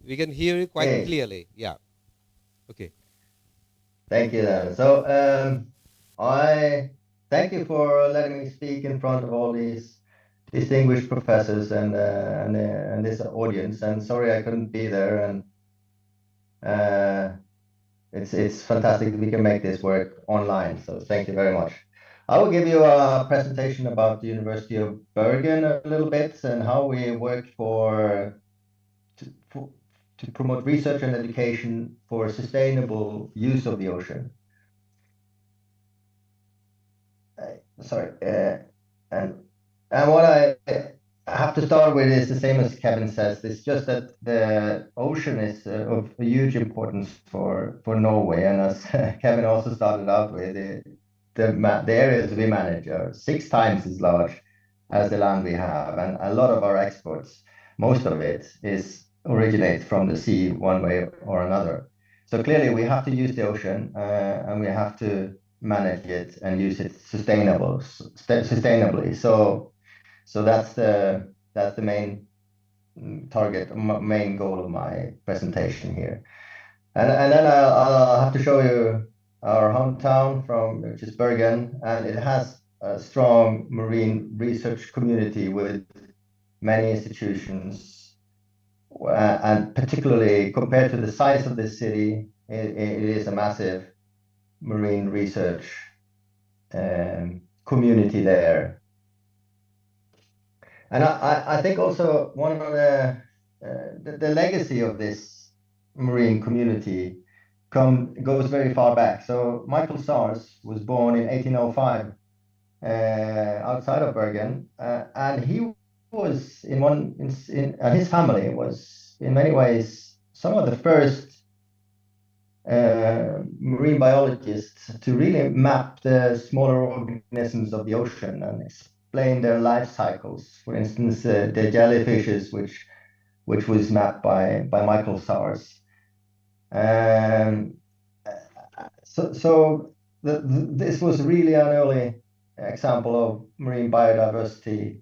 We can hear you quite clearly. Yeah. Okay. Thank you then. So I thank you for letting me speak in front of all these distinguished professors and this audience. And sorry I couldn't be there. And it's fantastic that we can make this work online. So thank you very much. I will give you a presentation about the University of Bergen a little bit and how we work to promote research and education for sustainable use of the ocean. And what I have to start with is the same as Kevin says. It's just that the ocean is of a huge importance for Norway, and as Kevin also started out with, the areas we manage are 6 times as large as the land we have, and a lot of our exports, most of it, originates from the sea one way or another. So clearly we have to use the ocean and we have to manage it and use it sustainably. So that's the main target, main goal of my presentation here. And then I'll have to show you our hometown, which is Bergen, and it has a strong marine research community with many institutions. And particularly compared to the size of this city, it is a massive marine research community there. And I think also one of the legacy of this marine community goes very far back. So Michael Sars was born in 1805 outside of Bergen, and he was his family was in many ways some of the first marine biologists to really map the smaller organisms of the ocean and explain their life cycles. For instance, the jellyfishes, which was mapped by Michael Sars. This was really an early example of marine biodiversity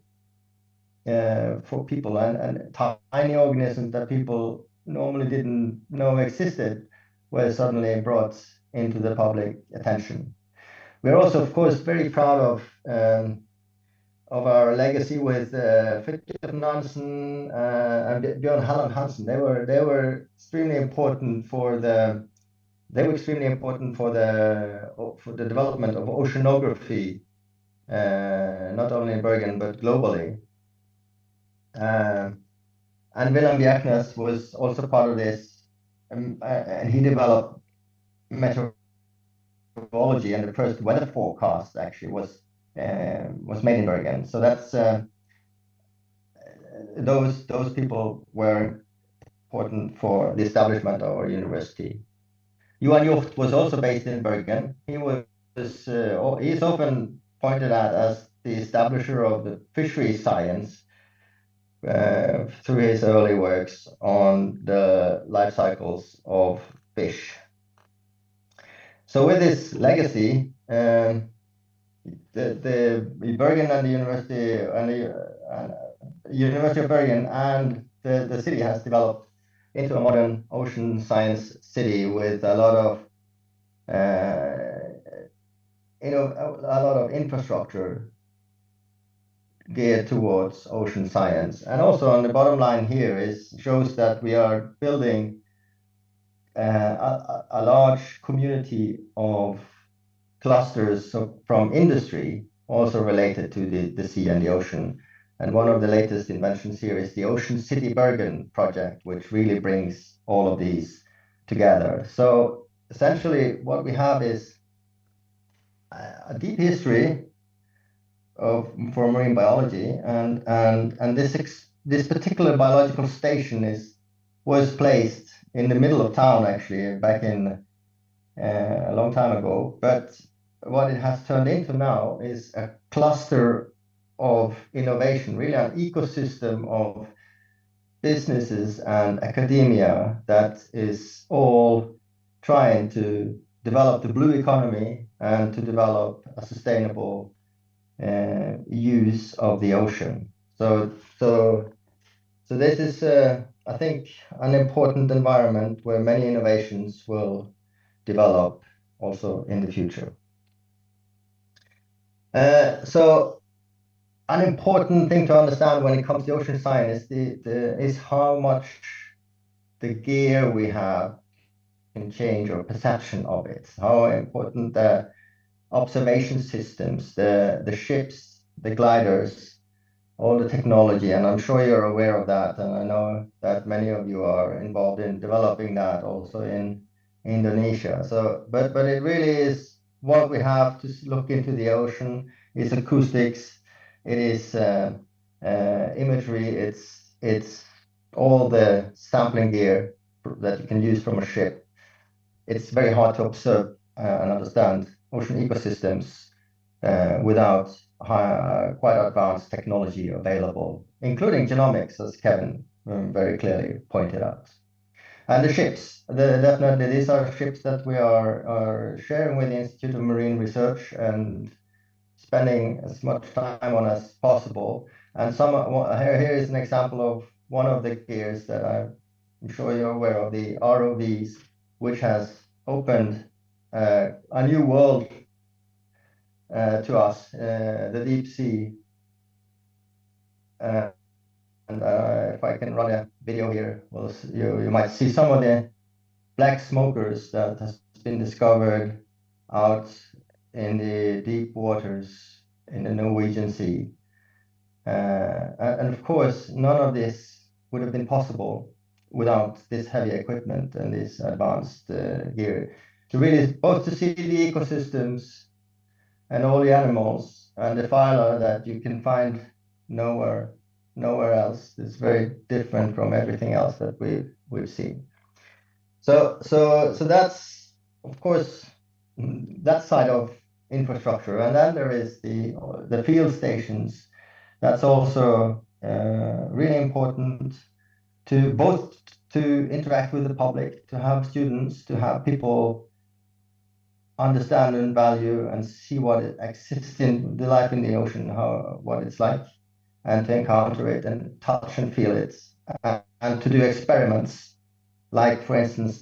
for people, and tiny organisms that people normally didn't know existed were suddenly brought into the public attention. We're also, of course, very proud of our legacy with Fridtjof Nansen and Bjørn Halland Hansen. They were extremely important for the development of oceanography, not only in Bergen but globally. And Willem Bjerknes was also part of this, and he developed meteorology, and the first weather forecast actually was made in Bergen. So that's those people were important for the establishment of our university. Johan Hjort was also based in Bergen. He is often pointed at as the establisher of the fishery science through his early works on the life cycles of fish. So with this legacy, the Bergen and the University of Bergen and the city has developed into a modern ocean science city with a lot of infrastructure geared towards ocean science. And also on the bottom line here shows that we are building a large community of clusters from industry also related to the sea and the ocean. And one of the latest inventions here is the Ocean City Bergen project, which really brings all of these together. So essentially what we have is a deep history for marine biology, and this particular biological station was placed in the middle of town, actually, back in a long time ago. But what it has turned into now is a cluster of innovation, really an ecosystem of businesses and academia that is all trying to develop the blue economy and to develop a sustainable use of the ocean. So this is, I think, an important environment where many innovations will develop also in the future. So an important thing to understand when it comes to ocean science is how much the gear we have can change our perception of it. How important the observation systems, the ships, the gliders, all the technology, and I'm sure you're aware of that, and I know that many of you are involved in developing that also in Indonesia. So, but it really is what we have to look into the ocean. It's acoustics, it is imagery, it's all the sampling gear that you can use from a ship. It's very hard to observe and understand ocean ecosystems without quite advanced technology available, including genomics, as Kevin very clearly pointed out. And the ships, definitely these are ships that we are sharing with the Institute of Marine Research and spending as much time on as possible. And here is an example of one of the gears that I'm sure you're aware of, the ROVs, which has opened a new world to us, the deep sea. If I can run a video here, you might see some of the black smokers that has been discovered out in the deep waters in the Norwegian Sea. And of course, none of this would have been possible without this heavy equipment and this advanced gear. To really both to see the ecosystems and all the animals and the phyla that you can find nowhere else. It's very different from everything else that we've seen. So that's, of course, that side of infrastructure. And then there is the field stations. That's also really important to both to interact with the public, to have students, to have people understand and value and see what it exists in the life in the ocean, what it's like, and to encounter it and touch and feel it, and to do experiments, like for instance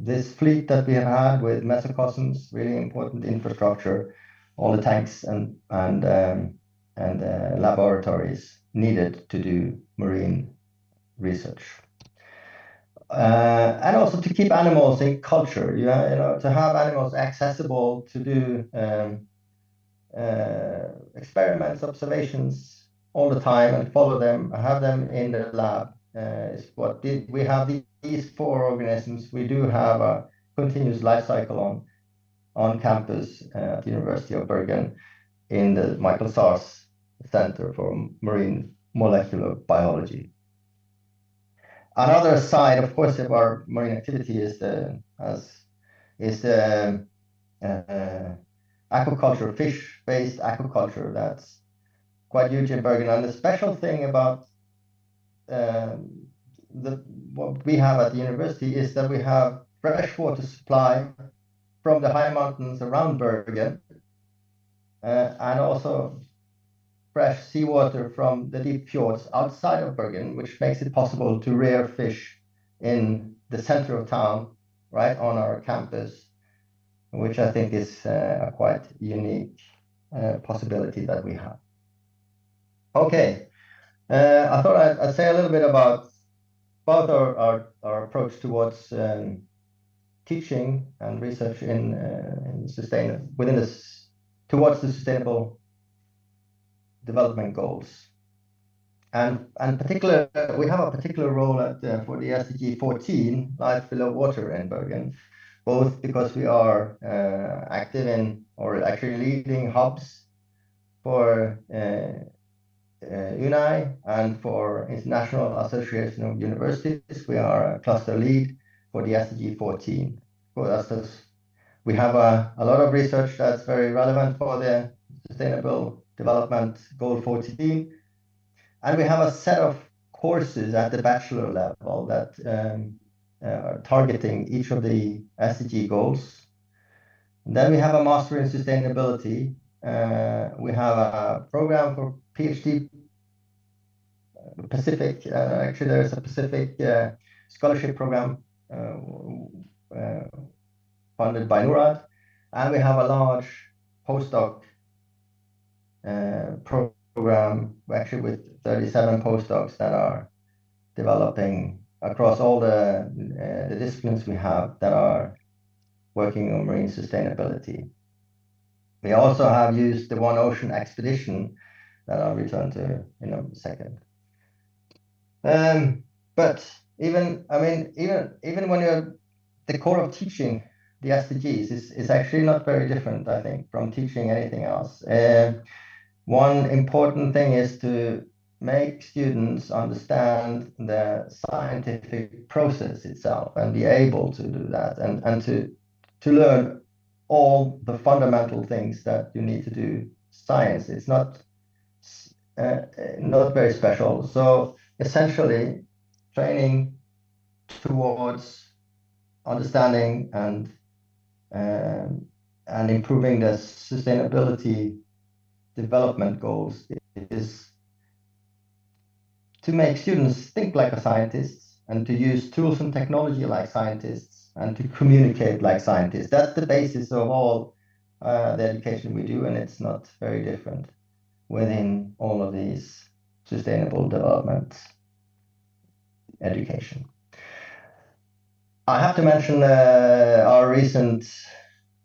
this fleet that we have had with mesocosms, really important infrastructure, all the tanks and laboratories needed to do marine research. And also to keep animals in culture, to have animals accessible to do experiments, observations all the time and follow them, have them in the lab. Is what we have these 4 organisms. We do have a continuous life cycle on campus at the University of Bergen in the Michael Sars Center for Marine Molecular Biology. Another side, of course, of our marine activity is the aquaculture, fish-based aquaculture. That's quite huge in Bergen. And the special thing about what we have at the university is that we have fresh water supply from the high mountains around Bergen, and also fresh seawater from the deep fjords outside of Bergen, which makes it possible to rear fish in the center of town, right on our campus, which I think is a quite unique possibility that we have. Okay, I thought I'd say a little bit about both our approach towards teaching and research in towards the sustainable development goals. And particular, we have a particular role for the SDG 14, Life Below Water in Bergen, both because we are active in, or actually leading hubs for UNI and for International Association of Universities. We are a cluster lead for the SDG 14. We have a lot of research that's very relevant for the Sustainable Development Goal 14. And we have a set of courses at the bachelor level that are targeting each of the SDG goals. And then we have a master in sustainability. We have a program for PhD Pacific. Actually, there's a Pacific scholarship program funded by NORAD. And we have a large postdoc program, actually with 37 postdocs that are developing across all the disciplines we have that are working on marine sustainability. We also have used the One Ocean expedition that I'll return to in a second. But even when you're the core of teaching the SDGs is actually not very different, I think, from teaching anything else. One important thing is to make students understand the scientific process itself and be able to do that and to learn all the fundamental things that you need to do science. It's not very special. So essentially, training towards understanding and improving the sustainability development goals is to make students think like a scientist and to use tools and technology like scientists and to communicate like scientists. That's the basis of all the education we do, and it's not very different within all of these sustainable development education. I have to mention our recent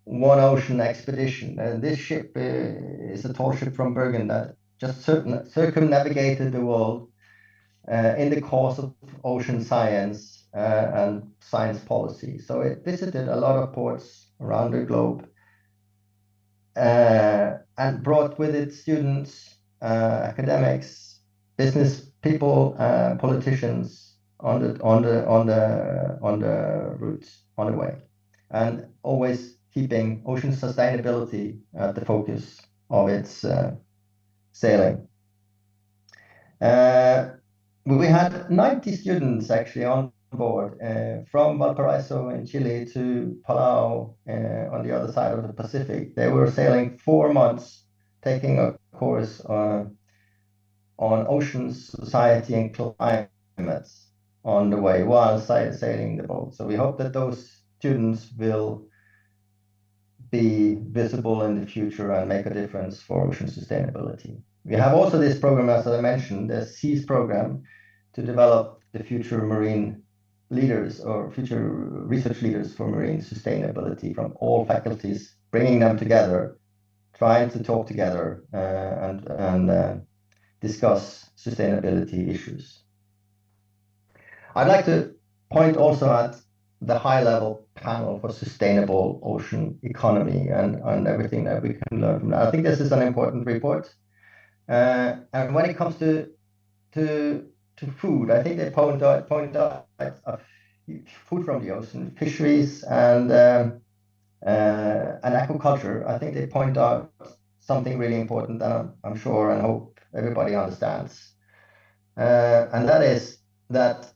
One Ocean expedition. This ship is a tall ship from Bergen that just circumnavigated the world in the course of ocean science and science policy. So it visited a lot of ports around the globe and brought with it students, academics, business people, politicians on the routes, on the way, and always keeping ocean sustainability at the focus of its sailing. We had 90 students actually on board from Valparaiso in Chile to Palau on the other side of the Pacific. They were sailing 4 months, taking a course on oceans, society, and climate on the way while sailing the boat. So we hope that those students will be visible in the future and make a difference for ocean sustainability. We have also this program, as I mentioned, the SEAS program, to develop the future marine leaders or future research leaders for marine sustainability from all faculties, bringing them together, trying to talk together and discuss sustainability issues. I'd like to point also at the high-level panel for sustainable ocean economy and everything that we can learn from that. I think this is an important report. And when it comes to food, I think they point out food from the ocean, fisheries and aquaculture. I think they point out something really important that I'm sure and hope everybody understands. And that is that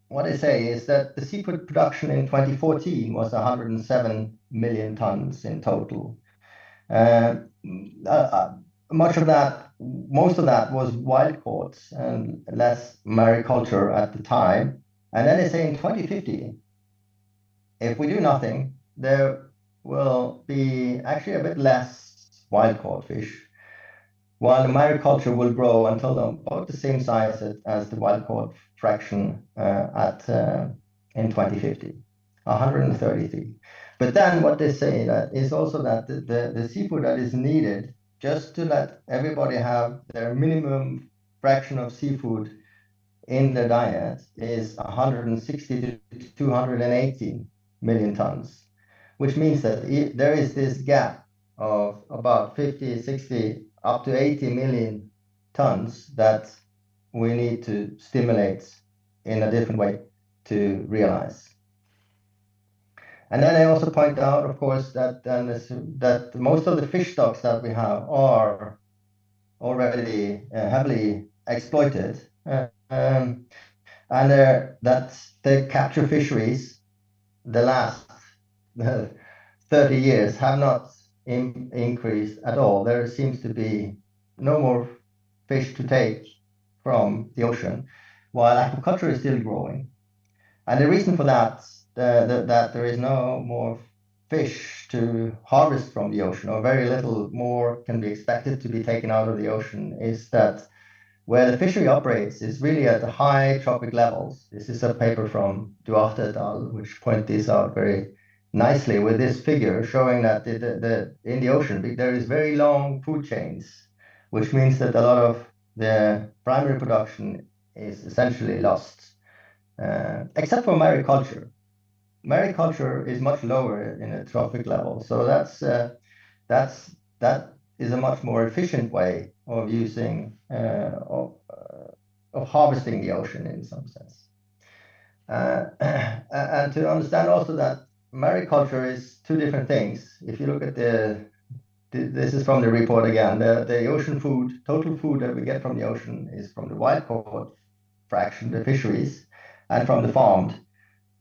what they say is that the seafood production in 2014 was 107 million tons in total. Most of that was wild caught and less mariculture at the time. And then they say in 2050, if we do nothing, there will be actually a bit less wild caught fish, while the mariculture will grow until about the same size as the wild caught fraction in 2050. 133. But then what they say that is also that the seafood that is needed just to let everybody have their minimum fraction of seafood in their diet is 160 to 280 million tons, which means that there is this gap of about 50, 60, up to 80 million tons that we need to stimulate in a different way to realize. And then I also point out, of course, that that most of the fish stocks that we have are already heavily exploited, and that the capture fisheries, the last 30 years, have not increased at all. There seems to be no more fish to take from the ocean, while aquaculture is still growing. And the reason for that, that there is no more fish to harvest from the ocean, or very little more can be expected to be taken out of the ocean, is that where the fishery operates is really at the high trophic levels. This is a paper from Duarte et al., which point this out very nicely with this figure showing that in the ocean there is very long food chains, which means that a lot of the primary production is essentially lost. Except for mariculture. Mariculture is much lower in a trophic level, so that is a much more efficient way of using of harvesting the ocean in some sense. And to understand also that mariculture is two different things. If you look at this is from the report again, the ocean food, total food that we get from the ocean is from the wild caught fraction, the fisheries, and from the farmed.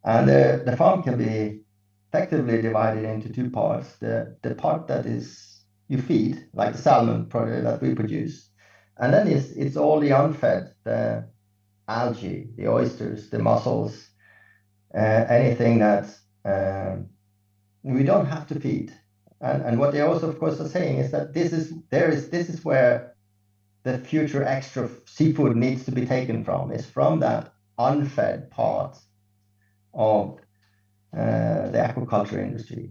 And the farm can be effectively divided into two parts. The part that is you feed, like the salmon product that we produce, and then it's all the unfed, the algae, the oysters, the mussels, anything that we don't have to feed. And what they also, of course, are saying is that this is where the future extra seafood needs to be taken from, is from that unfed part of the aquaculture industry.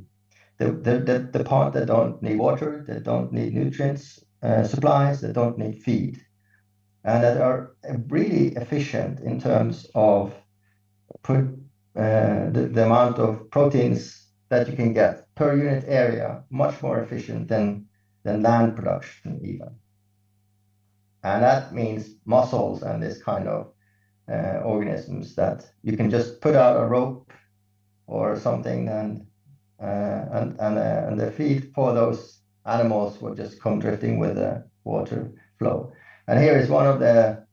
The part that don't need water, that don't need nutrients supplies, that don't need feed, and that are really efficient in terms of the amount of proteins that you can get per unit area, much more efficient than land production even. And that means mussels and this kind of organisms that you can just put out a rope or something, and the feed for those animals will just come drifting with the water flow. And here is one of the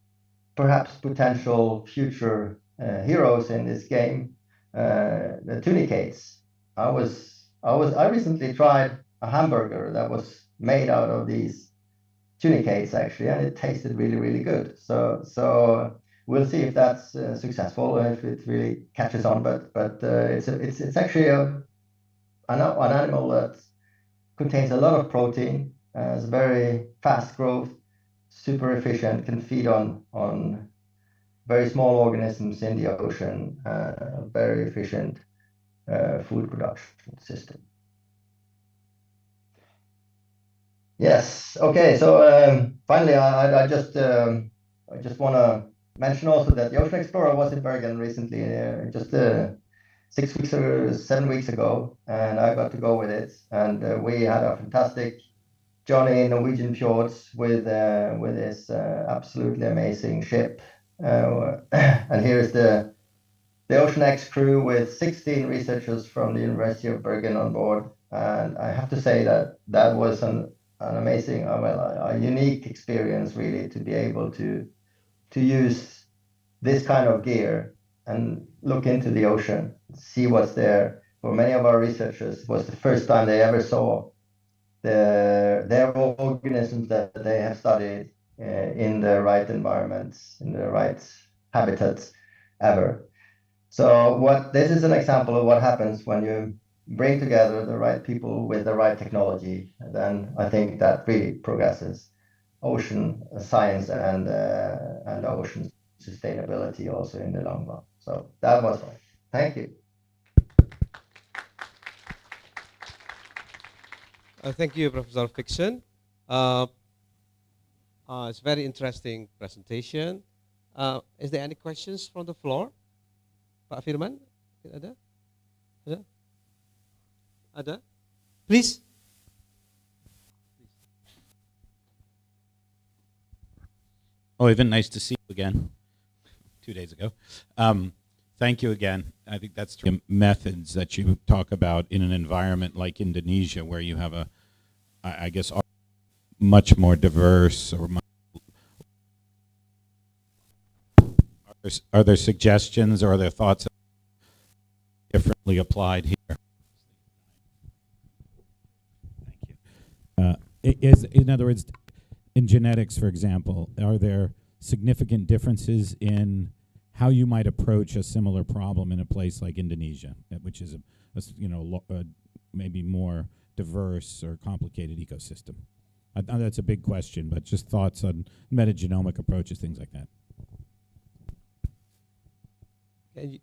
perhaps potential future heroes in this game, the tunicates. I recently tried a hamburger that was made out of these tunicates actually, and it tasted really, really good. So we'll see if that's successful and if it really catches on. But it's actually an animal that contains a lot of protein, has very fast growth, super efficient, can feed on very small organisms in the ocean, very efficient food production system. Yes. Okay. So finally, I just want to mention also that the Ocean Explorer was in Bergen recently, just 6 weeks or 7 weeks ago, and I got to go with it, and we had a fantastic journey in Norwegian fjords with this absolutely amazing ship. And here's the Ocean X crew with 16 researchers from the University of Bergen on board, and I have to say that was an amazing, a unique experience really, to be able to use this kind of gear and look into the ocean, see what's there. For many of our researchers, it was the first time they ever saw their organisms that they have studied in the right environments, in the right habitats ever. So this is an example of what happens when you bring together the right people with the right technology. And then I think that really progresses ocean science and ocean sustainability also in the long run. So that was all. Thank you. Thank you, Professor Fiction. It's very interesting presentation. Is there any questions from the floor? Pak Firman, ada? Ada? Ada? Please. Oh, Ivan, nice to see you again. 2 days ago. Thank you again. I think that's the methods that you talk about in an environment like Indonesia, where you have a, I guess, much more diverse or are there suggestions or are there thoughts differently applied here? Thank you. In other words, in genetics, for example, are there significant differences in how you might approach a similar problem in a place like Indonesia, which is a maybe more diverse or complicated ecosystem? I know that's a big question, but just thoughts on metagenomic approaches, things like that.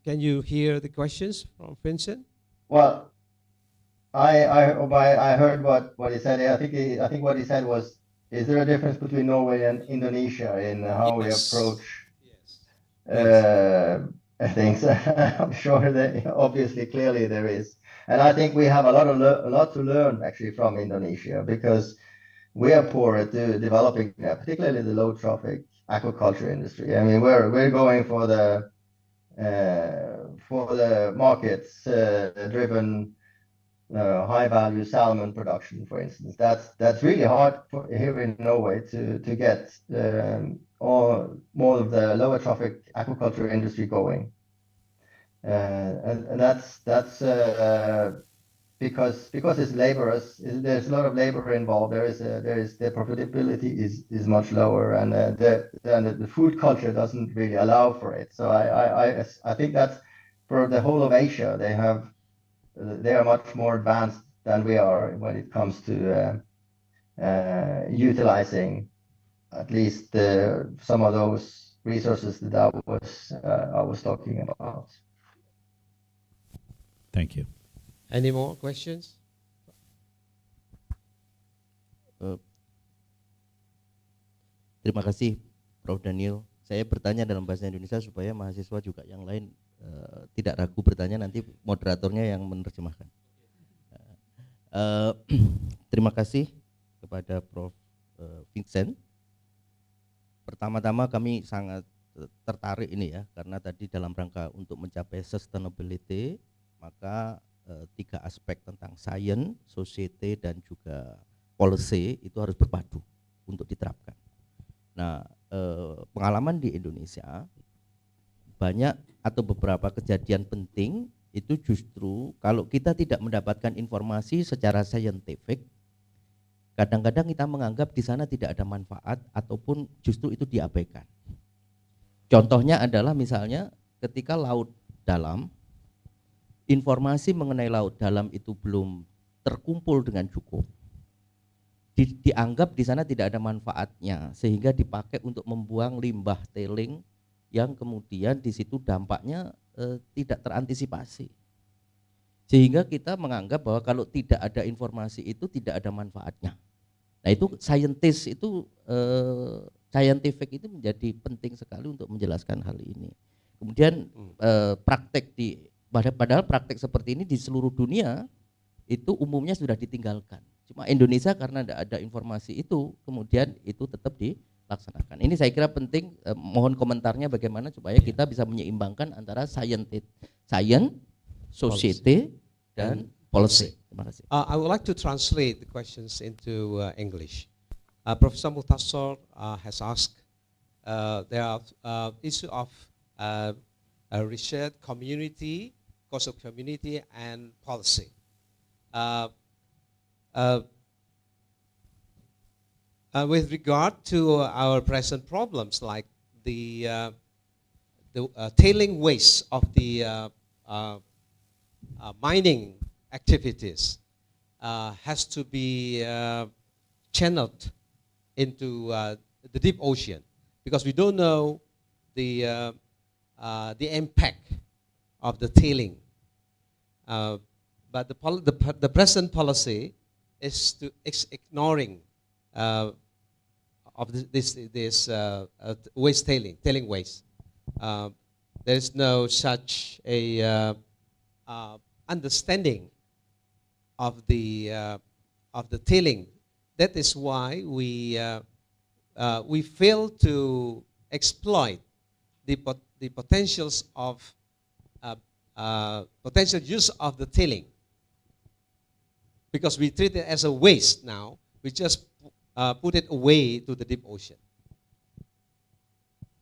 Can you hear the questions from Vincent? Well, I heard what he said. I think what he said was, is there a difference between Norway and Indonesia in how we approach things? I'm sure that obviously, clearly there is, and I think we have a lot to learn actually from Indonesia, because we are poor at developing, particularly the low trophic aquaculture industry. I mean, we're going for the markets driven high value salmon production, for instance. That's really hard here in Norway to get or more of the lower trophic aquaculture industry going, and that's because it's laborious. There's a lot of labor involved. The profitability is much lower, and the food culture doesn't really allow for it. So I think that's for the whole of Asia. They are much more advanced than we are when it comes to utilizing at least some of those resources that I was talking about. Thank you. Any more questions? Terima kasih, Prof. Daniel. Saya bertanya dalam bahasa Indonesia supaya mahasiswa juga yang lain tidak ragu bertanya, nanti moderatornya yang menerjemahkan. Terima kasih kepada Prof. Vincent. Pertama-tama kami sangat tertarik ini ya, karena tadi dalam rangka untuk mencapai sustainability, maka 3 aspek tentang science, society, dan juga policy itu harus berpadu untuk diterapkan. Nah, pengalaman di Indonesia banyak atau beberapa kejadian penting itu justru kalau kita tidak mendapatkan informasi secara scientific, kadang-kadang kita menganggap di sana tidak ada manfaat ataupun justru itu diabaikan. Contohnya adalah misalnya ketika laut dalam, informasi mengenai laut dalam itu belum terkumpul dengan cukup, dianggap di sana tidak ada manfaatnya, sehingga dipakai untuk membuang limbah tailing yang kemudian di situ dampaknya tidak terantisipasi, sehingga kita menganggap bahwa kalau tidak ada informasi itu tidak ada manfaatnya. Nah, itu scientist itu scientific itu menjadi penting sekali untuk menjelaskan hal ini. Kemudian praktek padahal praktek seperti ini di seluruh dunia itu umumnya sudah ditinggalkan. Cuma Indonesia karena tidak ada informasi itu, kemudian itu tetap dilaksanakan. Ini saya kira penting, mohon komentarnya bagaimana supaya kita bisa menyeimbangkan antara science, society, dan policy. Terima kasih. I would like to translate the questions into English. Professor Muhtasar has asked, there are issue of research community, course of community, and policy. With regard to our present problems, like the tailing waste of the mining activities has to be channeled into the deep ocean, because we don't know the impact of the tailing. But the present policy is to ignoring of this waste tailing waste. There is no such a understanding of the tailing. That is why we fail to exploit the potentials of potential use of the tailing, because we treat it as a waste now. We just put it away to the deep ocean.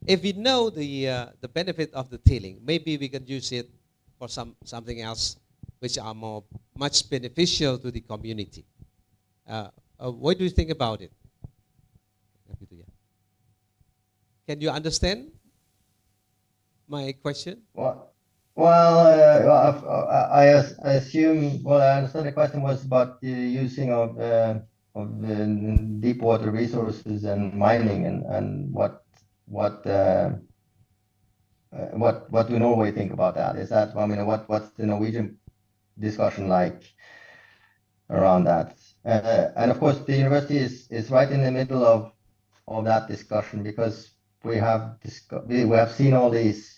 If we know the benefit of the tailing, maybe we can use it for something else which are much beneficial to the community. What do you think about it? Can you understand my question? I assume. Well, I understand the question was about the using of the deep water resources and mining, and what do Norway think about that? Is that, I mean, what's the Norwegian discussion like around that? And of course, the university is right in the middle of that discussion, because we have seen all these.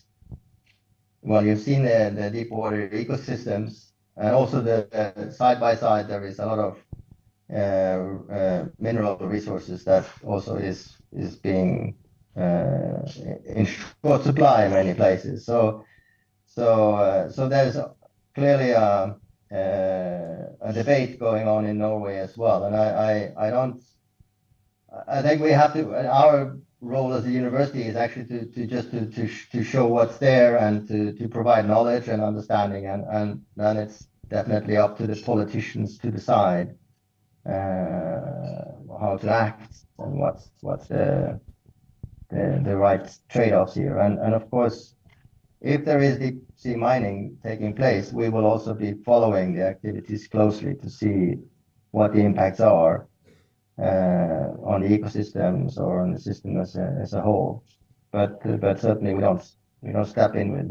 Well, you've seen the deep water ecosystems, and also the side by side there is a lot of mineral resources that also is being in short supply in many places. So there's clearly a debate going on in Norway as well, and I think we have to. Our role as a university is actually to show what's there and to provide knowledge and understanding, and then it's definitely up to the politicians to decide how to act and what's the right trade-offs here. And of course, if there is deep sea mining taking place, we will also be following the activities closely to see what the impacts are on the ecosystems or on the system as a whole. But certainly we don't step in with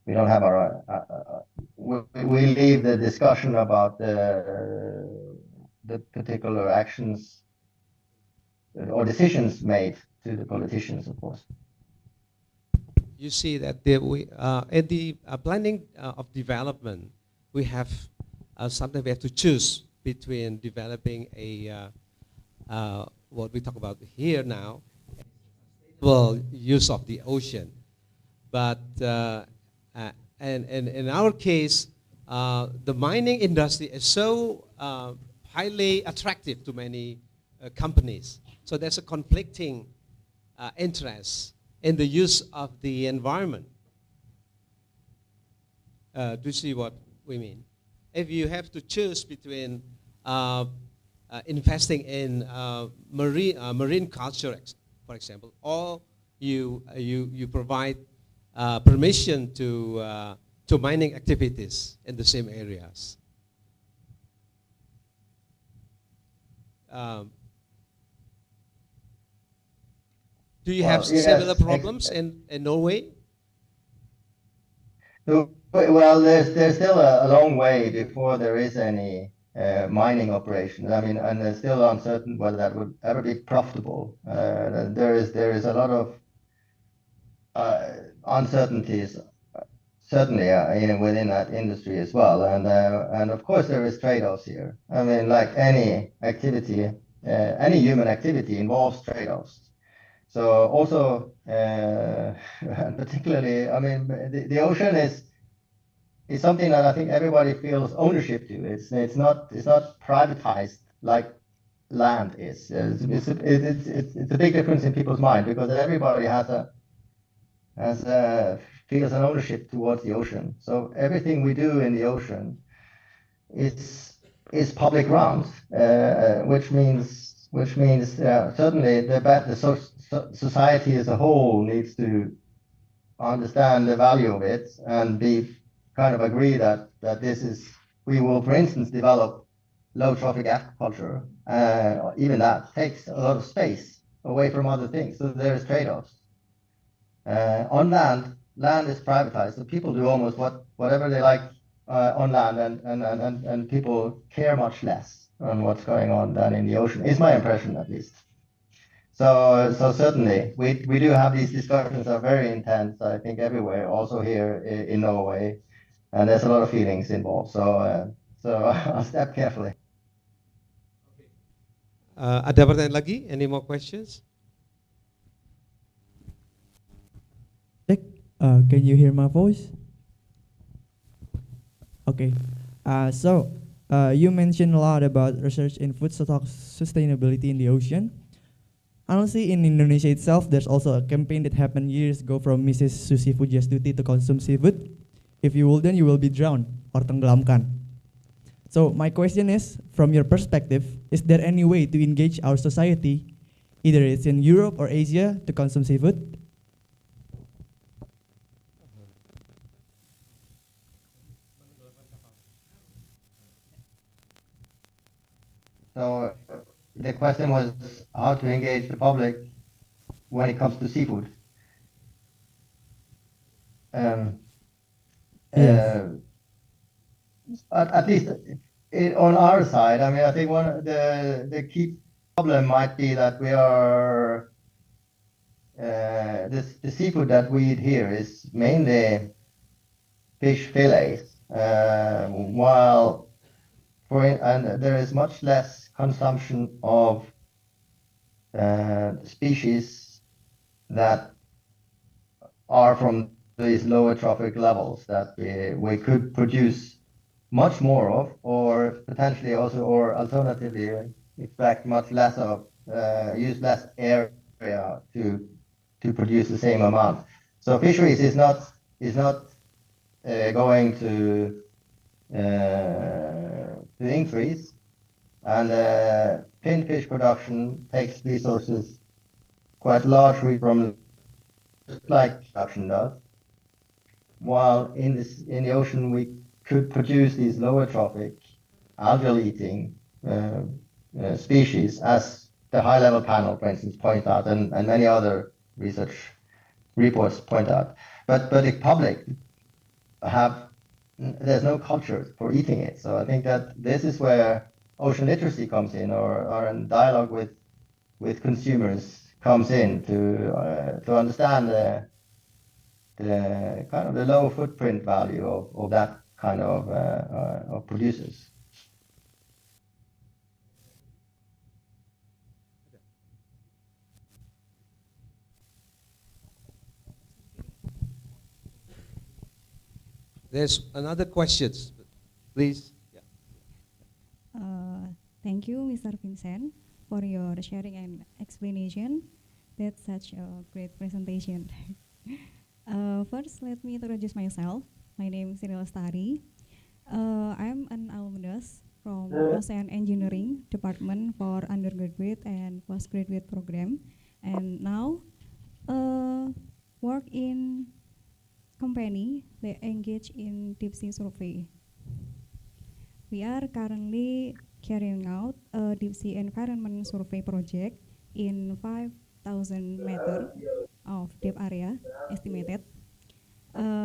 we don't have our we leave the discussion about the particular actions or decisions made to the politicians, of course. You see that in the planning of development, we have something we have to choose between developing a what we talk about here now, well, use of the ocean, but and in our case, the mining industry is so highly attractive to many companies. So there's a conflicting interest in the use of the environment. Do you see what we mean? If you have to choose between investing in marine culture, for example, or you provide permission to mining activities in the same areas. Do you have similar problems in Norway? Well, there's still a long way before there is any mining operations. I mean, and it's still uncertain whether that would ever be profitable. There is a lot of uncertainties, certainly within that industry as well. And of course there is trade-offs here. I mean, like any activity, any human activity involves trade-offs. So also, particularly, I mean, the ocean is something that I think everybody feels ownership to. It's not privatized like land is. It's a big difference in people's mind, because everybody feels an ownership towards the ocean. So everything we do in the ocean is public grounds, which means certainly the society as a whole needs to understand the value of it and be kind of agree that we will, for instance, develop low trophic aquaculture. Even that takes a lot of space away from other things. So there's trade-offs. On land is privatized, so people do almost whatever they like on land, and people care much less on what's going on than in the ocean. Is my impression, at least. So certainly we do have these discussions are very intense. I think everywhere, also here in Norway, and there's a lot of feelings involved. So I'll step carefully. Ada pertanyaan lagi? Any more questions? Can you hear my voice? Okay. You mentioned a lot about research in food stock sustainability in the ocean. Honestly, in Indonesia itself, there's also a campaign that happened years ago from Mrs. Susi Pujastuti to consume seafood. If you wouldn't, you will be drowned or tenggelamkan. So my question is, from your perspective, is there any way to engage our society, either it's in Europe or Asia, to consume seafood? So the question was how to engage the public when it comes to seafood. At least on our side, I mean, I think one of the key problem might be that we are the seafood that we eat here is mainly fish fillets, while there is much less consumption of species that are from these lower trophic levels that we could produce much more of, or potentially also, or alternatively, expect much less of, use less area to produce the same amount. So fisheries is not going to increase, and pinfish production takes resources quite largely from like production does, while in the ocean we could produce these lower trophic algal eating species, as the high level panel, for instance, point out, and many other research reports point out. But the public there's no culture for eating it. So I think that this is where ocean literacy comes in, or in dialogue with consumers comes in to understand the kind of the low footprint value of that kind of producers. There's another question, please. Thank you, Mr. Vincent, for your sharing and explanation. That's such a great presentation. First, let me introduce myself. My name is Sri Lestari. I'm an alumnus from Ocean Engineering Department for undergraduate and postgraduate program, and now work in company that engage in deep sea survey. We are currently carrying out a deep sea environment survey project in 5,000 meters of deep area estimated.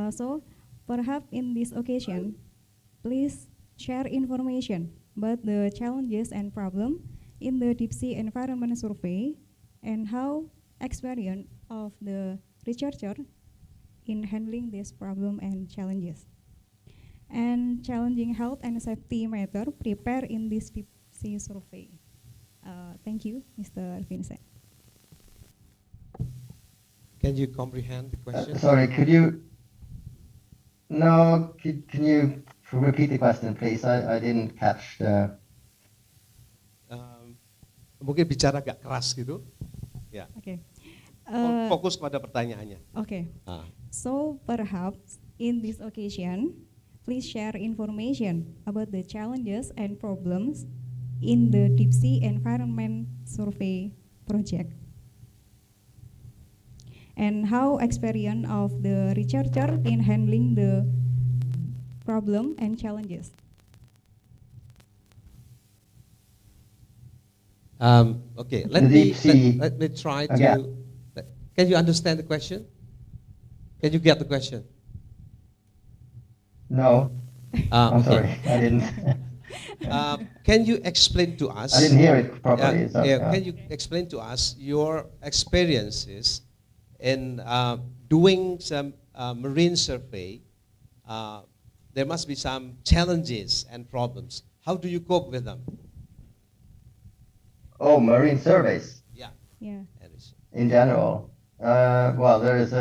So perhaps in this occasion, please share information about the challenges and problems in the deep sea environment survey and how experience of the researcher in handling this problem and challenges, and challenging health and safety matter prepare in this deep sea survey. Thank you, Mr. Vincent. Can you comprehend the question? Sorry, could you? No, can you repeat the question, please? I didn't catch the. Mungkin bicara agak keras gitu. Ya. Okay. Fokus pada pertanyaannya. Okay. So perhaps in this occasion, please share information about the challenges and problems in the deep sea environment survey project, and how experience of the researcher in handling the problem and challenges. Okay, let me try to. Can you understand the question? Can you get the question? No. I'm Okay. sorry, I didn't. Can you explain to us? I didn't hear it properly. So, Can you explain to us your experiences in doing some marine survey? There must be some challenges and problems. How do you cope with them? Oh, marine surveys. Yeah. Yeah. In general. Well, there is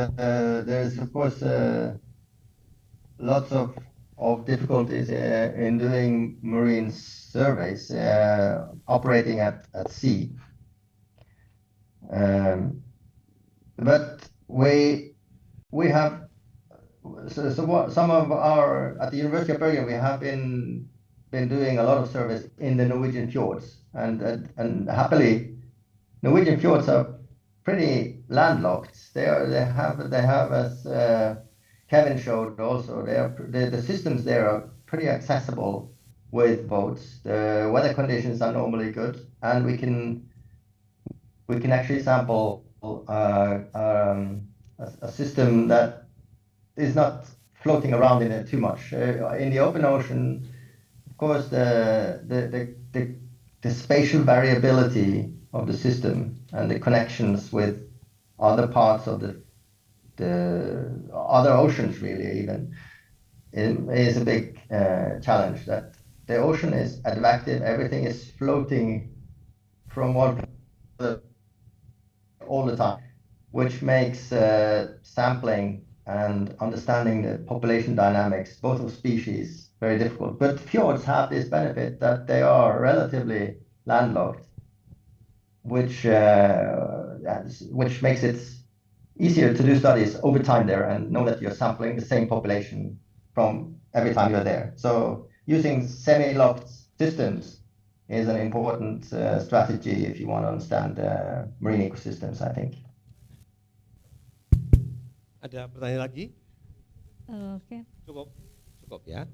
of course lots of difficulties in doing marine surveys, operating at sea. But we have some of our at the University of Bergen we have been doing a lot of surveys in the Norwegian fjords, and happily Norwegian fjords are pretty landlocked. They have as Kevin showed also. The systems there are pretty accessible with boats. The weather conditions are normally good, and we can actually sample a system that is not floating around in it too much. In the open ocean, of course, the spatial variability of the system and the connections with other parts of the other oceans, really, even, is a big challenge. That the ocean is advective, everything is floating from one all the time, which makes sampling and understanding the population dynamics, both of species, very difficult. But fjords have this benefit that they are relatively landlocked, which makes it easier to do studies over time there and know that you're sampling the same population from every time you're there. So using semi-locked systems is an important strategy if you want to understand marine ecosystems, I think. Ada pertanyaan lagi? Okay. Cukup ya.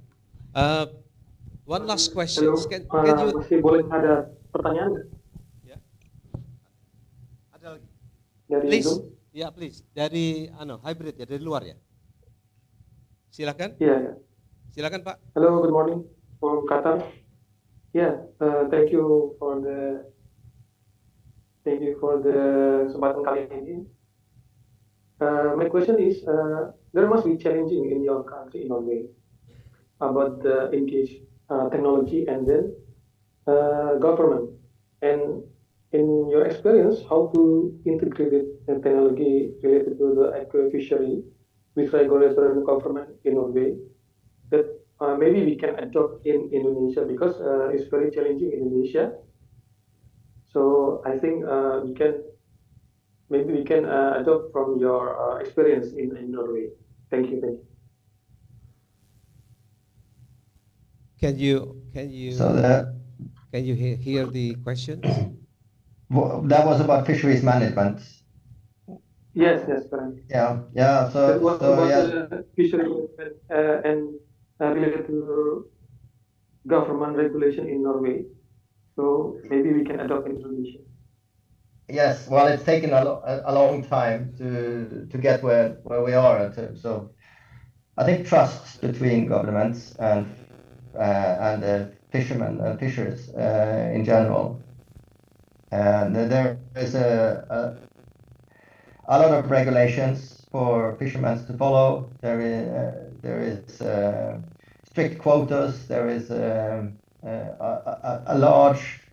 One last question. Halo, Can you? masih boleh ada pertanyaan? Ya. Ada lagi. Dari Please. Zoom? Ya, please. Dari hybrid ya, dari luar ya. Silakan. Iya, ya. Silakan, Pak. Hello, good morning from Qatar. Yeah, thank you for the kesempatan kali ini. My question is, there must be challenging in your country in Norway about the engage technology and then government. And in your experience, how to integrate the technology related to the aquafishery with regulatory and government in Norway that maybe we can adopt in Indonesia, because it's very challenging in Indonesia. So I think we can adopt from your experience in Norway. Thank you. Can you hear the question? That was about fisheries management. Yes, correct. Yeah. So that was about yeah. the fishery and related to government regulation in Norway. So maybe we can adopt in Indonesia. Yes, well, it's taken a long time to get where we are in terms of, I think, trust between governments and fishermen and fishers in general. And there is a lot of regulations for fishermen to follow. There is strict quotas. There is a large.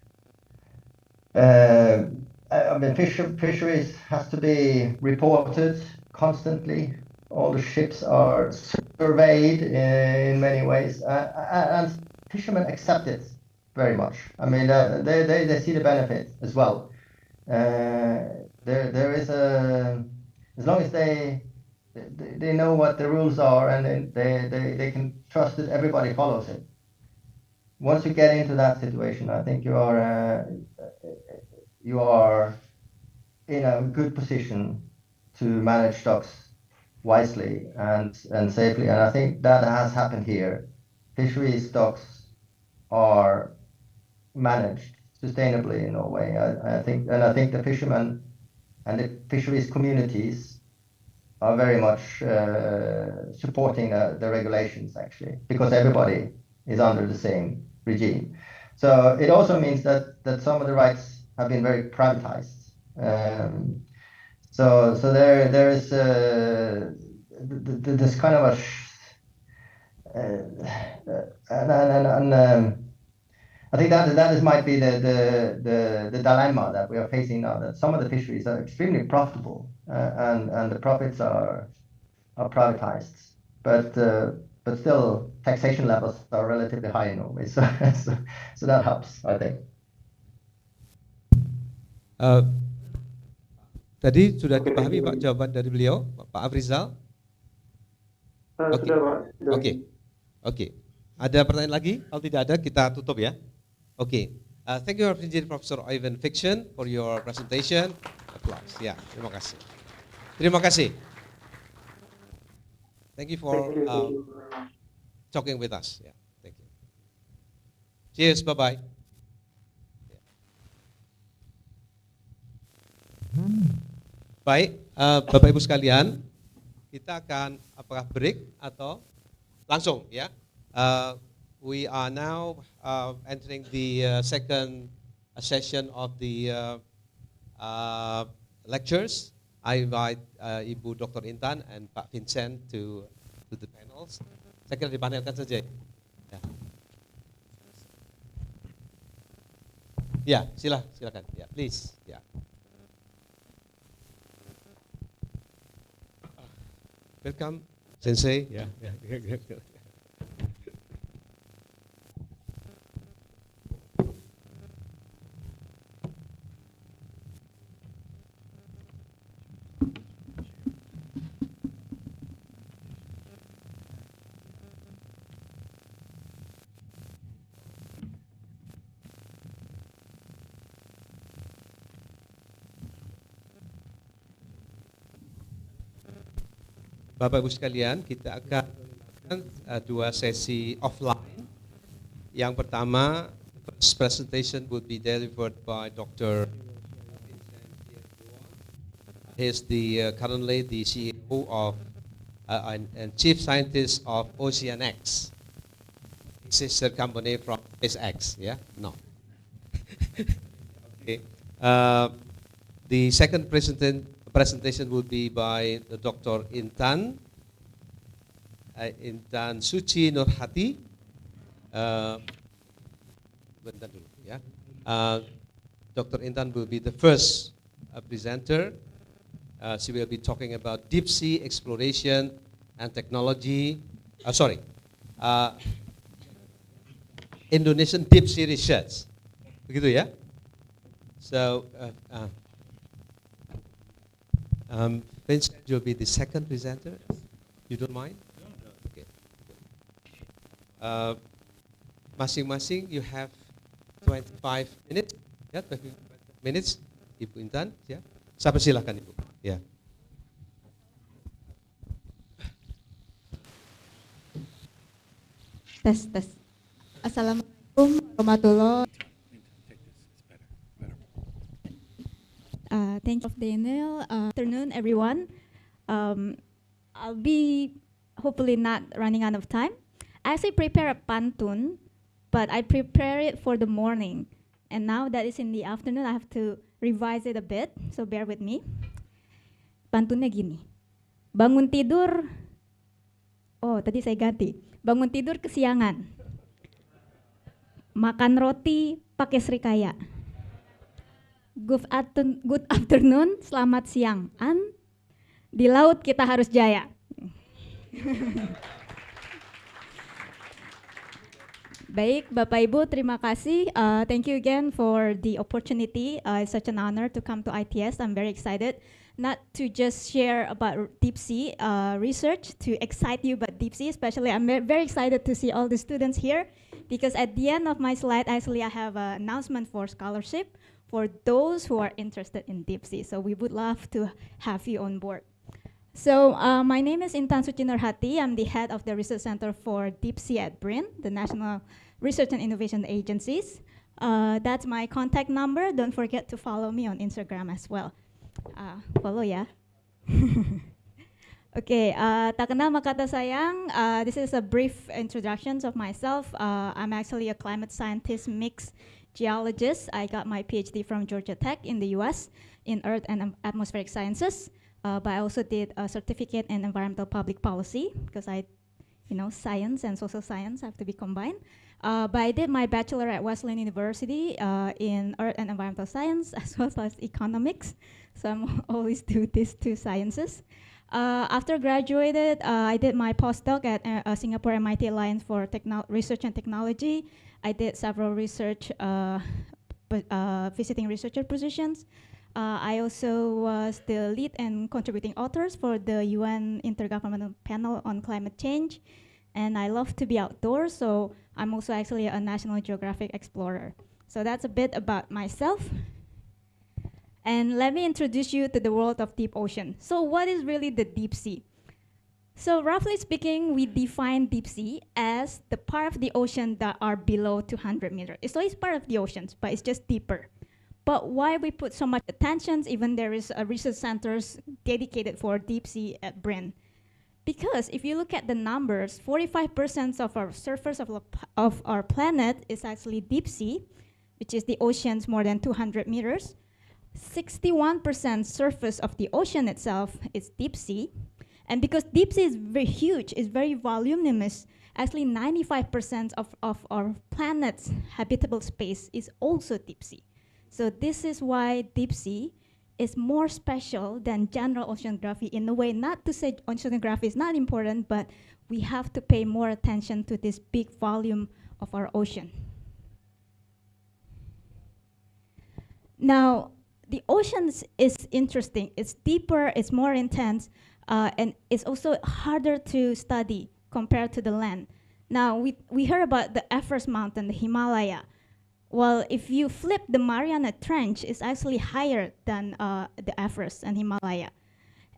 Fisheries has to be reported constantly. All the ships are surveyed in many ways, and fishermen accept it very much. I mean, they see the benefit as well. There is as long as they know what the rules are, and they can trust that everybody follows it. Once you get into that situation, I think you are in a good position to manage stocks wisely and safely, and I think that has happened here. Fishery stocks are managed sustainably in Norway. I think the fishermen and the fisheries communities are very much supporting the regulations, actually, because everybody is under the same regime. So it also means that some of the rights have been very privatized. So there is this kind of I think that might be the dilemma that we are facing now. That some of the fisheries are extremely profitable, and the profits are privatized, but still taxation levels are relatively high in Norway. So that helps, I think. Tadi sudah dipahami Pak jawaban dari beliau, Pak Afrizal? Oke. Sudah Pak. Oke. Ada pertanyaan lagi? Kalau tidak ada kita tutup ya. Oke. Thank you Profesor Ivan Fiction for your presentation. Applause. Ya, terima kasih. Terima kasih. Thank you for talking with us. Yeah, thank you. Cheers. Bye bye. Baik, Bapak Ibu sekalian, kita akan apakah break atau langsung ya? We are now entering the second session of the lectures. I invite Ibu Dr. Intan and Pak Vincent to the panels. Saya kira dipanelkan saja. Ya, silakan. Ya, please. Ya. Welcome, Sensei. Yeah. Bapak Ibu sekalian, kita akan dua sesi offline. Yang pertama, first presentation would be delivered by Dr. He is currently the CEO of and Chief Scientist of OceanX, sister company from SpaceX. Yeah, no. Okay. The second presentation will be by Dr. Intan Suci Nurhati. Bentar dulu ya. Dr. Intan will be the first presenter. She will be talking about deep sea exploration and technology. Indonesian deep sea research. Begitu ya. So. Vincent, you'll be the second presenter. You don't mind? No. Okay. Masing-masing you have 25 minutes. Ya, 25 minutes. Ibu Intan, ya. Siapa silakan Ibu. Ya. Tes. Assalamualaikum warahmatullahi. Thank you, Daniel. Afternoon, everyone. I'll be hopefully not running out of time. I actually prepare a pantun, but I prepare it for the morning. And now that it's in the afternoon, I have to revise it a bit, so bear with me. Pantunnya gini. Bangun tidur, tadi saya ganti. Bangun tidur kesiangan. Makan roti pakai serikaya. Good afternoon, selamat siang. Di laut kita harus jaya. Baik, Bapak Ibu, terima kasih. Thank you again for the opportunity. It's such an honor to come to ITS. I'm very excited, not to just share about deep sea research, to excite you about deep sea, especially I'm very excited to see all the students here, because at the end of my slide, actually I have an announcement for scholarship for those who are interested in deep sea. So we would love to have you on board. So my name is Intan Suci Nurhati. I'm the head of the Research Center for Deep Sea at BRIN, the National Research and Innovation Agencies. That's my contact number. Don't forget to follow me on Instagram as well. Follow ya. Okay, tak kenal maka tak sayang. This is a brief introduction of myself. I'm actually a climate scientist mixed geologist. I got my PhD from Georgia Tech in the US in Earth and Atmospheric Sciences. But I also did a certificate in environmental public policy because science and social science have to be combined. But I did my bachelor at Wesleyan University in Earth and Environmental Science as well as economics. So I'm always do these two sciences. After graduated, I did my postdoc at Singapore MIT Alliance for Research and Technology. I did several research, visiting researcher positions. I also was the lead and contributing authors for the UN Intergovernmental Panel on Climate Change. And I love to be outdoors, so I'm also actually a National Geographic explorer. So that's a bit about myself. And let me introduce you to the world of deep ocean. So what is really the deep sea? So roughly speaking, we define deep sea as the part of the ocean that are below 200 meters. So it's part of the oceans, but it's just deeper. But why we put so much attention, even there is a research centers dedicated for deep sea at Bryn. Because if you look at the numbers, 45% of our surface of our planet is actually deep sea, which is the oceans more than 200 meters. 61% surface of the ocean itself is deep sea. And because deep sea is very huge, it's very voluminous, actually 95% of our planet's habitable space is also deep sea. So this is why deep sea is more special than general oceanography in a way. Not to say oceanography is not important, but we have to pay more attention to this big volume of our ocean. Now, the oceans is interesting. It's deeper, it's more intense, and it's also harder to study compared to the land. Now, we heard about the Everest Mountain, the Himalaya. Well, if you flip the Mariana Trench, it's actually higher than the Everest and Himalaya.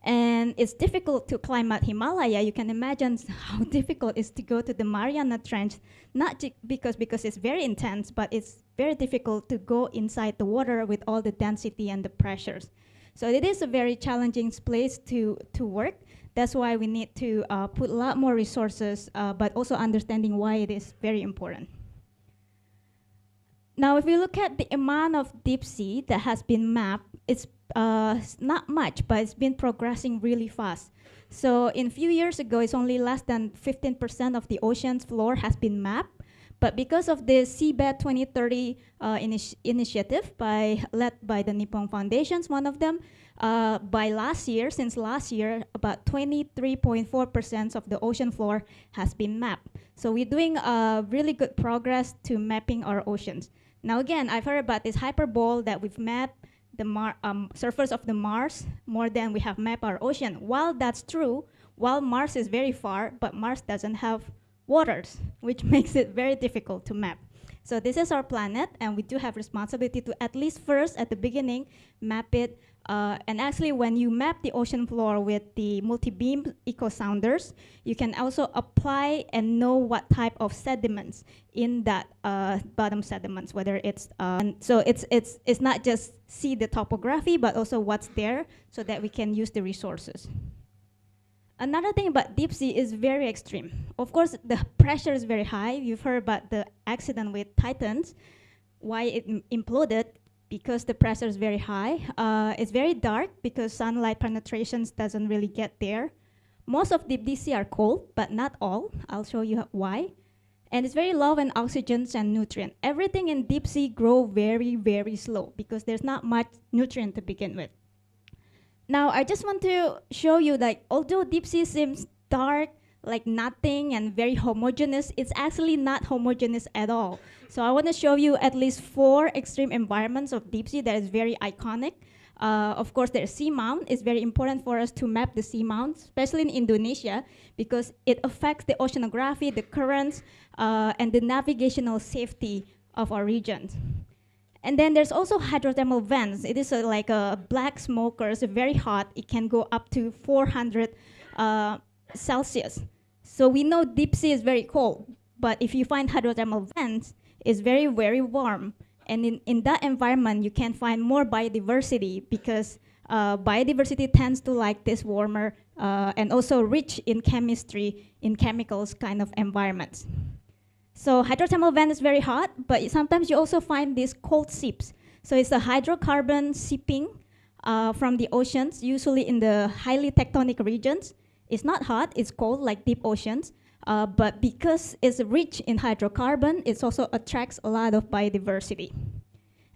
And it's difficult to climb Mount Himalaya. You can imagine how difficult it is to go to the Mariana Trench, not because it's very intense, but it's very difficult to go inside the water with all the density and the pressures. So it is a very challenging place to work. That's why we need to put a lot more resources, but also understanding why it is very important. Now, if we look at the amount of deep sea that has been mapped, it's not much, but it's been progressing really fast. So in a few years ago, it's only less than 15% of the ocean's floor has been mapped. But because of the Seabed 2030 initiative led by the Nippon Foundations, one of them, since last year, about 23.4% of the ocean floor has been mapped. So we're doing really good progress to mapping our oceans. Now again, I've heard about this hyperbole that we've mapped the surface of the Mars more than we have mapped our ocean. While that's true, while Mars is very far, but Mars doesn't have waters, which makes it very difficult to map. So this is our planet, and we do have responsibility to at least first, at the beginning, map it. And actually, when you map the ocean floor with the multi-beam eco-sounders, you can also apply and know what type of sediments in that bottom sediments, whether it's, and so it's not just see the topography, but also what's there so that we can use the resources. Another thing about deep sea is very extreme. Of course, the pressure is very high. You've heard about the accident with Titans, why it imploded, because the pressure is very high. It's very dark because sunlight penetrations doesn't really get there. Most of the deep sea are cold, but not all. I'll show you why. And it's very low in oxygen and nutrient. Everything in deep sea grow very, very slow because there's not much nutrient to begin with. Now, I just want to show you that although deep sea seems dark, like nothing, and very homogeneous, it's actually not homogeneous at all. So I want to show you at least 4 extreme environments of deep sea that is very iconic. Of course, there's seamount. It's very important for us to map the seamount, especially in Indonesia, because it affects the oceanography, the currents, and the navigational safety of our regions. And then there's also hydrothermal vents. It is like a black smoker. It's very hot. It can go up to 400 Celsius. So we know deep sea is very cold. But if you find hydrothermal vents, it's very, very warm. And in that environment, you can find more biodiversity because biodiversity tends to like this warmer and also rich in chemistry, in chemicals kind of environments. So hydrothermal vent is very hot, but sometimes you also find these cold seeps. So it's a hydrocarbon seeping from the oceans, usually in the highly tectonic regions. It's not hot, it's cold like deep oceans, but because it's rich in hydrocarbon, it also attracts a lot of biodiversity.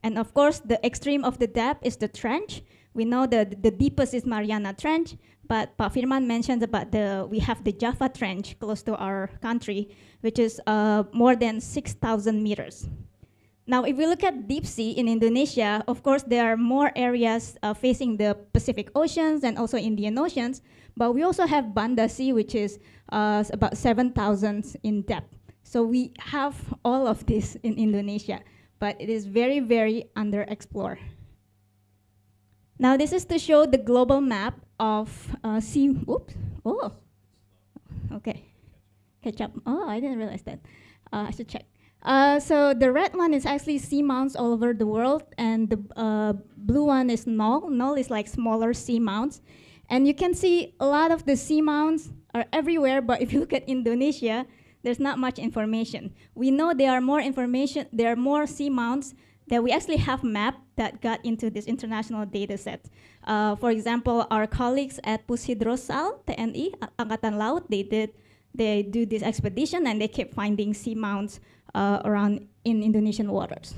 And of course, the extreme of the depth is the trench. We know the deepest is Mariana Trench, but Pak Firman mentioned about we have the Java Trench close to our country, which is more than 6,000 meters. Now, if we look at deep sea in Indonesia, of course, there are more areas facing the Pacific Oceans and also Indian Oceans, but we also have Banda Sea, which is about 7,000 in depth. So we have all of this in Indonesia, but it is very, very underexplored. Now, this is to show the global map of sea. Oops. Oh, okay. Catch up. Oh, I didn't realize that. I should check. So the red one is actually seamounts all over the world, and the blue one is knoll. Knoll is like smaller seamounts. And you can see a lot of the seamounts are everywhere, but if you look at Indonesia, there's not much information. We know there are more information, there are more seamounts that we actually have mapped that got into this international data set. For example, our colleagues at Pushidrosal, TNI, Angkatan Laut, they do this expedition and they keep finding seamounts around in Indonesian waters.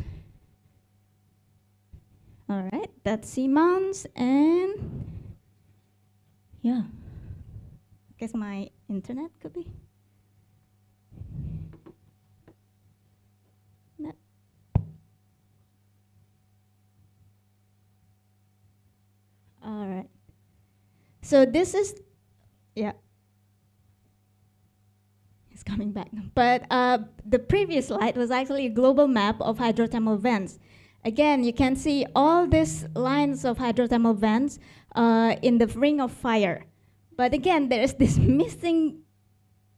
All right, that's seamounts, and yeah, I guess my internet could be. No. All right. So this is, yeah. It's coming back. But the previous slide was actually a global map of hydrothermal vents. Again, you can see all these lines of hydrothermal vents in the ring of fire. But again, there is this missing,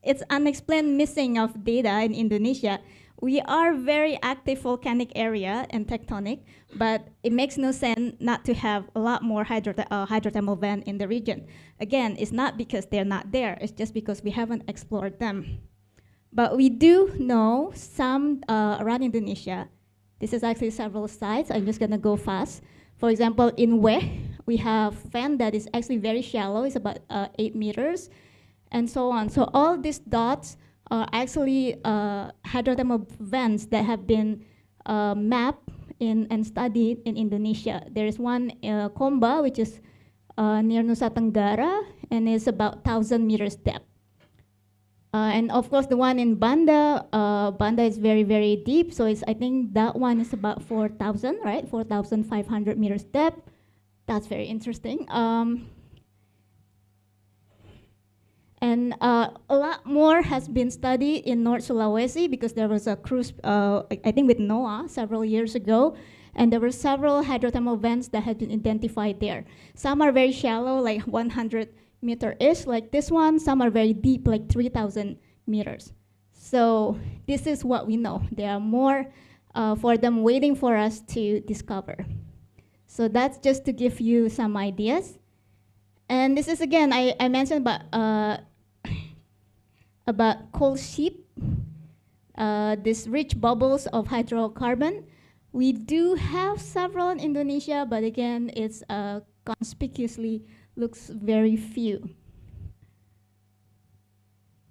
it's unexplained missing of data in Indonesia. We are very active volcanic area and tectonic, but it makes no sense not to have a lot more hydrothermal vent in the region. Again, it's not because they're not there, it's just because we haven't explored them. But we do know some around Indonesia. This is actually several sites. I'm just gonna go fast. For example, in Weh, we have vent that is actually very shallow. It's about 8 meters, and so on. So all these dots are actually hydrothermal vents that have been mapped and studied in Indonesia. There is one Komba, which is near Nusa Tenggara, and it's about 1,000 meters depth. And of course, the one in Banda, Banda is very, very deep. So I think that one is about 4,000, right? 4,500 meters depth. That's very interesting. And a lot more has been studied in North Sulawesi because there was a cruise, I think with NOAA several years ago, and there were several hydrothermal vents that had been identified there. Some are very shallow, like 100 meter-ish, like this one. Some are very deep, like 3,000 meters. So this is what we know. There are more for them waiting for us to discover. So that's just to give you some ideas. And this is, again, I mentioned about coal sheep, these rich bubbles of hydrocarbon. We do have several in Indonesia, but again, it's conspicuously looks very few.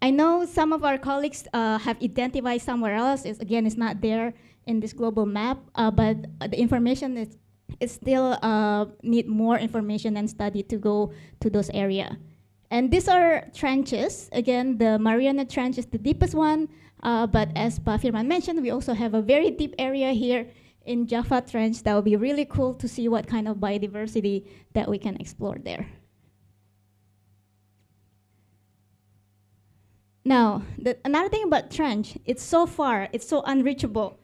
I know some of our colleagues have identified somewhere else. It's not there in this global map, but the information is still need more information and study to go to those areas. And these are trenches. Again, the Mariana Trench is the deepest one, but as Pak Firman mentioned, we also have a very deep area here in Java Trench. That would be really cool to see what kind of biodiversity that we can explore there. Now, another thing about trench, it's so far, it's so unreachable,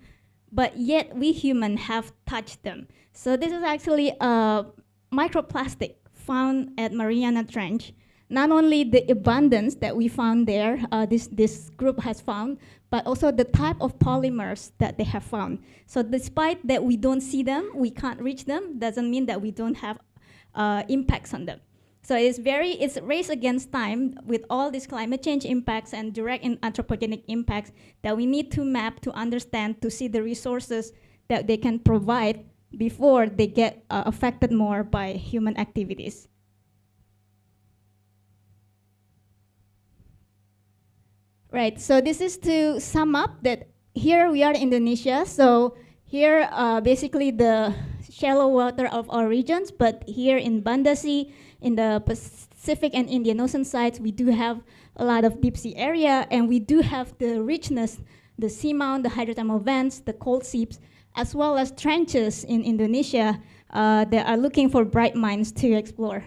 but yet we humans have touched them. So this is actually a microplastic found at Mariana Trench. Not only the abundance that we found there, this group has found, but also the type of polymers that they have found. So despite that we don't see them, we can't reach them, doesn't mean that we don't have impacts on them. So it's a race against time with all these climate change impacts and direct and anthropogenic impacts that we need to map to understand, to see the resources that they can provide before they get affected more by human activities. Right, so this is to sum up that here we are in Indonesia. So here basically the shallow water of our regions, but here in Banda Sea, in the Pacific and Indian Ocean sites, we do have a lot of deep sea area, and we do have the richness, the seamount, the hydrothermal vents, the cold seeps, as well as trenches in Indonesia that are looking for bright mines to explore.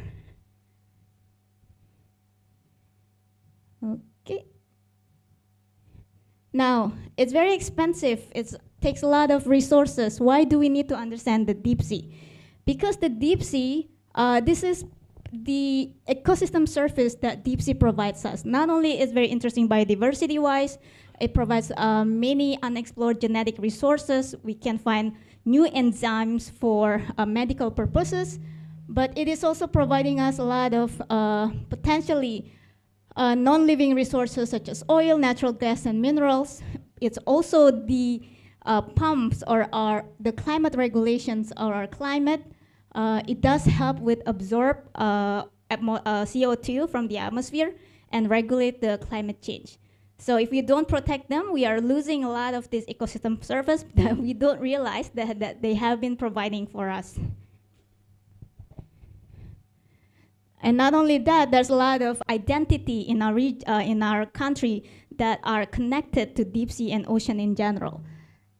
Okay. Now, it's very expensive. It takes a lot of resources. Why do we need to understand the deep sea? Because the deep sea, this is the ecosystem surface that deep sea provides us. Not only is very interesting biodiversity-wise, it provides many unexplored genetic resources. We can find new enzymes for medical purposes, but it is also providing us a lot of potentially non-living resources such as oil, natural gas, and minerals. It's also the pumps or the climate regulations of our climate. It does help with absorb CO2 from the atmosphere and regulate the climate change. So if we don't protect them, we are losing a lot of this ecosystem service that we don't realize that they have been providing for us. And not only that, there's a lot of identity in our country that are connected to deep sea and ocean in general.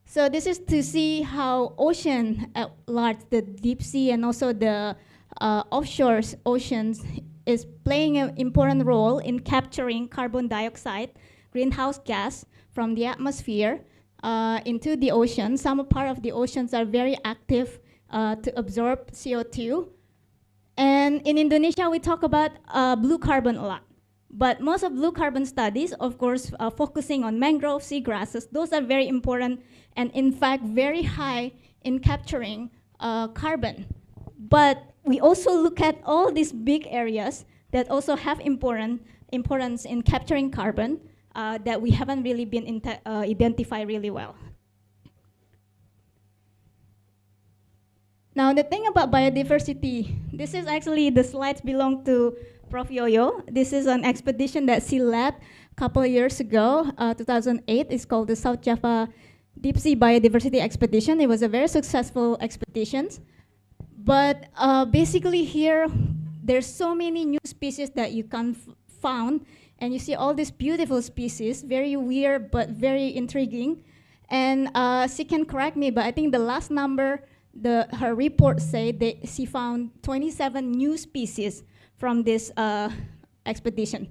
So this is to see how ocean at large, the deep sea and also the offshore oceans is playing an important role in capturing carbon dioxide, greenhouse gas from the atmosphere into the ocean. Some part of the oceans are very active to absorb CO2. And in Indonesia, we talk about blue carbon a lot. But most of blue carbon studies, of course, focusing on mangrove, seagrasses, those are very important and in fact very high in capturing carbon. But we also look at all these big areas that also have importance in capturing carbon that we haven't really been identified really well. Now the thing about biodiversity, this is actually the slides belong to Prof. Yoyo. This is an expedition that she led a couple of years ago, 2008. It's called the South Java Deep Sea Biodiversity Expedition. It was a very successful expedition. But basically here, there's so many new species that you can found, and you see all these beautiful species, very weird but very intriguing. And she can correct me, but I think the last number, her report said that she found 27 new species from this expedition.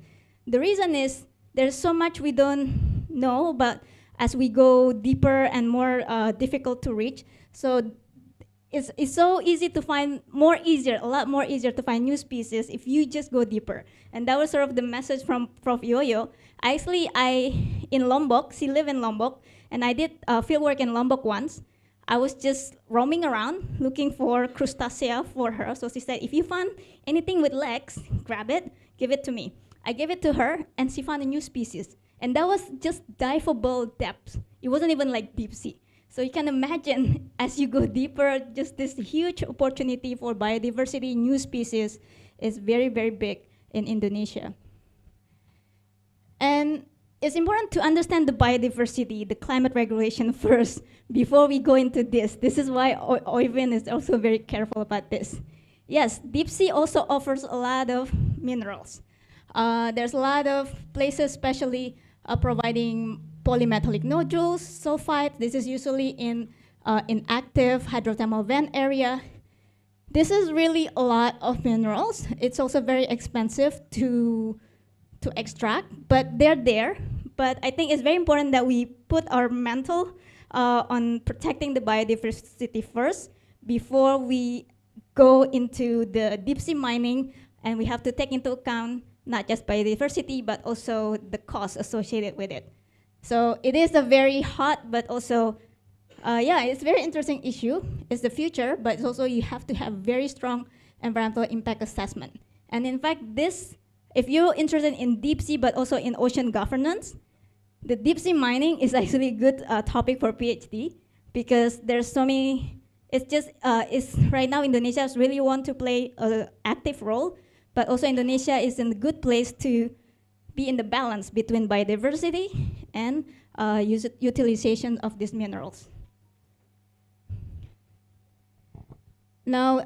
The reason is there's so much we don't know, but as we go deeper and more difficult to reach, so it's so easy to find a lot more easier to find new species if you just go deeper. And that was sort of the message from Prof. Yoyo. Actually, in Lombok, she lived in Lombok, and I did fieldwork in Lombok once. I was just roaming around looking for crustacea for her. So she said, if you find anything with legs, grab it, give it to me. I gave it to her, and she found a new species. And that was just diveable depth. It wasn't even like deep sea. So you can imagine, as you go deeper, just this huge opportunity for biodiversity, new species, is very, very big in Indonesia. And it's important to understand the biodiversity, the climate regulation first, before we go into this. This is why Oyvind is also very careful about this. Yes, deep sea also offers a lot of minerals. There's a lot of places, especially providing polymetallic nodules, sulfides. This is usually in active hydrothermal vent area. This is really a lot of minerals. It's also very expensive to extract, but they're there. But I think it's very important that we put our mental on protecting the biodiversity first before we go into the deep sea mining, and we have to take into account not just biodiversity, but also the cost associated with it. So it is a very hot, but also, it's a very interesting issue. It's the future, but it's also you have to have very strong environmental impact assessment. And in fact, this, if you're interested in deep sea but also in ocean governance, the deep sea mining is actually a good topic for PhD because there's so many, it's right now Indonesia really want to play an active role, but also Indonesia is in a good place to be in the balance between biodiversity and utilization of these minerals. Now,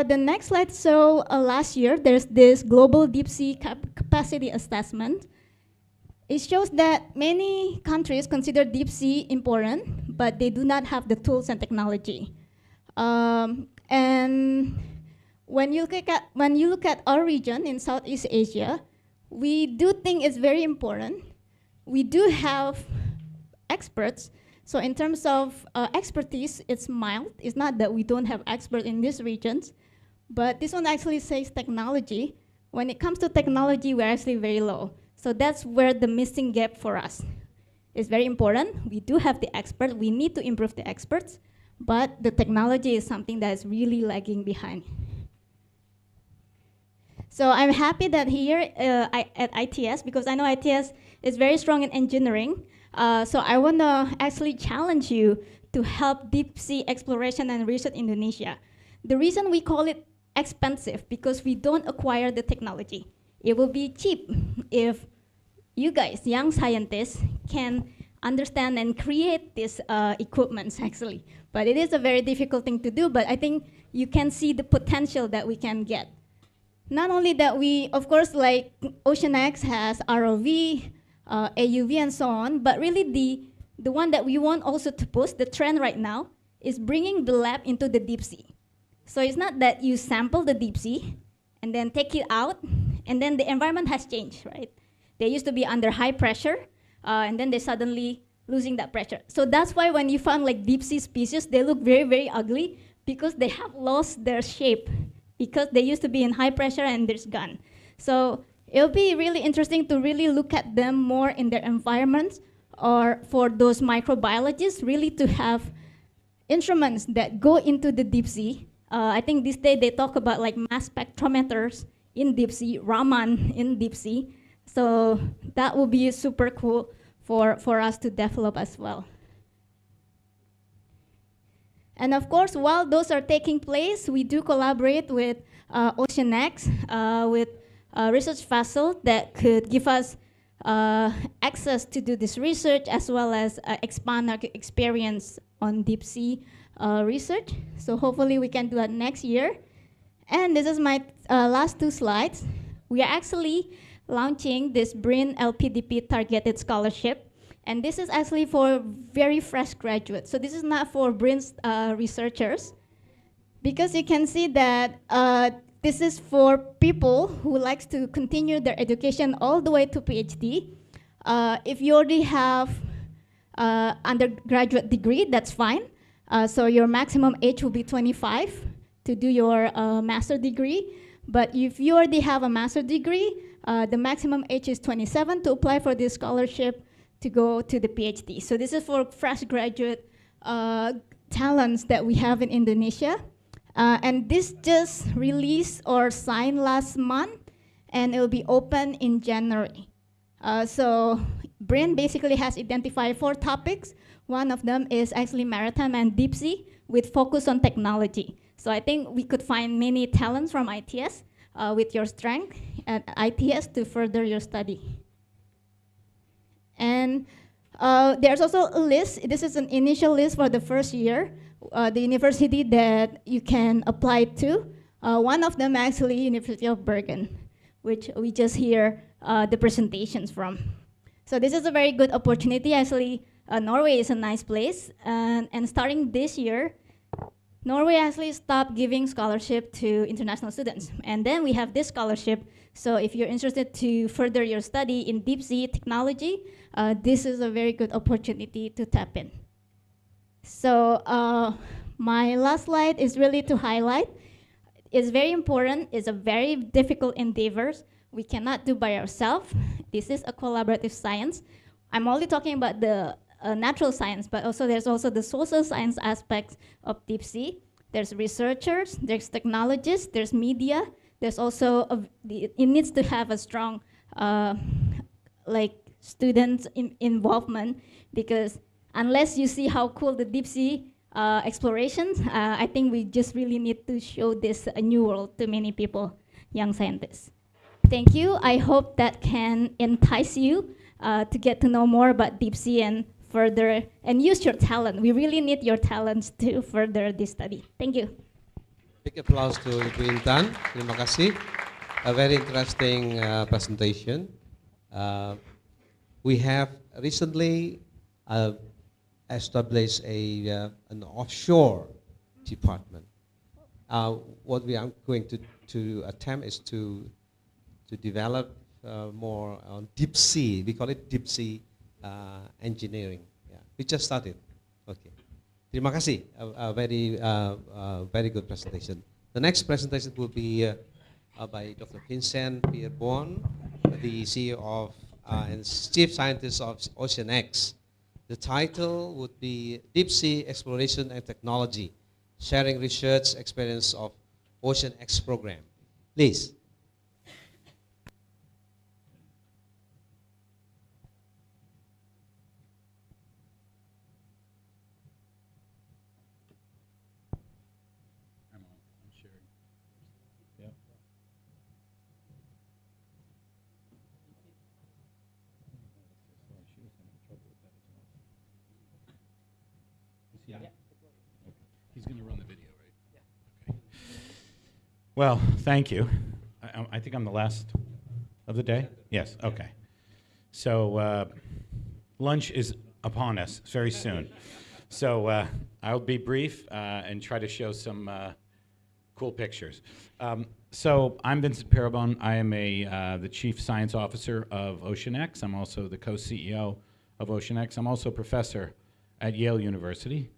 the next slide. So last year, there's this global deep sea capacity assessment. It shows that many countries consider deep sea important, but they do not have the tools and technology. And when you look at our region in Southeast Asia, we do think it's very important. We do have experts. So in terms of expertise, it's mild. It's not that we don't have experts in these regions, but this one actually says technology. When it comes to technology, we're actually very low. So that's where the missing gap for us is very important. We do have the experts. We need to improve the experts, but the technology is something that is really lagging behind. So I'm happy that here at ITS, because I know ITS is very strong in engineering, so I want to actually challenge you to help deep sea exploration and research in Indonesia. The reason we call it expensive, because we don't acquire the technology. It will be cheap if you guys, young scientists, can understand and create these equipments actually. But it is a very difficult thing to do, but I think you can see the potential that we can get. Not only that, we, of course, like OceanX has ROV, AUV and so on, but really the one that we want also to push, the trend right now, is bringing the lab into the deep sea. So it's not that you sample the deep sea and then take it out, and then the environment has changed, right? They used to be under high pressure, and then they're suddenly losing that pressure. So that's why when you find like deep sea species, they look very, very ugly because they have lost their shape because they used to be in high pressure and there's gone. So it'll be really interesting to really look at them more in their environments, or for those microbiologists really to have instruments that go into the deep sea. I think this day they talk about like mass spectrometers in deep sea, Raman in deep sea. So that will be super cool for us to develop as well. And of course, while those are taking place, we do collaborate with OceanX, with research vessel that could give us access to do this research, as well as expand our experience on deep sea research. So hopefully we can do that next year. And this is my last two slides. We are actually launching this BRIN LPDP targeted scholarship. And this is actually for very fresh graduates. So this is not for BRIN researchers, because you can see that this is for people who likes to continue their education all the way to PhD. If you already have undergraduate degree, that's fine. So your maximum age will be 25 to do your master degree. But if you already have a master degree, the maximum age is 27 to apply for this scholarship to go to the PhD. So this is for fresh graduate talents that we have in Indonesia. And this just released or signed last month, and it will be open in January. So BRIN basically has identified 4 topics. One of them is actually maritime and deep sea with focus on technology. So I think we could find many talents from ITS with your strength at ITS to further your study. And there's also a list. This is an initial list for the first year, the university that you can apply to. One of them actually University of Bergen, which we just hear the presentations from. So this is a very good opportunity. Actually, Norway is a nice place. And starting this year, Norway actually stopped giving scholarship to international students. And then we have this scholarship. So if you're interested to further your study in deep sea technology, this is a very good opportunity to tap in. So my last slide is really to highlight. It's very important. It's a very difficult endeavor. We cannot do by ourselves. This is a collaborative science. I'm only talking about the natural science, but also there's also the social science aspects of deep sea. There's researchers, there's technologists, there's media, there's also it needs to have a strong like student involvement, because unless you see how cool the deep sea explorations, I think we just really need to show this new world to many people, young scientists. Thank you. I hope that can entice you to get to know more about deep sea and further, and use your talent. We really need your talents to further this study. Thank you. Big applause to Ibu Intan. Terima kasih. A very interesting presentation. We have recently established an offshore department. What we are going to attempt is to develop more on deep sea. We call it deep sea engineering. Yeah, we just started. Okay. Terima kasih. A very good presentation. The next presentation will be by Dr. Vincent Pierrebonne, the CEO of and Chief Scientist of OceanX. The title would be Deep Sea Exploration and Technology, Sharing Research Experience of OceanX Program. Please. He's going to run the video, right? Yeah. Okay. Well, thank you. I think I'm the last of the day? Yes, okay. So lunch is upon us very soon. So I'll be brief and try to show some cool pictures. So I'm Vincent Pierrebonne. I am the Chief Science Officer of OceanX. I'm also the co-CEO of OceanX. I'm also a professor at Yale University,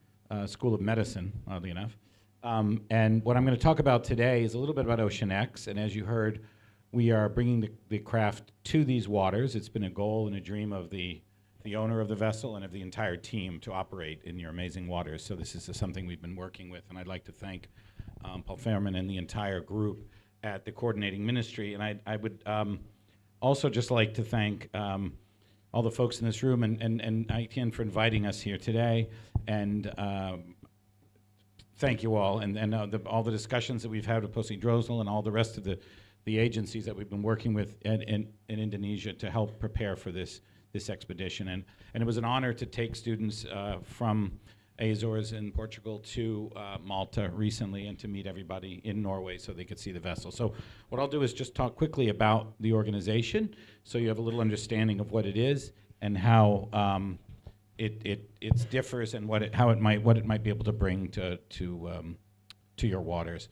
School of Medicine, oddly enough. And what I'm going to talk about today is a little bit about OceanX. And as you heard, we are bringing the craft to these waters. It's been a goal and a dream of the owner of the vessel and of the entire team to operate in your amazing waters. So this is something we've been working with. And I'd like to thank Paul Fairman and the entire group at the coordinating ministry. And I would also just like to thank all the folks in this room and ITN for inviting us here today. And thank you all. And all the discussions that we've had with Posi Drozel and all the rest of the agencies that we've been working with in Indonesia to help prepare for this expedition. And it was an honor to take students from Azores in Portugal to Malta recently and to meet everybody in Norway so they could see the vessel. So what I'll do is just talk quickly about the organization so you have a little understanding of what it is and how it differs and what it might be able to bring to your waters.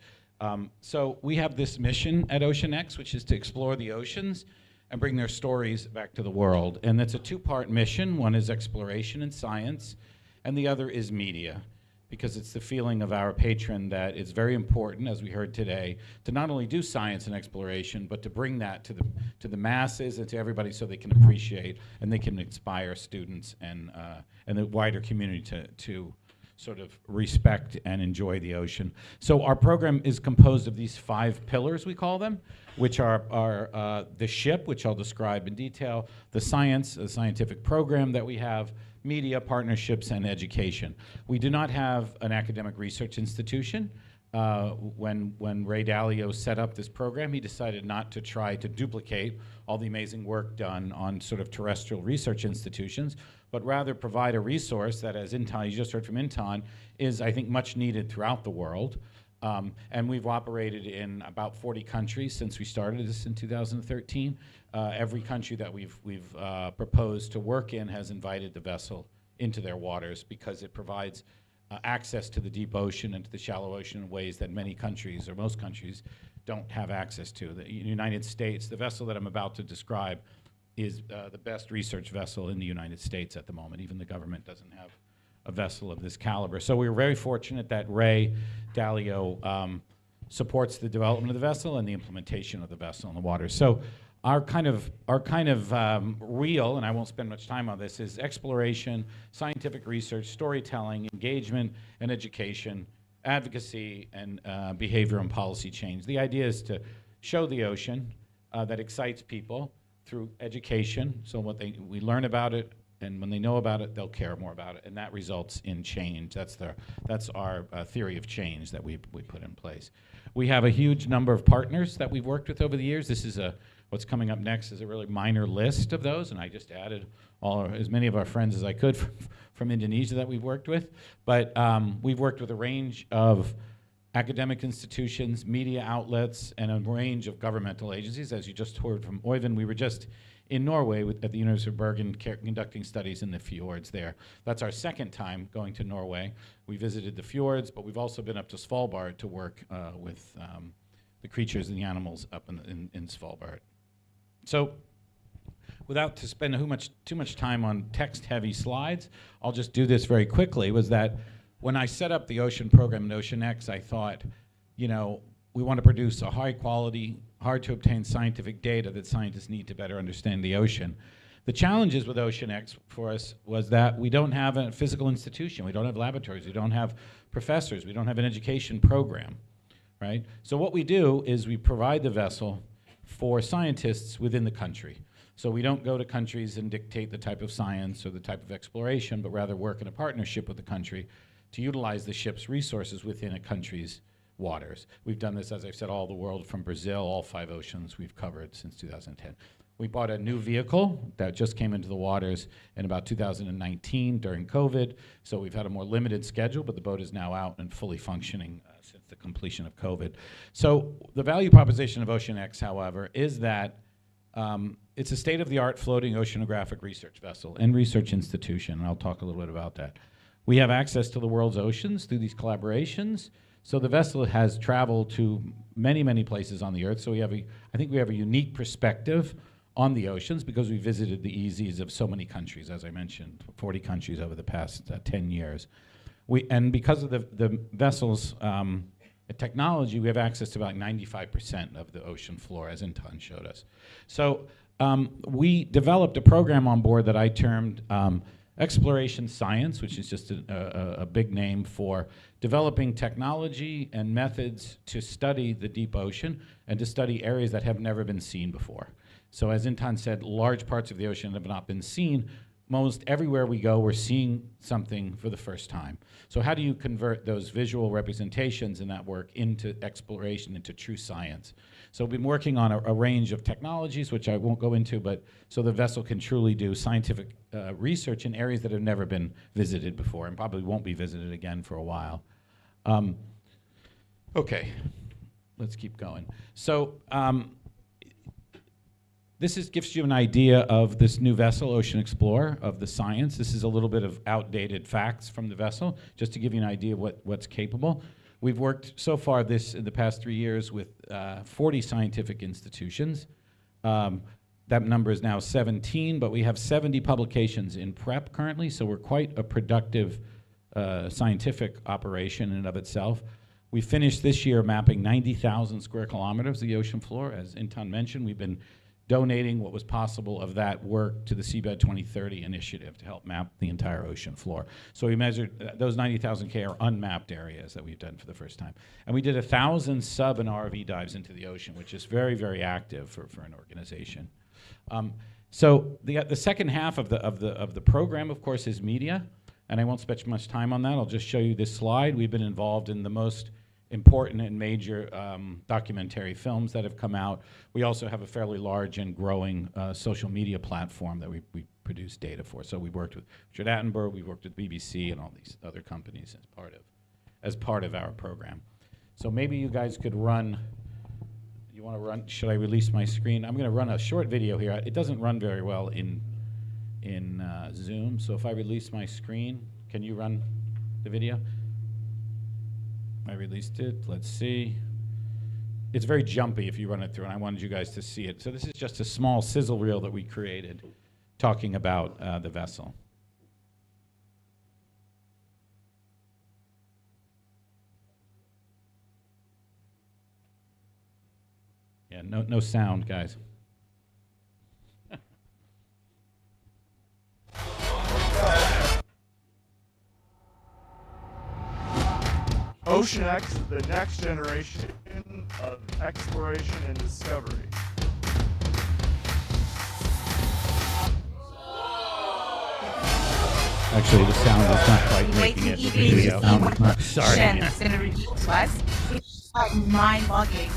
So we have this mission at OceanX, which is to explore the oceans and bring their stories back to the world. And it's a two-part mission. One is exploration and science, and the other is media, because it's the feeling of our patron that it's very important, as we heard today, to not only do science and exploration, but to bring that to the masses and to everybody so they can appreciate and they can inspire students and the wider community to sort of respect and enjoy the ocean. So our program is composed of these 5 pillars, we call them, which are the ship, which I'll describe in detail, the scientific program that we have, media, partnerships, and education. We do not have an academic research institution. When Ray Dalio set up this program, he decided not to try to duplicate all the amazing work done on sort of terrestrial research institutions, but rather provide a resource that, as Intan, you just heard from Intan, is, I think, much needed throughout the world. And we've operated in about 40 countries since we started this in 2013. Every country that we've proposed to work in has invited the vessel into their waters because it provides access to the deep ocean and to the shallow ocean in ways that many countries, or most countries, don't have access to. The United States, the vessel that I'm about to describe, is the best research vessel in the United States at the moment. Even the government doesn't have a vessel of this caliber. So we were very fortunate that Ray Dalio supports the development of the vessel and the implementation of the vessel in the water. So our kind of reel, and I won't spend much time on this, is exploration, scientific research, storytelling, engagement, and education, advocacy, and behavior and policy change. The idea is to show the ocean that excites people through education. So we learn about it, and when they know about it, they'll care more about it, and that results in change. That's our theory of change that we put in place. We have a huge number of partners that we've worked with over the years. This is what's coming up next is a really minor list of those, and I just added as many of our friends as I could from Indonesia that we've worked with. But we've worked with a range of academic institutions, media outlets, and a range of governmental agencies. As you just heard from Oyvind, we were just in Norway at the University of Bergen conducting studies in the fjords there. That's our second time going to Norway. We visited the fjords, but we've also been up to Svalbard to work with the creatures and the animals up in Svalbard. So without to spend too much time on text-heavy slides, I'll just do this very quickly, was that when I set up the ocean program at OceanX, I thought, we want to produce a high-quality, hard-to-obtain scientific data that scientists need to better understand the ocean. The challenges with OceanX for us was that we don't have a physical institution, we don't have laboratories, we don't have professors, we don't have an education program, right? So what we do is we provide the vessel for scientists within the country. So we don't go to countries and dictate the type of science or the type of exploration, but rather work in a partnership with the country to utilize the ship's resources within a country's waters. We've done this, as I've said, all the world from Brazil, all 5 oceans we've covered since 2010. We bought a new vehicle that just came into the waters in about 2019 during COVID, so we've had a more limited schedule, but the boat is now out and fully functioning since the completion of COVID. So the value proposition of OceanX, however, is that it's a state-of-the-art floating oceanographic research vessel and research institution, and I'll talk a little bit about that. We have access to the world's oceans through these collaborations. So the vessel has traveled to many, many places on the Earth. So I think we have a unique perspective on the oceans because we visited the EZs of so many countries, as I mentioned, 40 countries over the past 10 years. And because of the vessel's technology, we have access to about 95% of the ocean floor, as Intan showed us. So we developed a program on board that I termed Exploration Science, which is just a big name for developing technology and methods to study the deep ocean and to study areas that have never been seen before. So as Intan said, large parts of the ocean have not been seen. Most everywhere we go, we're seeing something for the first time. So how do you convert those visual representations in that work into exploration, into true science? So we've been working on a range of technologies, which I won't go into, but so the vessel can truly do scientific research in areas that have never been visited before and probably won't be visited again for a while. Okay, let's keep going. So this gives you an idea of this new vessel, Ocean Explorer, of the science. This is a little bit of outdated facts from the vessel, just to give you an idea of what's capable. We've worked so far in the past 3 years with 40 scientific institutions. That number is now 17, but we have 70 publications in prep currently, so we're quite a productive scientific operation in and of itself. We finished this year mapping 90,000 square kilometers of the ocean floor. As Intan mentioned, we've been donating what was possible of that work to the Seabed 2030 initiative to help map the entire ocean floor. So we measured, those 90,000 K are unmapped areas that we've done for the first time. And we did 1,000 sub and ROV dives into the ocean, which is very, very active for an organization. So the second half of the program, of course, is media. And I won't spend much time on that. I'll just show you this slide. We've been involved in the most important and major documentary films that have come out. We also have a fairly large and growing social media platform that we produce data for. So we worked with Richard Attenborough, we worked with BBC and all these other companies as part of our program. So maybe you guys could run, you want to run, should I release my screen? I'm going to run a short video here. It doesn't run very well in Zoom, so if I release my screen, can you run the video? I released it, let's see. It's very jumpy if you run it through, and I wanted you guys to see it. So this is just a small sizzle reel that we created talking about the vessel. Yeah, no sound, guys. OceanX, the next generation of exploration and discovery. Actually, the sound is not quite making it. The video. Sorry. It's mind-boggling.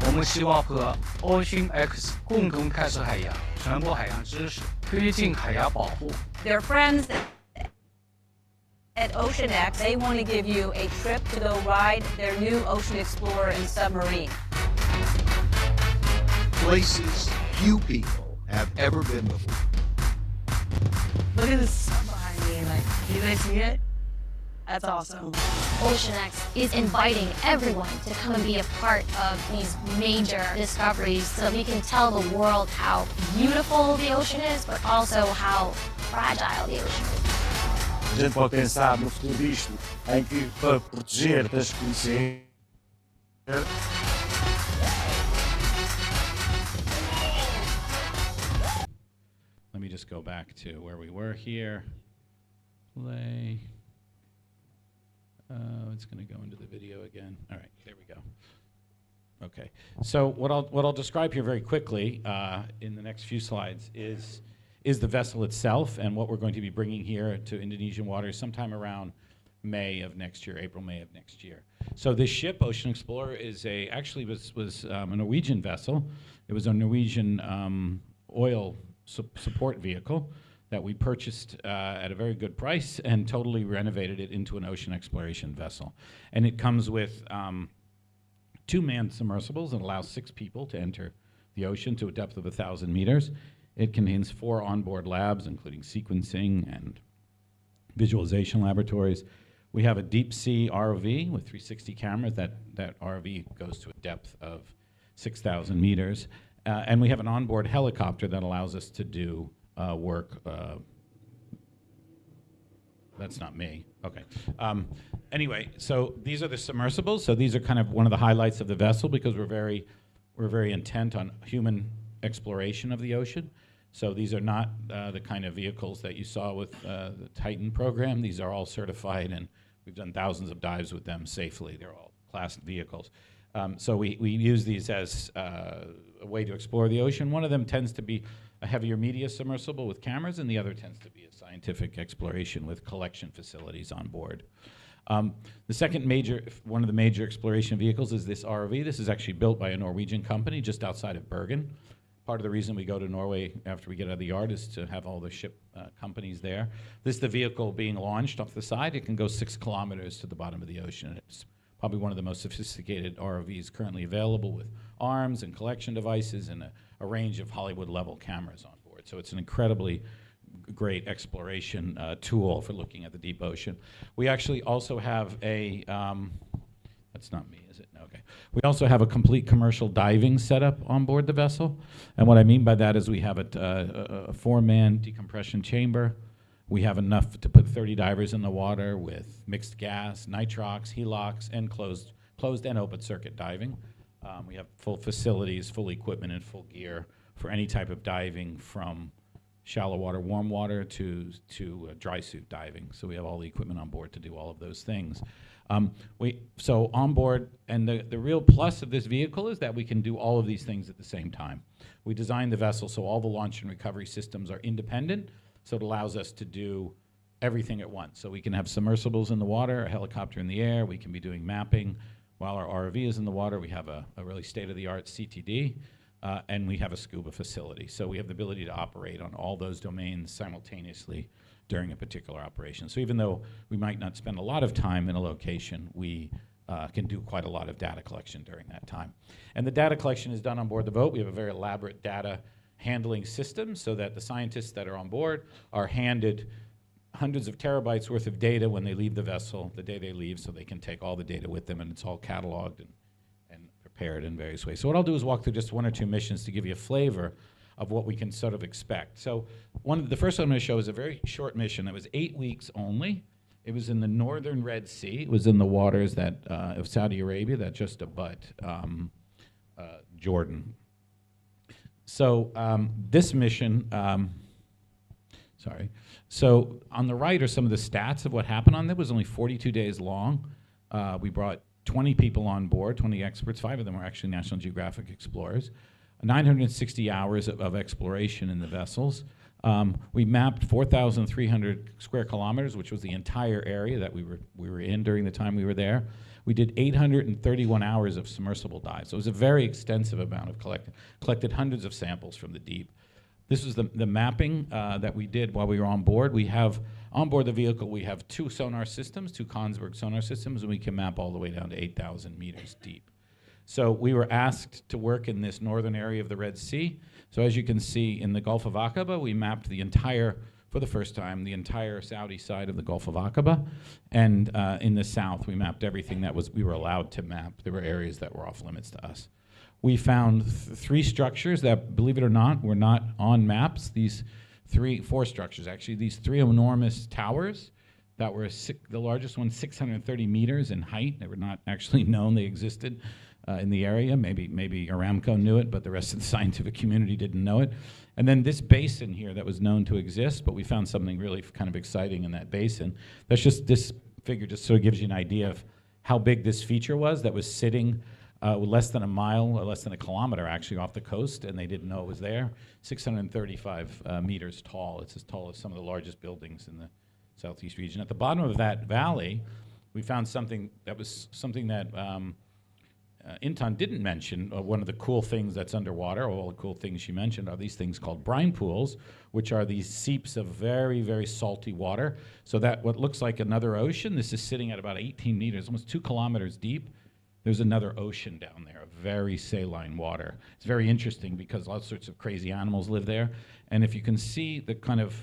我们希望和 Ocean X 共同开拓海洋，传播海洋知识，推进海洋保护。 Their friends at Ocean X, they want to give you a trip to go ride their new Ocean Explorer and submarine. Places few people have ever been before. Look at this sun behind me. Like, do they see it? That's awesome. Ocean X is inviting everyone to come and be a part of these major discoveries so we can tell the world how beautiful the ocean is, but also how fragile the ocean is. A gente pode pensar no futuro disto, em que para proteger tens de conhecer. Let me just go back to where we were here. Play. It's going to go into the video again. All right, there we go. Okay, so what I'll describe here very quickly in the next few slides is the vessel itself and what we're going to be bringing here to Indonesian waters sometime around May of next year, April, May of next year. So this ship, Ocean Explorer, is actually was a Norwegian vessel. It was a Norwegian oil support vehicle that we purchased at a very good price and totally renovated it into an ocean exploration vessel. And it comes with 2 manned submersibles that allows 6 people to enter the ocean to a depth of 1,000 meters. It contains 4 onboard labs, including sequencing and visualization laboratories. We have a deep sea ROV with 360 cameras. That ROV goes to a depth of 6,000 meters. And we have an onboard helicopter that allows us to do work. That's not me. Okay. Anyway, so these are the submersibles. So these are kind of one of the highlights of the vessel because we're very intent on human exploration of the ocean. So these are not the kind of vehicles that you saw with the Titan program. These are all certified, and we've done thousands of dives with them safely. They're all classed vehicles. So we use these as a way to explore the ocean. One of them tends to be a heavier media submersible with cameras, and the other tends to be a scientific exploration with collection facilities on board. The second one of the major exploration vehicles is this ROV. This is actually built by a Norwegian company just outside of Bergen. Part of the reason we go to Norway after we get out of the yard is to have all the ship companies there. This is the vehicle being launched off the side. It can go 6 kilometers to the bottom of the ocean. It's probably one of the most sophisticated ROVs currently available with arms and collection devices and a range of Hollywood-level cameras on board. So it's an incredibly great exploration tool for looking at the deep ocean. We actually also have a, that's not me, is it? No, okay. We also have a complete commercial diving setup on board the vessel. And what I mean by that is we have a 4-man decompression chamber. We have enough to put 30 divers in the water with mixed gas, nitrox, helox, and closed and open circuit diving. We have full facilities, full equipment, and full gear for any type of diving from shallow water, warm water to dry suit diving. So we have all the equipment on board to do all of those things. So on board, and the real plus of this vehicle is that we can do all of these things at the same time. We designed the vessel so all the launch and recovery systems are independent, so it allows us to do everything at once. So we can have submersibles in the water, a helicopter in the air, we can be doing mapping. While our ROV is in the water, we have a really state-of-the-art CTD, and we have a scuba facility. So we have the ability to operate on all those domains simultaneously during a particular operation. So even though we might not spend a lot of time in a location, we can do quite a lot of data collection during that time. And the data collection is done on board the boat. We have a very elaborate data handling system so that the scientists that are on board are handed hundreds of terabytes worth of data when they leave the vessel, the day they leave, so they can take all the data with them, and it's all cataloged and prepared in various ways. So what I'll do is walk through just 1 or 2 missions to give you a flavor of what we can sort of expect. So the first one I'm going to show is a very short mission that was 8 weeks only. It was in the northern Red Sea. It was in the waters of Saudi Arabia that just abut Jordan. So this mission, so on the right are some of the stats of what happened on it. It was only 42 days long. We brought 20 people on board, 20 experts, 5 of them were actually National Geographic explorers, 960 hours of exploration in the vessels. We mapped 4,300 square kilometers, which was the entire area that we were in during the time we were there. We did 831 hours of submersible dives. So it was a very extensive amount of collected hundreds of samples from the deep. This was the mapping that we did while we were on board. We have, on board the vehicle, we have 2 sonar systems, 2 Kongsberg sonar systems, and we can map all the way down to 8,000 meters deep. So we were asked to work in this northern area of the Red Sea. So as you can see in the Gulf of Aqaba, we mapped the entire, for the first time, the entire Saudi side of the Gulf of Aqaba. And in the south, we mapped everything that we were allowed to map. There were areas that were off limits to us. We found 3 structures that, believe it or not, were not on maps. These 4 structures, actually. These 3 enormous towers that were, the largest one 630 meters in height. They were not actually known they existed in the area. Maybe Aramco knew it, but the rest of the scientific community didn't know it. And then this basin here that was known to exist, but we found something really kind of exciting in that basin. That's just, this figure just sort of gives you an idea of how big this feature was that was sitting less than a mile, or less than a kilometer actually off the coast, and they didn't know it was there. 635 meters tall. It's as tall as some of the largest buildings in the southeast region. At the bottom of that valley, we found something that Intan didn't mention. One of the cool things that's underwater, all the cool things she mentioned, are these things called brine pools, which are these seeps of very, very salty water. So that what looks like another ocean, this is sitting at about 18 meters, almost 2 kilometers deep. There's another ocean down there of very saline water. It's very interesting because all sorts of crazy animals live there. And if you can see the kind of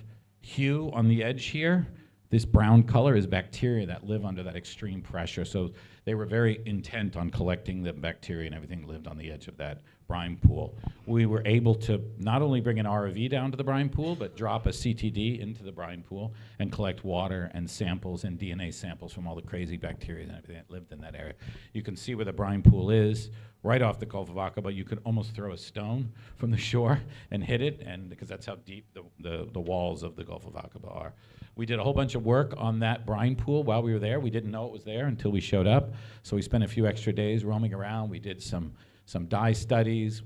hue on the edge here, this brown color is bacteria that live under that extreme pressure. So they were very intent on collecting the bacteria and everything that lived on the edge of that brine pool. We were able to not only bring an ROV down to the brine pool, but drop a CTD into the brine pool and collect water and samples and DNA samples from all the crazy bacteria and everything that lived in that area. You can see where the brine pool is, right off the Gulf of Aqaba. You could almost throw a stone from the shore and hit it, and because that's how deep the walls of the Gulf of Aqaba are. We did a whole bunch of work on that brine pool while we were there. We didn't know it was there until we showed up. So we spent a few extra days roaming around. We did some dye studies.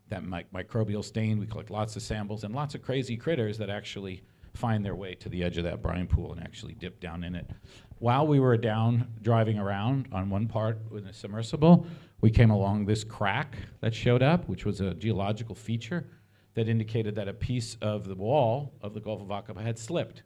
That microbial stain, we collect lots of samples and lots of crazy critters that actually find their way to the edge of that brine pool and actually dip down in it. While we were down driving around on one part with a submersible, we came along this crack that showed up, which was a geological feature that indicated that a piece of the wall of the Gulf of Aqaba had slipped.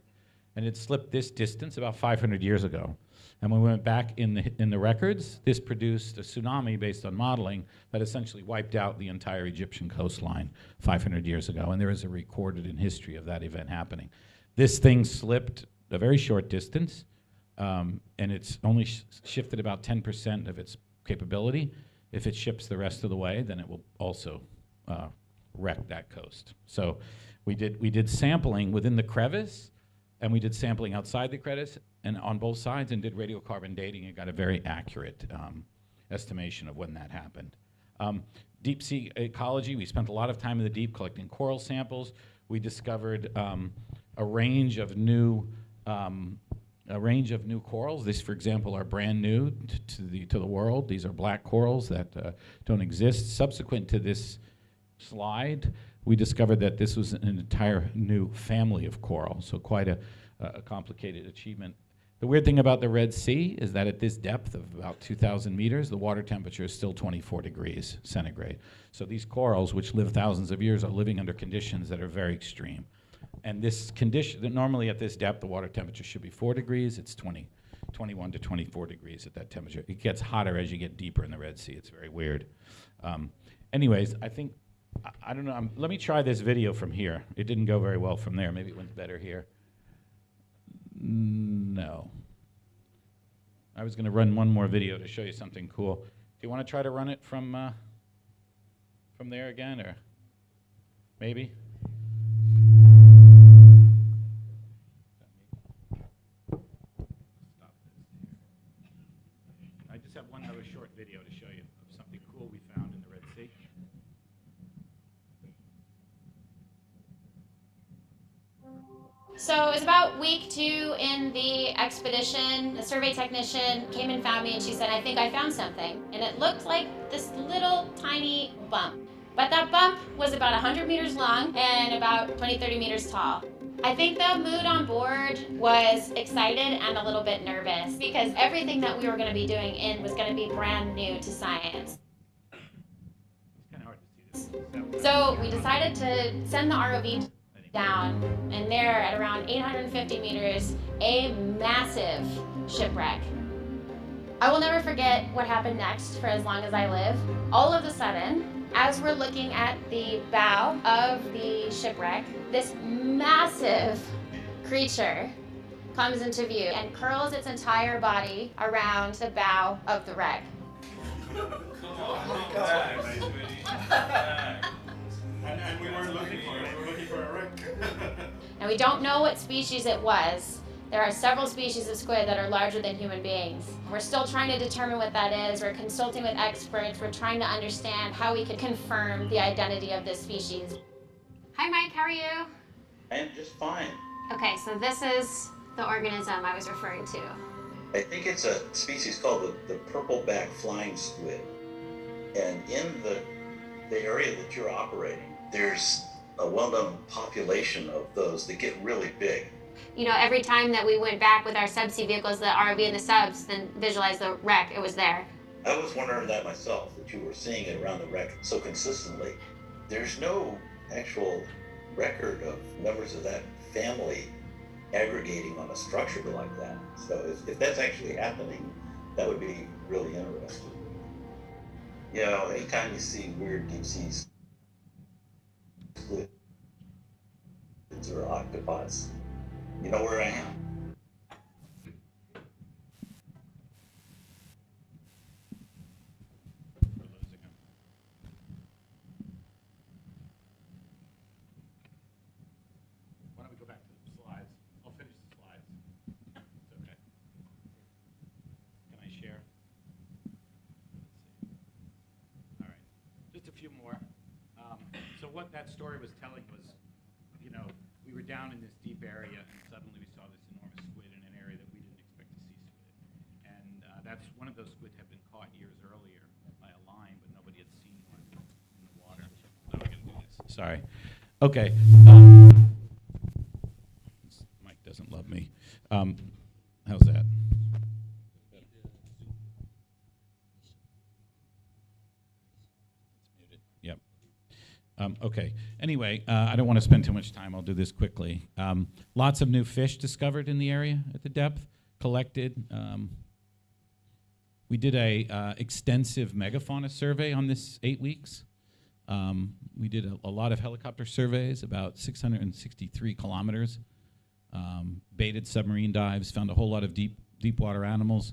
And it slipped this distance about 500 years ago. And when we went back in the records, this produced a tsunami based on modeling that essentially wiped out the entire Egyptian coastline 500 years ago. And there is a recorded in history of that event happening. This thing slipped a very short distance, and it's only shifted about 10% of its capability. If it ships the rest of the way, then it will also wreck that coast. So we did sampling within the crevice, and we did sampling outside the crevice and on both sides, and did radiocarbon dating and got a very accurate estimation of when that happened. Deep sea ecology, we spent a lot of time in the deep collecting coral samples. We discovered a range of new corals. These, for example, are brand new to the world. These are black corals that don't exist. Subsequent to this slide, we discovered that this was an entire new family of coral, so quite a complicated achievement. The weird thing about the Red Sea is that at this depth of about 2,000 meters, the water temperature is still 24 degrees centigrade. So these corals, which live thousands of years, are living under conditions that are very extreme. And this condition, that normally at this depth, the water temperature should be 4 degrees. It's 21 to 24 degrees at that temperature. It gets hotter as you get deeper in the Red Sea. It's very weird. Anyways, I think, I don't know, let me try this video from here. It didn't go very well from there. Maybe it went better here. No. I was going to run one more video to show you something cool. Do you want to try to run it from there again, or maybe? I just have one other short video to show you of something cool we found in the Red Sea. So it was about week 2 in the expedition. The survey technician came and found me and she said, I think I found something. And it looked like this little tiny bump. But that bump was about 100 meters long and about 20, 30 meters tall. I think the mood on board was excited and a little bit nervous because everything that we were going to be doing was going to be brand new to science. So we decided to send the ROV down, and there at around 850 meters, a massive shipwreck. I will never forget what happened next for as long as I live. All of a sudden, as we're looking at the bow of the shipwreck, this massive creature comes into view and curls its entire body around the bow of the wreck. And we weren't looking for it, we were looking for a wreck. And we don't know what species it was. There are several species of squid that are larger than human beings. We're still trying to determine what that is. We're consulting with experts. We're trying to understand how we could confirm the identity of this species. Hi, Mike, how are you? I'm just fine. Okay, so this is the organism I was referring to. I think it's a species called the purple-back flying squid. And in the area that you're operating, there's a well-known population of those that get really big. You know, every time that we went back with our subsea vehicles, the ROV and the subs, then visualized the wreck, it was there. I was wondering that myself, that you were seeing it around the wreck so consistently. There's no actual record of members of that family aggregating on a structure like that. So if that's actually happening, that would be really interesting. You know, anytime you see weird deep sea squids or octopods, you know where I am. Why don't we go back to the slides? I'll finish the slides. It's okay. Can I share? Let's see. All right, just a few more. So what that story was telling was, you know, we were down in this deep area and suddenly we saw this enormous squid in an area that we didn't expect to see squid. And that's one of those squid had been caught years earlier by a line, but nobody had seen one in the water. So we're gonna do this. Sorry. Okay. Mike doesn't love me. How's that? It's muted. Yep. Okay. Anyway, I don't want to spend too much time. I'll do this quickly. Lots of new fish discovered in the area at the depth, collected. We did a extensive megafauna survey on this 8 weeks. We did a lot of helicopter surveys, about 663 kilometers. Baited submarine dives, found a whole lot of deep water animals.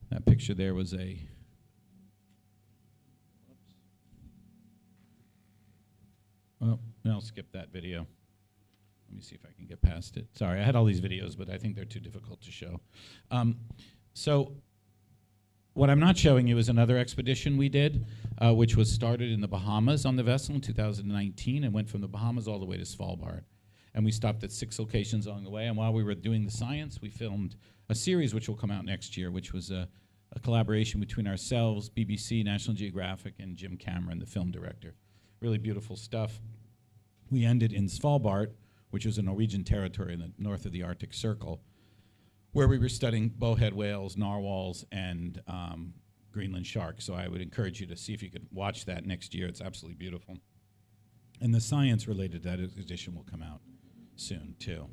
That picture there was a well, I'll skip that video. Let me see if I can get past it. Sorry, I had all these videos, but I think they're too difficult to show. So what I'm not showing you is another expedition we did, which was started in the Bahamas on the vessel in 2019 and went from the Bahamas all the way to Svalbard. And we stopped at 6 locations along the way. And while we were doing the science, we filmed a series which will come out next year, which was a collaboration between ourselves, BBC, National Geographic, and Jim Cameron, the film director. Really beautiful stuff. We ended in Svalbard, which is a Norwegian territory in the north of the Arctic Circle, where we were studying bowhead whales, narwhals, and Greenland sharks. So I would encourage you to see if you could watch that next year. It's absolutely beautiful. And the science related to that edition will come out soon, too.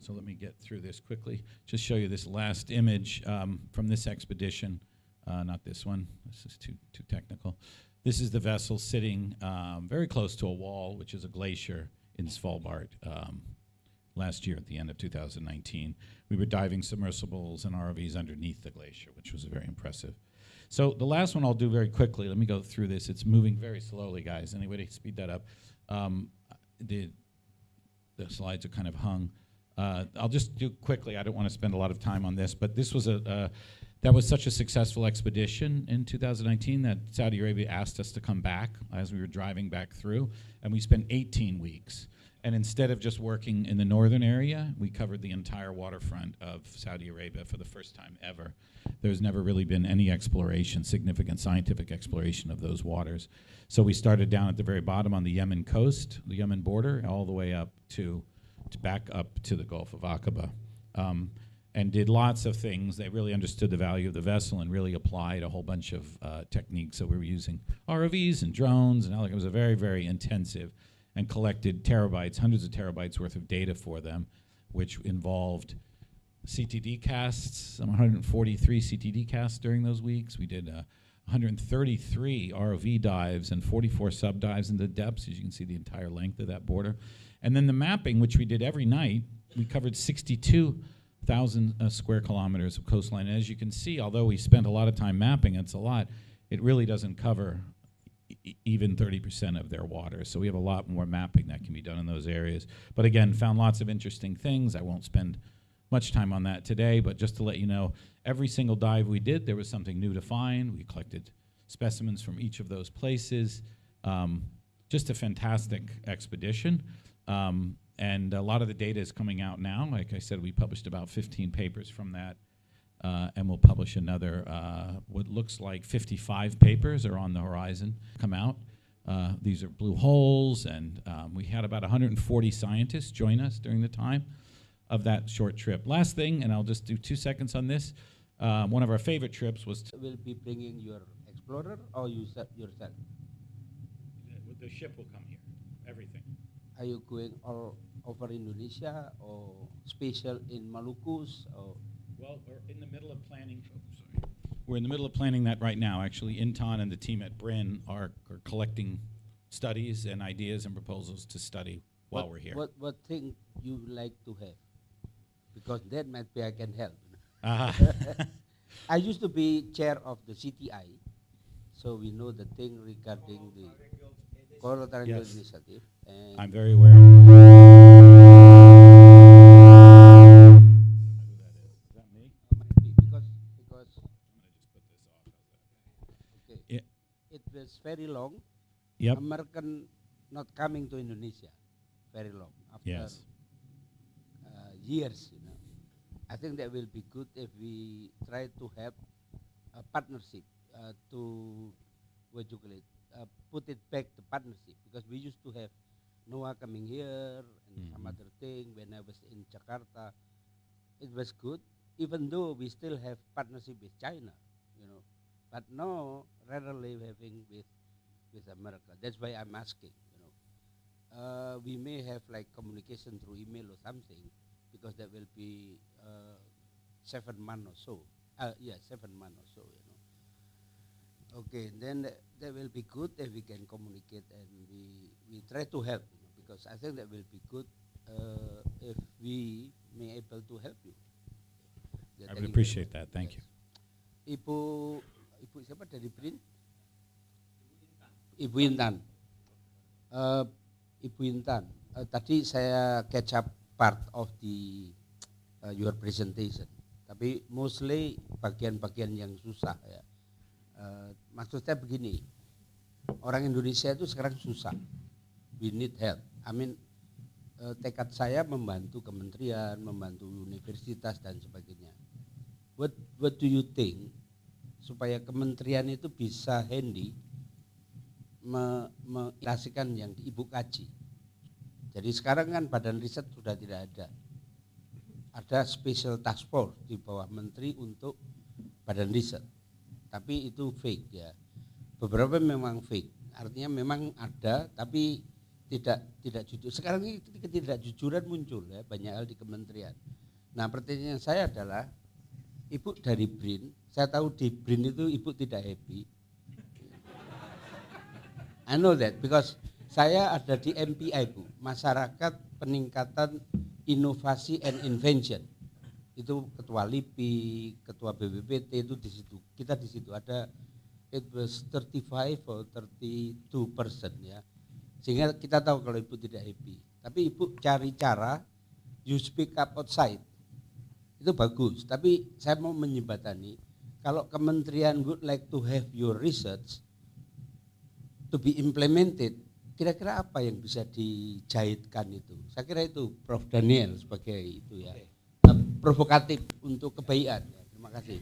So let me get through this quickly. Just show you this last image from this expedition. Not this one. This is too technical. This is the vessel sitting very close to a wall, which is a glacier in Svalbard. Last year at the end of 2019. We were diving submersibles and ROVs underneath the glacier, which was very impressive. So the last one I'll do very quickly. Let me go through this. It's moving very slowly, guys. Anybody speed that up? The slides are kind of hung. I'll just do quickly. I don't want to spend a lot of time on this, but this was that was such a successful expedition in 2019 that Saudi Arabia asked us to come back as we were driving back through, and we spent 18 weeks. And instead of just working in the northern area, we covered the entire waterfront of Saudi Arabia for the first time ever. There's never really been any exploration, significant scientific exploration of those waters. So we started down at the very bottom on the Yemen coast, the Yemen border, all the way up to back up to the Gulf of Aqaba. And did lots of things. They really understood the value of the vessel and really applied a whole bunch of techniques. So we were using ROVs and drones, and it was a very, very intensive, and collected terabytes, hundreds of terabytes worth of data for them, which involved CTD casts, 143 CTD casts during those weeks. We did 133 ROV dives and 44 sub-dives into depths, as you can see the entire length of that border. And then the mapping, which we did every night, we covered 62,000 square kilometers of coastline. And as you can see, although we spent a lot of time mapping, it's a lot, it really doesn't cover even 30% of their water. So we have a lot more mapping that can be done in those areas. But again, found lots of interesting things. I won't spend much time on that today, but just to let you know, every single dive we did, there was something new to find. We collected specimens from each of those places. Just a fantastic expedition. And a lot of the data is coming out now. Like I said, we published about 15 papers from that. And we'll publish another, what looks like 55 papers are on the horizon, come out. These are blue holes, and we had about 140 scientists join us during the time of that short trip. Last thing, and I'll just do 2 seconds on this, one of our favorite trips was will be bringing your explorer or you yourself? The ship will come here, everything. Are you going all over Indonesia or special in Maluku's or? Well, we're in the middle of planning. We're in the middle of planning that right now. Actually, Intan and the team at Bryn are collecting studies and ideas and proposals to study while we're here. What thing you like to have? Because that might be I can help. I used to be chair of the CTI, so we know the thing regarding the Coral Triangle Initiative. And I'm very aware. It was very long. Yep. American not coming to Indonesia very long after years. I think that will be good if we try to have a partnership to what you call it, put it back to partnership, because we used to have Noah coming here and some other thing. When I was in Jakarta, it was good, even though we still have partnership with China, but no, rarely having with America. That's why I'm asking. We may have like communication through email or something, because that will be 7 months or so. 7 months or so. Okay, then that will be good if we can communicate and we try to help. Because I think that will be good if we may able to help you. I would appreciate that. Thank you. Ibu siapa dari BRIN? Ibu Intan. Ibu Intan. Tadi saya catch up part of the your presentation. Tapi mostly bagian-bagian yang susah ya. Maksudnya begini. Orang Indonesia itu sekarang susah. We need help. I mean, tekad saya membantu kementerian, membantu universitas dan sebagainya. What do you think supaya kementerian itu bisa handy mengimplementasikan yang di Ibu kaji? Jadi sekarang kan badan riset sudah tidak ada. Ada special task force di bawah menteri untuk badan riset. Tapi itu fake ya. Beberapa memang fake. Artinya memang ada tapi tidak jujur. Sekarang ini ketidakjujuran muncul ya, banyak hal di kementerian. Nah, pertanyaan saya adalah Ibu dari BRIN, saya tahu di BRIN itu Ibu tidak happy. I know that because saya ada di MPI Bu, Masyarakat Peningkatan Inovasi and Invention. Itu ketua LIPI, ketua BPPT itu di situ. Kita di situ ada it was 35 or 32% ya. Sehingga kita tahu kalau Ibu tidak happy. Tapi Ibu cari cara you speak up outside. Itu bagus, tapi saya mau menjembatani kalau kementerian would like to have your research to be implemented, kira-kira apa yang bisa dijahitkan itu? Saya kira itu Prof Daniel sebagai itu ya, provokatif untuk kebaikan. Ya, terima kasih.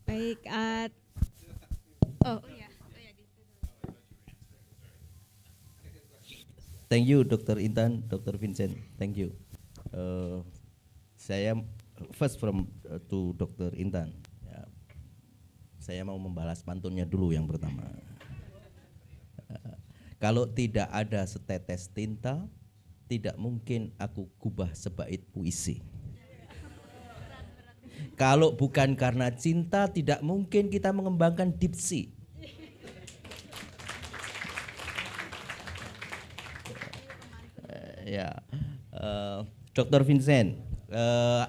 Baik, Thank you, Dr. Intan, Dr. Vincent. Thank you. Saya first to Dr. Intan. Ya, saya mau membalas pantunnya dulu yang pertama. Kalau tidak ada setetes tinta, tidak mungkin aku gubah sebait puisi. Kalau bukan karena cinta, tidak mungkin kita mengembangkan dipsi. Dr. Vincent,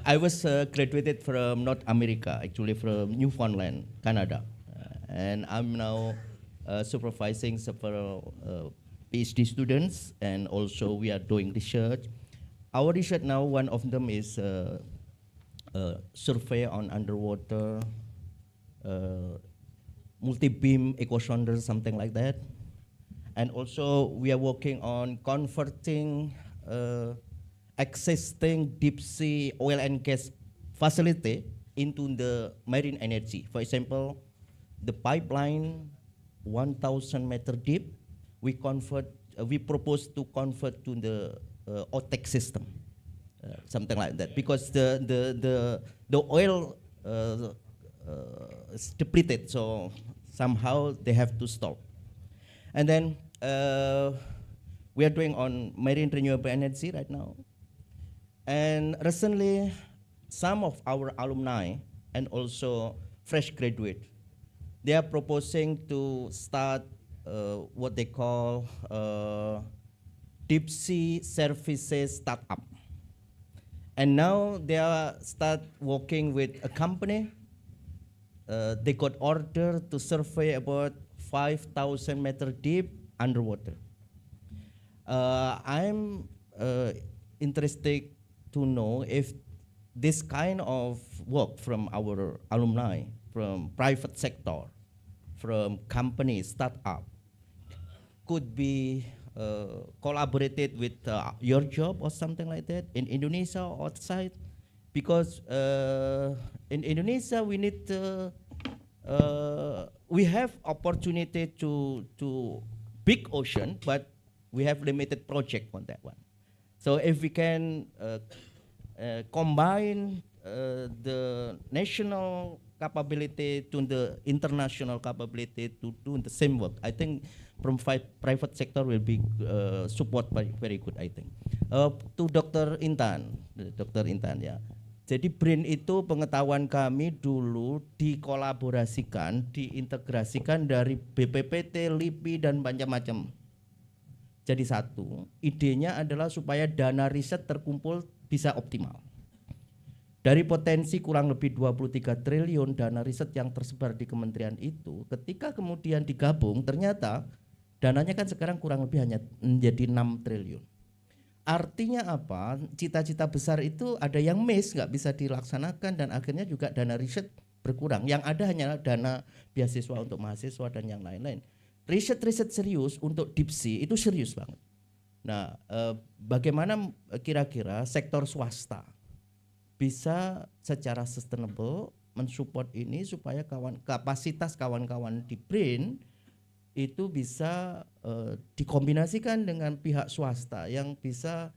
I was graduated from North America, actually from Newfoundland, Canada, and I'm now supervising several PhD students, and also we are doing research. Our research now, one of them is survey on underwater, multi-beam echo sounders, something like that. And also we are working on converting existing deep sea oil and gas facility into the marine energy. For example, the pipeline 1,000 meter deep, we propose to convert to the OTEC system. Something like that, because the oil is depleted, so somehow they have to stop. And then we are doing on marine renewable energy right now. And recently, some of our alumni and also fresh graduate, they are proposing to start what they call deep sea services startup. And now they are start working with a company. They got order to survey about 5,000 meter deep underwater. I'm interested to know if this kind of work from our alumni, from private sector, from companies, startup, could be collaborated with your job or something like that in Indonesia or outside, because in Indonesia we need we have opportunity to big ocean, but we have limited project on that one. So if we can combine the national capability to the international capability to do the same work, I think from private sector will be support very good, I think. To Dr. Intan ya. Jadi BRIN itu pengetahuan kami dulu dikolaborasikan, diintegrasikan dari BPPT, LIPI dan macam-macam. Jadi satu, idenya adalah supaya dana riset terkumpul bisa optimal. Dari potensi kurang lebih 23 triliun dana riset yang tersebar di kementerian itu, ketika kemudian digabung ternyata dananya kan sekarang kurang lebih hanya menjadi 6 triliun. Artinya apa? Cita-cita besar itu ada yang miss, nggak bisa dilaksanakan, dan akhirnya juga dana riset berkurang. Yang ada hanya dana beasiswa untuk mahasiswa dan yang lain-lain. Riset-riset serius untuk deep sea itu serius banget. Nah, bagaimana kira-kira sektor swasta bisa secara sustainable mensupport ini supaya kapasitas kawan-kawan di BRIN itu bisa dikombinasikan dengan pihak swasta yang bisa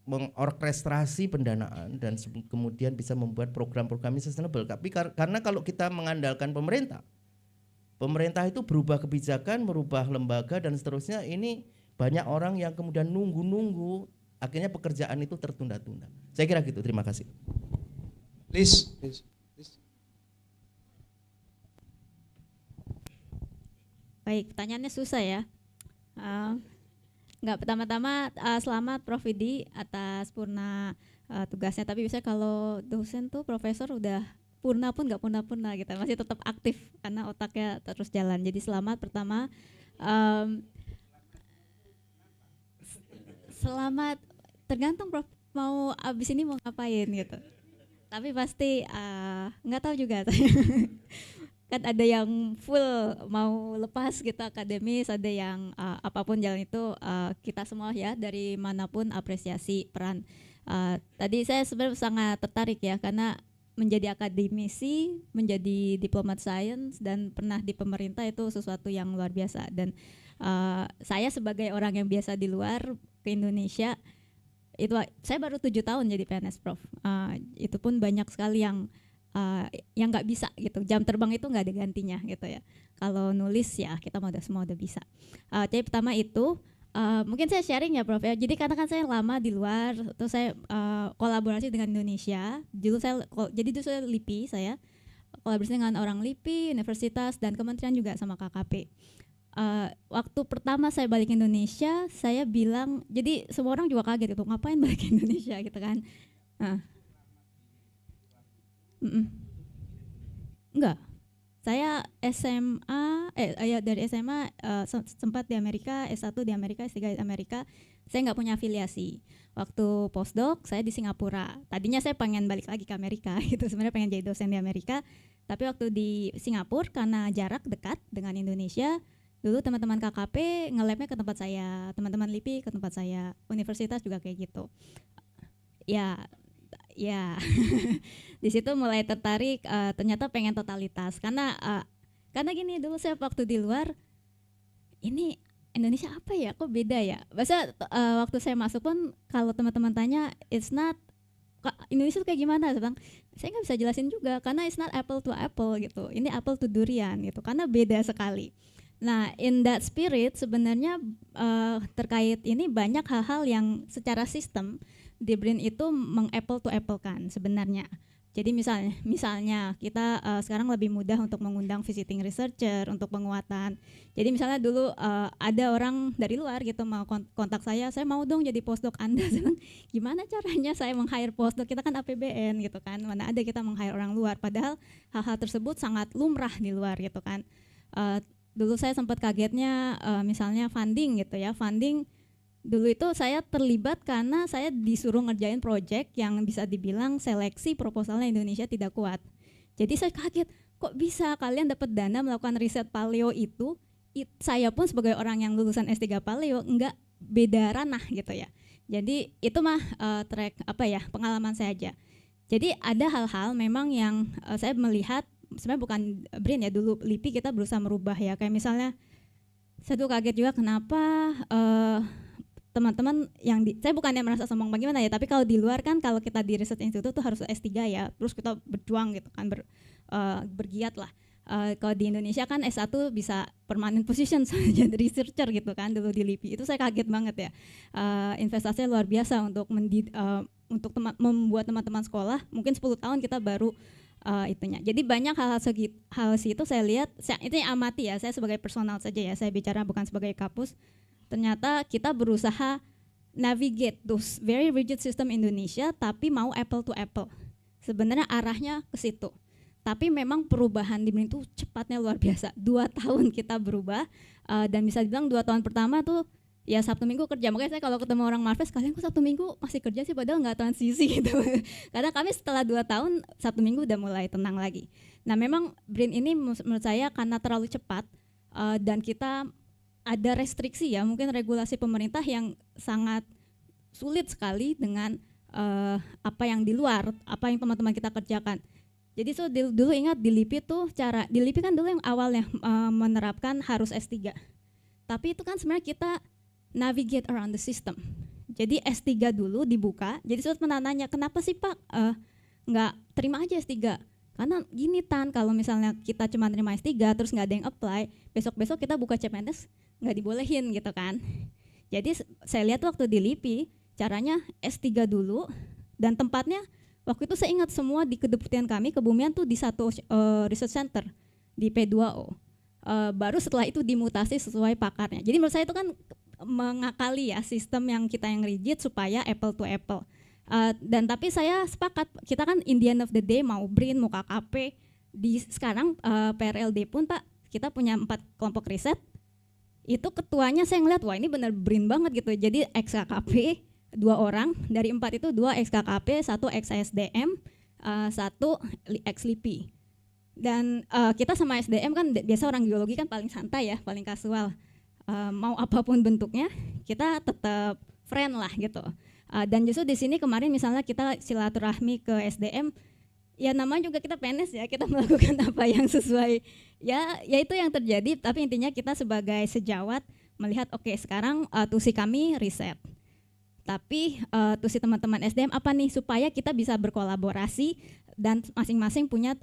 mengorkestrasi pendanaan dan kemudian bisa membuat program-program sustainable. Tapi karena kalau kita mengandalkan pemerintah itu berubah kebijakan, merubah lembaga dan seterusnya, ini banyak orang yang kemudian nunggu-nunggu, akhirnya pekerjaan itu tertunda-tunda. Saya kira gitu. Terima kasih. Please. Baik, pertanyaannya susah ya. Enggak, pertama-tama selamat Prof Widi atas Purna tugasnya. Tapi bisa kalau dosen tuh Profesor udah Purna pun nggak purna-purna gitu, masih tetap aktif karena otaknya terus jalan. Jadi selamat pertama. Selamat tergantung Prof mau abis ini mau ngapain gitu. Tapi pasti nggak tahu juga. Kan ada yang full mau lepas gitu akademis, ada yang apapun jalan itu, kita semua ya dari manapun apresiasi peran. Tadi saya sebenarnya sangat tertarik ya, karena menjadi akademisi, menjadi diplomat sains dan pernah di pemerintah itu sesuatu yang luar biasa. Dan saya sebagai orang yang biasa di luar ke Indonesia, itu saya baru 7 tahun jadi PNS Prof. Itu pun banyak sekali yang nggak bisa gitu, jam terbang itu nggak ada gantinya gitu ya. Kalau nulis ya kita semua udah bisa. Jadi pertama itu mungkin saya sharing ya Prof ya. Jadi karena kan saya lama di luar, terus saya kolaborasi dengan Indonesia. Dulu saya LIPI, saya kolaborasi dengan orang LIPI, universitas dan kementerian juga sama KKP. Waktu pertama saya balik ke Indonesia, saya bilang, jadi semua orang juga kaget itu, ngapain balik ke Indonesia gitu kan. Enggak, saya SMA, dari SMA sempat di Amerika, S1 di Amerika, S3 di Amerika. Saya nggak punya afiliasi. Waktu postdoc saya di Singapura. Tadinya saya pengen balik lagi ke Amerika gitu, sebenarnya pengen jadi dosen di Amerika. Tapi waktu di Singapura karena jarak dekat dengan Indonesia, dulu teman-teman KKP nge-labnya ke tempat saya, teman-teman LIPI ke tempat saya, universitas juga kayak gitu. Ya di situ mulai tertarik, ternyata pengen totalitas karena gini, dulu saya waktu di luar, ini Indonesia apa ya, kok beda ya. Bahasa waktu saya masuk pun kalau teman-teman tanya it's not Indonesia tuh kayak gimana, saya nggak bisa jelasin juga karena it's not apple to apple gitu, ini apple to durian gitu, karena beda sekali. Nah, in that spirit sebenarnya terkait ini banyak hal-hal yang secara sistem di BRIN itu meng-apple to apple kan sebenarnya. Jadi misalnya kita sekarang lebih mudah untuk mengundang visiting researcher untuk penguatan. Jadi misalnya dulu ada orang dari luar gitu mau kontak saya mau dong jadi postdoc Anda. Gimana caranya saya meng-hire postdoc? Kita kan APBN gitu kan, mana ada kita meng-hire orang luar. Padahal hal-hal tersebut sangat lumrah di luar gitu kan. Dulu saya sempat kagetnya misalnya funding gitu ya, funding dulu itu saya terlibat karena saya disuruh ngerjain project yang bisa dibilang seleksi proposalnya Indonesia tidak kuat. Jadi saya kaget, kok bisa kalian dapat dana melakukan riset paleo itu, saya pun sebagai orang yang lulusan S3 paleo enggak beda ranah gitu ya. Jadi itu mah pengalaman saya aja. Jadi ada hal-hal memang yang saya melihat, sebenarnya bukan BRIN ya, dulu LIPI kita berusaha merubah ya, kayak misalnya saya tuh kaget juga kenapa teman-teman yang saya bukannya merasa sombong bagaimana ya, tapi kalau di luar kan kalau kita di research institute tuh harus S3 ya, terus kita berjuang gitu kan, bergiat lah. Kalau di Indonesia kan S1 bisa permanent position jadi researcher gitu kan, dulu di LIPI itu saya kaget banget ya. Investasinya luar biasa untuk membuat teman-teman sekolah, mungkin 10 tahun kita baru itunya. Jadi banyak hal itu saya lihat, itu yang amati ya, saya sebagai personal saja ya, saya bicara bukan sebagai kapus. Ternyata kita berusaha navigate those very rigid system Indonesia, tapi mau apple to apple. Sebenarnya arahnya ke situ. Tapi memang perubahan di BRIN itu cepatnya luar biasa. 2 tahun kita berubah, dan bisa dibilang 2 tahun pertama tuh ya Sabtu Minggu kerja. Makanya saya kalau ketemu orang Marves, kalian kok Sabtu Minggu masih kerja sih, padahal nggak transisi gitu. Karena kami setelah 2 tahun Sabtu Minggu udah mulai tenang lagi. Nah memang BRIN ini menurut saya karena terlalu cepat, dan kita ada restriksi ya, mungkin regulasi pemerintah yang sangat sulit sekali dengan apa yang di luar, apa yang teman-teman kita kerjakan. Jadi dulu ingat di LIPI tuh di LIPI kan dulu yang awalnya menerapkan harus S3. Tapi itu kan sebenarnya kita navigate around the system. Jadi S3 dulu dibuka, jadi pernah nanya, kenapa sih Pak nggak terima aja S3? Karena gini kalau misalnya kita cuma terima S3 terus nggak ada yang apply, besok-besok kita buka CPNS nggak dibolehin gitu kan. Jadi saya lihat waktu di LIPI caranya S3 dulu, dan tempatnya waktu itu saya ingat semua di kedeputian kami Kebumian tuh di satu research center di P2O. Baru setelah itu dimutasi sesuai pakarnya. Jadi menurut saya itu kan mengakali ya sistem yang kita yang rigid supaya apple to apple. Dan tapi saya sepakat, kita kan in the end of the day mau BRIN, mau KKP, sekarang PRLD pun Pak, kita punya 4 kelompok riset, itu ketuanya saya ngeliat, wah ini benar BRIN banget gitu, jadi ex KKP, 2 orang, dari 4 itu 2 ex-KKP, 1 ex-SDM, 1 ex-LIPI. Dan kita sama SDM kan biasa orang geologi kan paling santai ya, paling kasual. Mau apapun bentuknya, kita tetap friend lah gitu. Dan justru di sini kemarin misalnya kita silaturahmi ke SDM, ya namanya juga kita PNS ya, kita melakukan apa yang sesuai. Ya itu yang terjadi, tapi intinya kita sebagai sejawat melihat oke, sekarang tusi kami riset. Tapi tusi teman-teman SDM apa nih supaya kita bisa berkolaborasi dan masing-masing punya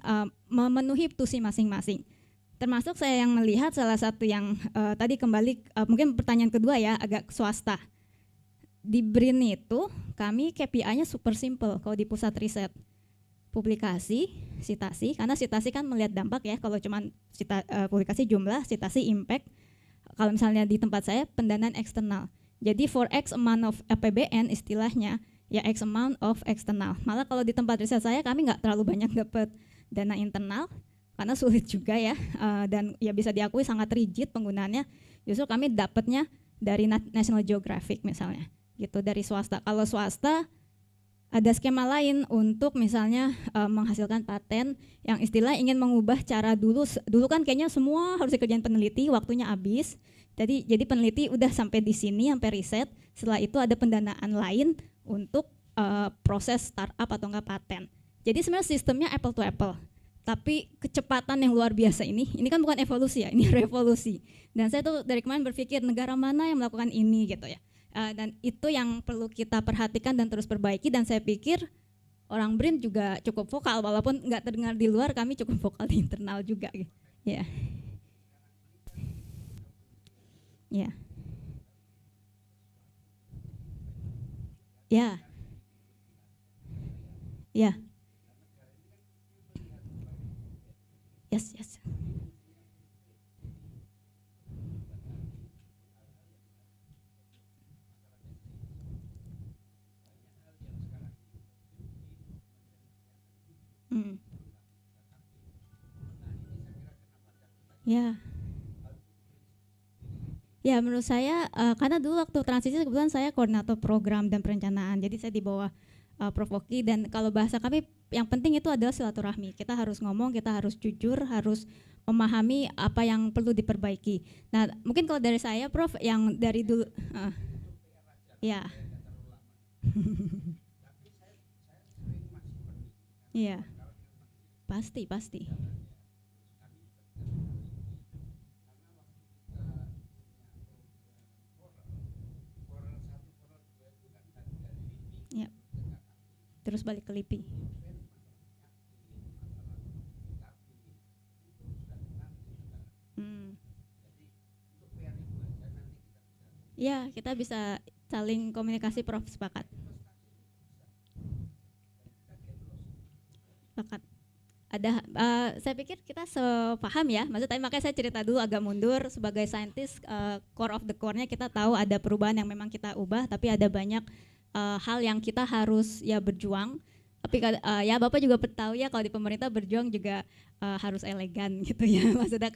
memenuhi tusi masing-masing. Termasuk saya yang melihat salah satu yang tadi kembali mungkin pertanyaan kedua ya, agak swasta. Di BRIN itu kami KPI-nya super simple kalau di pusat riset. Publikasi, sitasi, karena sitasi kan melihat dampak ya, kalau cuma publikasi jumlah, sitasi impact. Kalau misalnya di tempat saya pendanaan eksternal. Jadi for X amount of APBN istilahnya ya X amount of eksternal. Malah kalau di tempat riset saya kami nggak terlalu banyak dapat dana internal karena sulit juga ya, dan ya bisa diakui sangat rigid penggunaannya. Justru kami dapatnya dari National Geographic misalnya. Gitu dari swasta. Kalau swasta ada skema lain untuk misalnya menghasilkan paten yang istilah ingin mengubah cara dulu kan kayaknya semua harus dikerjain peneliti, waktunya habis. Jadi peneliti udah sampai di sini sampai riset, setelah itu ada pendanaan lain untuk proses startup atau enggak paten. Jadi sebenarnya sistemnya apple to apple. Tapi kecepatan yang luar biasa ini kan bukan evolusi ya, ini revolusi. Dan saya tuh dari kemarin berpikir negara mana yang melakukan ini gitu ya. Dan itu yang perlu kita perhatikan dan terus perbaiki, dan saya pikir orang BRIN juga cukup vokal walaupun nggak terdengar di luar, kami cukup vokal di internal juga gitu. Ya. Ya. Ya. Ya. Yes. Ya. Ya menurut saya karena dulu waktu transisi kebetulan saya koordinator program dan perencanaan, jadi saya di bawah Prof Oki, dan kalau bahasa kami yang penting itu adalah silaturahmi. Kita harus ngomong, kita harus jujur, harus memahami apa yang perlu diperbaiki. Nah mungkin kalau dari saya Prof yang dari dulu ya. Iya. Pasti. Ya. Terus balik ke LIPI. Ya, kita bisa saling komunikasi, Prof, sepakat. Ada, saya pikir kita sepaham ya. Maksud tadi makanya saya cerita dulu agak mundur sebagai saintis, core of the core-nya kita tahu ada perubahan yang memang kita ubah, tapi ada banyak hal yang kita harus ya berjuang. Tapi ya Bapak juga tahu ya kalau di pemerintah berjuang juga harus elegan gitu ya. Maksudnya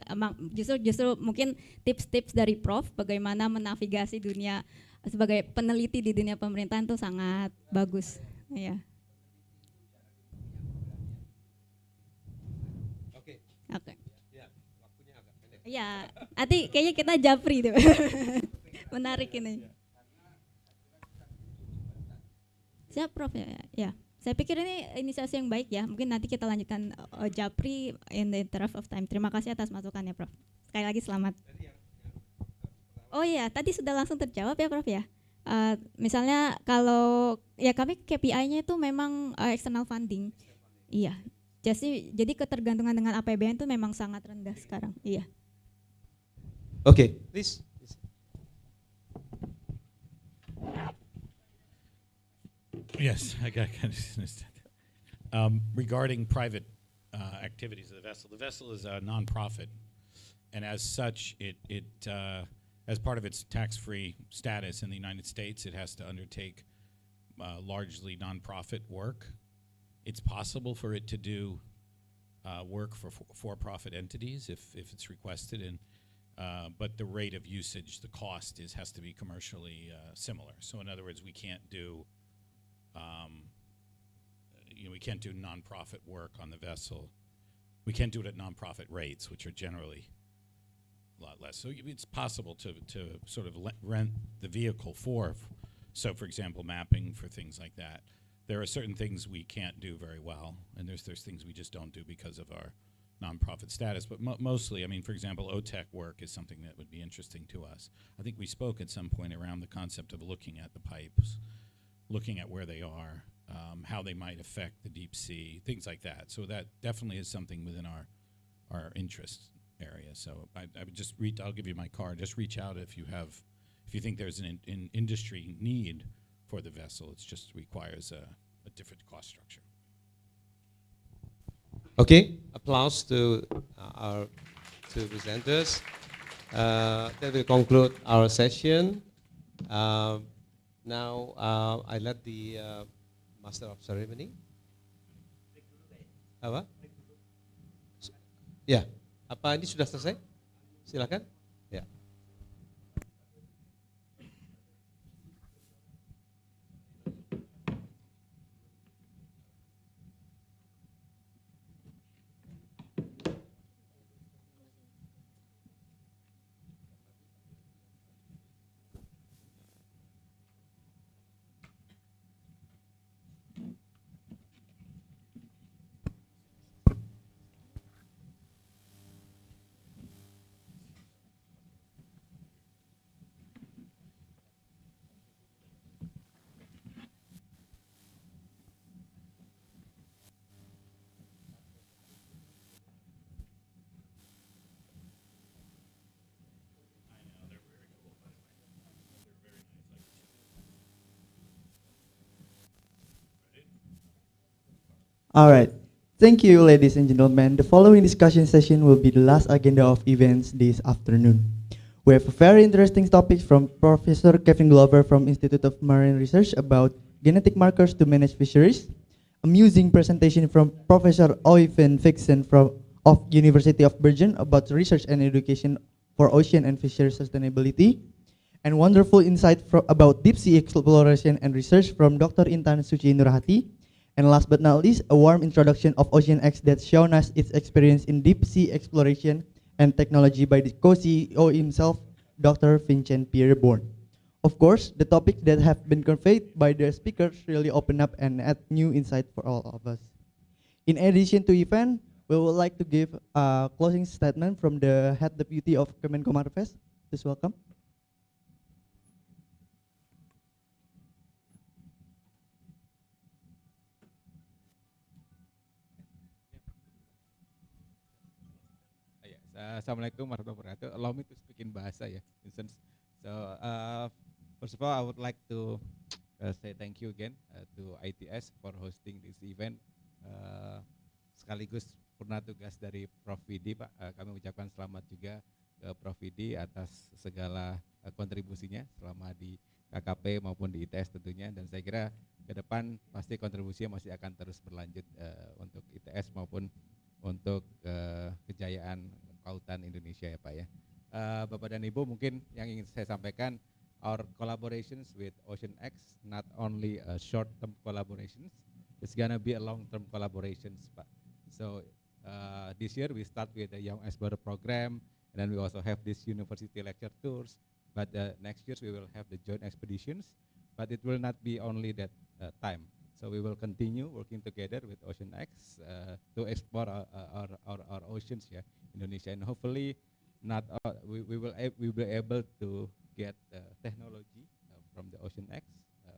justru mungkin tips-tips dari Prof bagaimana menavigasi dunia sebagai peneliti di dunia pemerintahan itu sangat bagus. Ya. Oke. Ya, waktunya agak pendek. Iya, nanti kayaknya kita japri deh. Menarik ini. Siap Prof ya. Ya. Saya pikir ini inisiasi yang baik ya. Mungkin nanti kita lanjutkan japri in the interest of time. Terima kasih atas masukannya Prof. Sekali lagi selamat. Oh iya, tadi sudah langsung terjawab ya Prof ya. Misalnya kalau ya kami KPI-nya itu memang external funding. Iya. Jadi ketergantungan dengan APBN itu memang sangat rendah sekarang. Iya. Okay, please. Yes, I got kind of understand. Regarding private activities of the vessel is a nonprofit, and as such, it as part of its tax-free status in the United States, it has to undertake largely nonprofit work. It's possible for it to do work for for-profit entities if it's requested, and but the rate of usage, the cost has to be commercially similar. So in other words, we can't do we can't do nonprofit work on the vessel. We can't do it at nonprofit rates, which are generally a lot less. So it's possible to sort of rent the vehicle for. So for example, mapping for things like that. There are certain things we can't do very well, and there's things we just don't do because of our nonprofit status. But mostly, I mean, for example, OTEC work is something that would be interesting to us. I think we spoke at some point around the concept of looking at the pipes, looking at where they are, how they might affect the deep sea, things like that. So that definitely is something within our interest area. So I would just I'll give you my card. Just reach out if you think there's an industry need for the vessel. It just requires a different cost structure. Okay, applause to our two presenters. That will conclude our session. Now I let the Master of Ceremony. Apa? Ya, apa ini sudah selesai? Silakan. Ya. All right. Thank you, ladies and gentlemen. The following discussion session will be the last agenda of events this afternoon. We have a very interesting topic from Professor Kevin Glover from Institute of Marine Research about genetic markers to manage fisheries. Amusing presentation from Professor Oyvind Vixen of University of Bergen about research and education for ocean and fisheries sustainability. And wonderful insight about deep sea exploration and research from Dr. Intan Suci Nurhati. And last but not least, a warm introduction of OceanX that shown us its experience in deep sea exploration and technology by the co-CEO himself, Dr. Vincent Pierre Bourne. Of course, the topics that have been conveyed by the speakers really open up and add new insight for all of us. In addition to event, we would like to give a closing statement from the Head Deputy of Kemenko Marves. Please welcome. Assalamualaikum warahmatullahi wabarakatuh. Allow me to speak in bahasa ya, Vincent. So first of all, I would like to say thank you again to ITS for hosting this event. Sekaligus Purna Tugas dari Prof Widi, Pak. Kami ucapkan selamat juga ke Prof Widi atas segala kontribusinya selama di KKP maupun di ITS tentunya. Dan saya kira ke depan pasti kontribusinya masih akan terus berlanjut untuk ITS maupun untuk kejayaan Kelautan Indonesia ya Pak ya. Bapak dan Ibu, mungkin yang ingin saya sampaikan, our collaborations with OceanX not only a short-term collaborations, it's gonna be a long-term collaborations Pak. So this year we start with the Young Explorer program, and then we also have this university lecture tours. But next year we will have the joint expeditions, but it will not be only that time. So we will continue working together with OceanX to explore our oceans ya, Indonesia, and hopefully we will be able to get technology from the OceanX.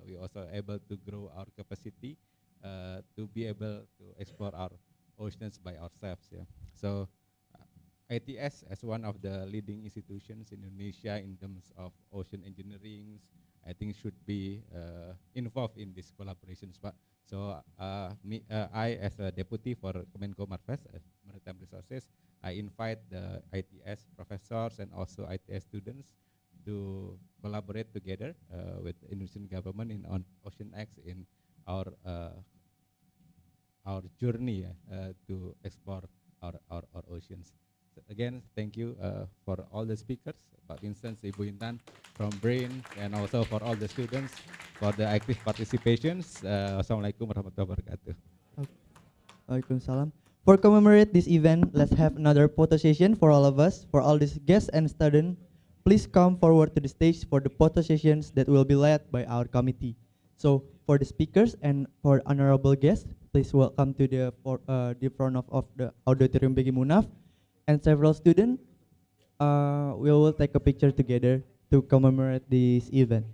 We also able to grow our capacity to be able to explore our oceans by ourselves ya. So ITS as one of the leading institutions in Indonesia in terms of ocean engineering, I think should be involved in these collaborations, Pak. So I, as a deputy for Kemenko Marves, Maritime Resources, I invite the ITS professors and also ITS students to collaborate together with the Indonesian government on OceanX in our journey to explore our oceans. Again, thank you for all the speakers, Pak Vincent, Ibu Intan from BRAIN, and also for all the students for the active participations. Wassalamualaikum warahmatullahi wabarakatuh. Waalaikumsalam. For commemorate this event, let's have another photo session for all of us. For all these guests and students, please come forward to the stage for the photo sessions that will be led by our committee. So for the speakers and for honorable guests, please welcome to the front of the auditorium Begi Munaf. And several students, we will take a picture together to commemorate this event.